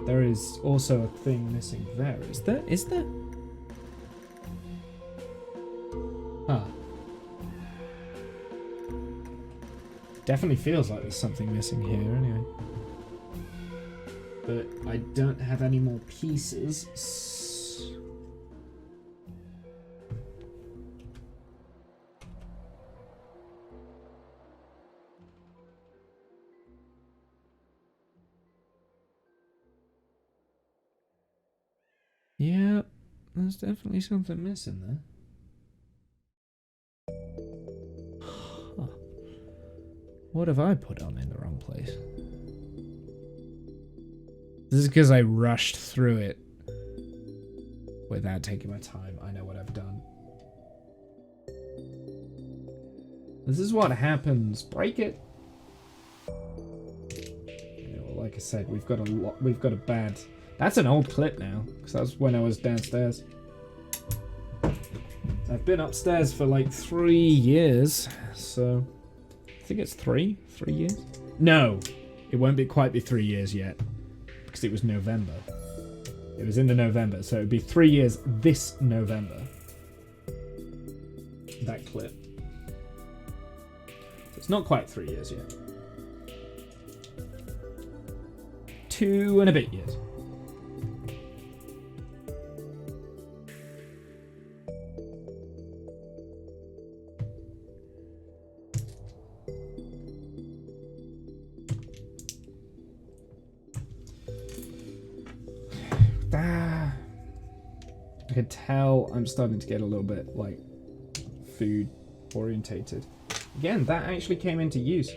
There is also a thing missing there. Is there? Is there? Huh. Definitely feels like there's something missing here anyway. But I don't have any more pieces. Yeah, there's definitely something missing there. Huh. What have I put on in the wrong place? This is because I rushed through it without taking my time. I know what I've done. This is what happens. Break it. Yeah, well, like I said, we've got a lot. We've got a bad. That's an old clip now, because that's when I was downstairs. I've been upstairs for like 3 years, so I think it's 3 years. No, it won't quite be 3 years yet, because it was November. It was in the November, so it'd be 3 years this November. That clip. It's not quite 3 years yet. 2 and a bit years. I could tell I'm starting to get a little bit like food orientated. Again, that actually came into use.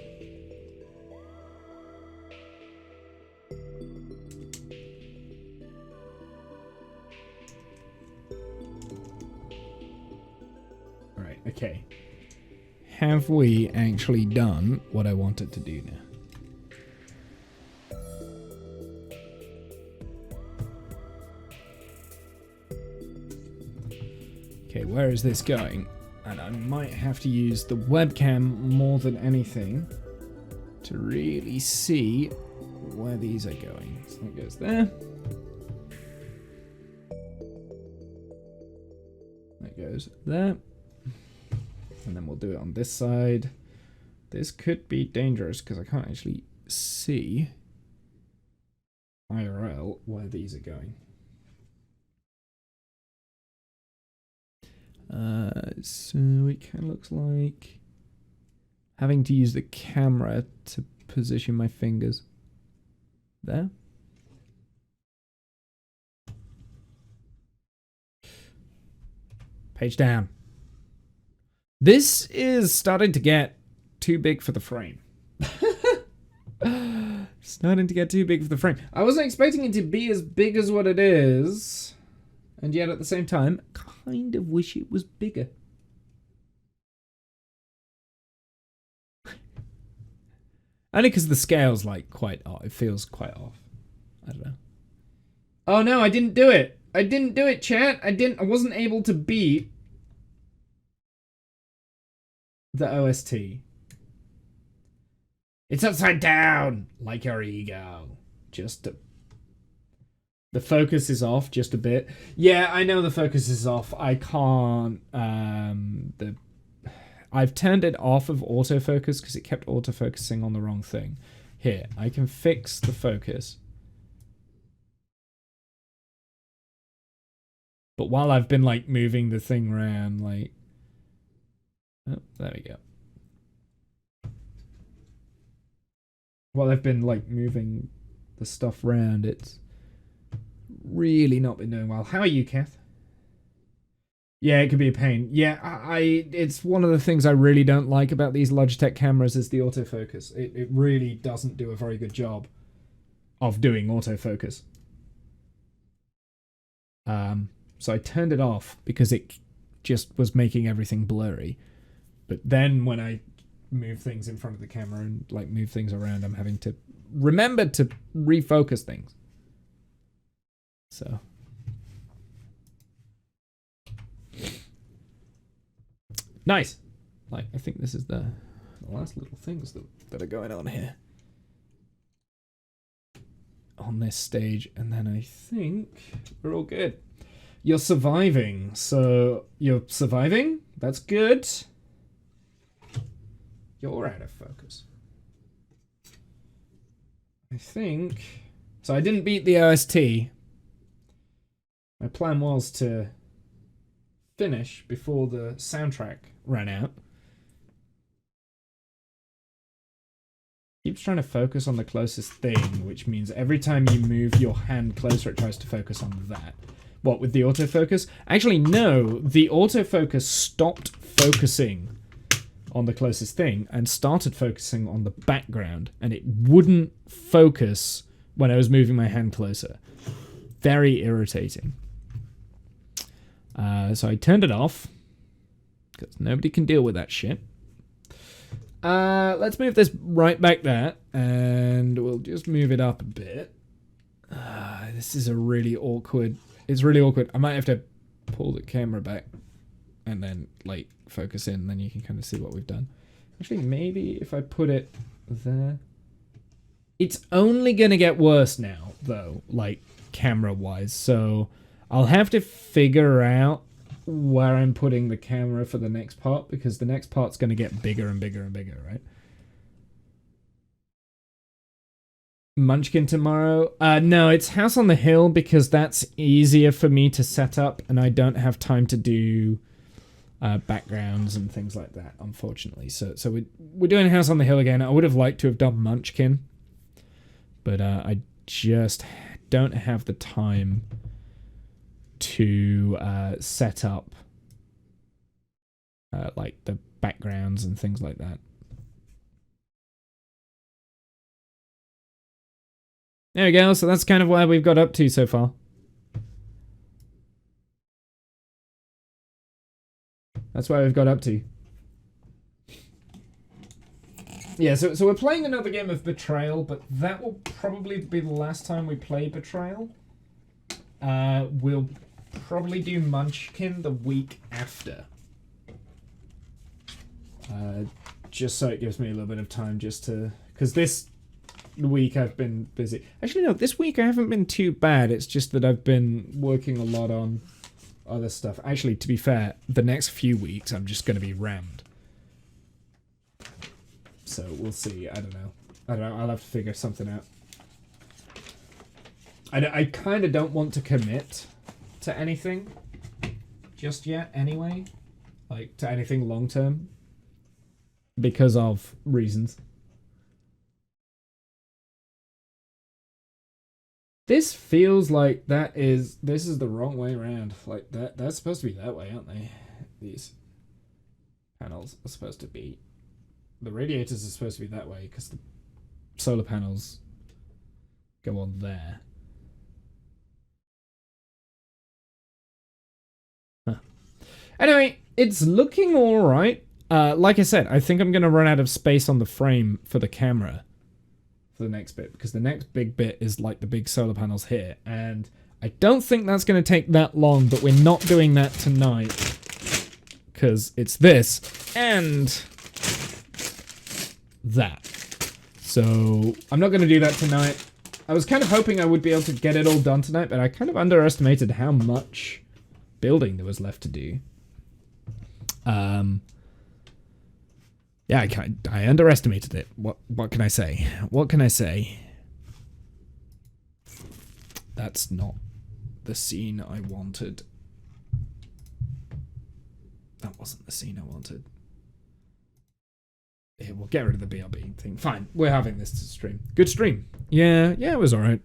Alright, okay. Have we actually done what I wanted to do now? Okay, where is this going? And I might have to use the webcam more than anything to really see where these are going. So that goes there. That goes there. And then we'll do it on this side. This could be dangerous because I can't actually see IRL where these are going. So it kind of looks like having to use the camera to position my fingers there. Page down. This is starting to get too big for the frame. Starting to get too big for the frame. I wasn't expecting it to be as big as what it is. And yet at the same time, kind of wish it was bigger. Only because the scale's like quite off. It feels quite off. I don't know. Oh no, I didn't do it. I didn't do it, chat. I wasn't able to beat the OST. It's upside down, like your ego. Just a... The focus is off just a bit. Yeah, I know the focus is off. I can't... I've turned it off of autofocus because it kept autofocusing on the wrong thing. Here, I can fix the focus. But while I've been, like, moving the thing around, like... Oh, there we go. While I've been, like, moving the stuff around, it's really not been doing well. How are you, Kath? Yeah, it could be a pain. Yeah, it's one of the things I really don't like about these Logitech cameras is the autofocus. It really doesn't do a very good job of doing autofocus. So I turned it off because it just was making everything blurry. But then when I move things in front of the camera and like move things around, I'm having to remember to refocus things. So... Nice. Like, I think this is the last little things that are going on here. On this stage, and then I think we're all good. You're surviving, so you're surviving? That's good. You're out of focus. I think... So I didn't beat the OST. My plan was to finish before the soundtrack ran out. Keeps trying to focus on the closest thing, which means every time you move your hand closer, it tries to focus on that. What, with the autofocus? Actually, no. The autofocus stopped focusing on the closest thing and started focusing on the background, and it wouldn't focus when I was moving my hand closer. Very irritating. So I turned it off because nobody can deal with that shit. Let's move this right back there, and we'll just move it up a bit. This is a really awkward... It's really awkward. I might have to pull the camera back and then, like, focus in, then you can kind of see what we've done. Actually, maybe if I put it there... It's only going to get worse now, though, like, camera-wise, so I'll have to figure out where I'm putting the camera for the next part, because the next part's going to get bigger and bigger and bigger, right? Munchkin tomorrow? No, it's House on the Hill because that's easier for me to set up and I don't have time to do backgrounds and things like that, unfortunately. So we're doing House on the Hill again. I would have liked to have done Munchkin, but I just don't have the time to set up like the backgrounds and things like that. There we go. So that's kind of where we've got up to so far. That's where we've got up to. Yeah, so we're playing another game of Betrayal, but that will probably be the last time we play Betrayal. We'll probably do Munchkin the week after. Just so it gives me a little bit of time just to... Because this week I've been busy. Actually, no, this week I haven't been too bad. It's just that I've been working a lot on other stuff. Actually, to be fair, the next few weeks I'm just going to be rammed. So we'll see. I don't know. I'll have to figure something out. I kind of don't want to commit to anything just yet anyway. Like, to anything long term. Because of reasons. This feels like this is the wrong way around. Like, that's supposed to be that way, aren't they? These panels are supposed to be... The radiators are supposed to be that way, because the solar panels go on there. Huh. Anyway, it's looking alright. Like I said, I think I'm going to run out of space on the frame for the camera for the next bit, because the next big bit is like the big solar panels here, and I don't think that's going to take that long, but we're not doing that tonight, because it's this and that. So I'm not going to do that tonight. I was kind of hoping I would be able to get it all done tonight, but I kind of underestimated how much building there was left to do. Yeah, I underestimated it. What can I say? What can I say? That's not the scene I wanted. That wasn't the scene I wanted. Yeah, we'll get rid of the BRB thing. Fine, we're having this to stream. Good stream. Yeah, it was alright.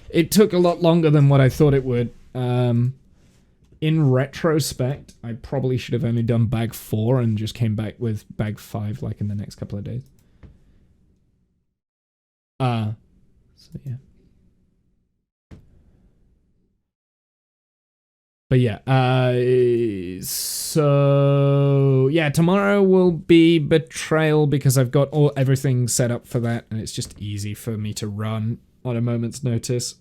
It took a lot longer than what I thought it would. In retrospect, I probably should have only done bag 4 and just came back with bag 5 like in the next couple of days. So yeah. But yeah, so yeah, tomorrow will be Betrayal because I've got everything set up for that and it's just easy for me to run on a moment's notice.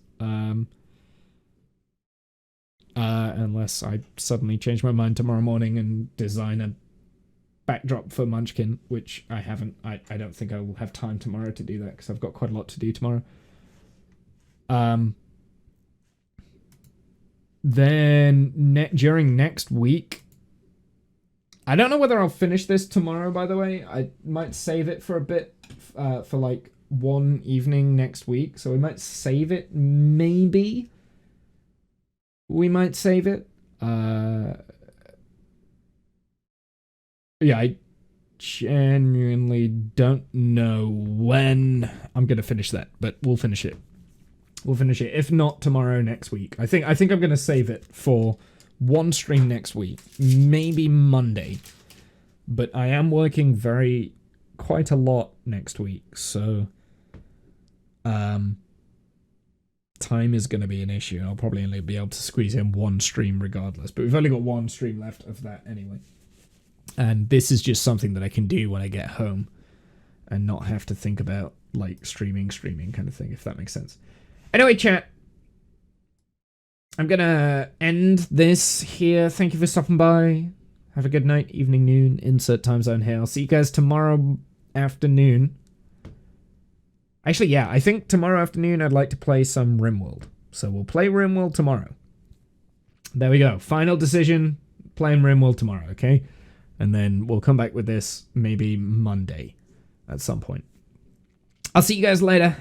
Unless I suddenly change my mind tomorrow morning and design a backdrop for Munchkin, which I haven't. I don't think I will have time tomorrow to do that because I've got quite a lot to do tomorrow. Then during next week, I don't know whether I'll finish this tomorrow, by the way. I might save it for a bit, for like one evening next week. So we might save it, maybe. We might save it. Yeah, I genuinely don't know when I'm going to finish that, but we'll finish it. We'll finish it. If not tomorrow, next week. I think I'm going to save it for one stream next week, maybe Monday. But I am working quite a lot next week, so time is going to be an issue. I'll probably only be able to squeeze in one stream regardless, but we've only got one stream left of that anyway. And this is just something that I can do when I get home and not have to think about like streaming kind of thing, if that makes sense. Anyway, chat, I'm going to end this here. Thank you for stopping by. Have a good night, evening, noon, insert time zone here. I'll see you guys tomorrow afternoon. Actually, yeah, I think tomorrow afternoon I'd like to play some RimWorld. So we'll play RimWorld tomorrow. There we go. Final decision, playing RimWorld tomorrow, okay? And then we'll come back with this maybe Monday at some point. I'll see you guys later.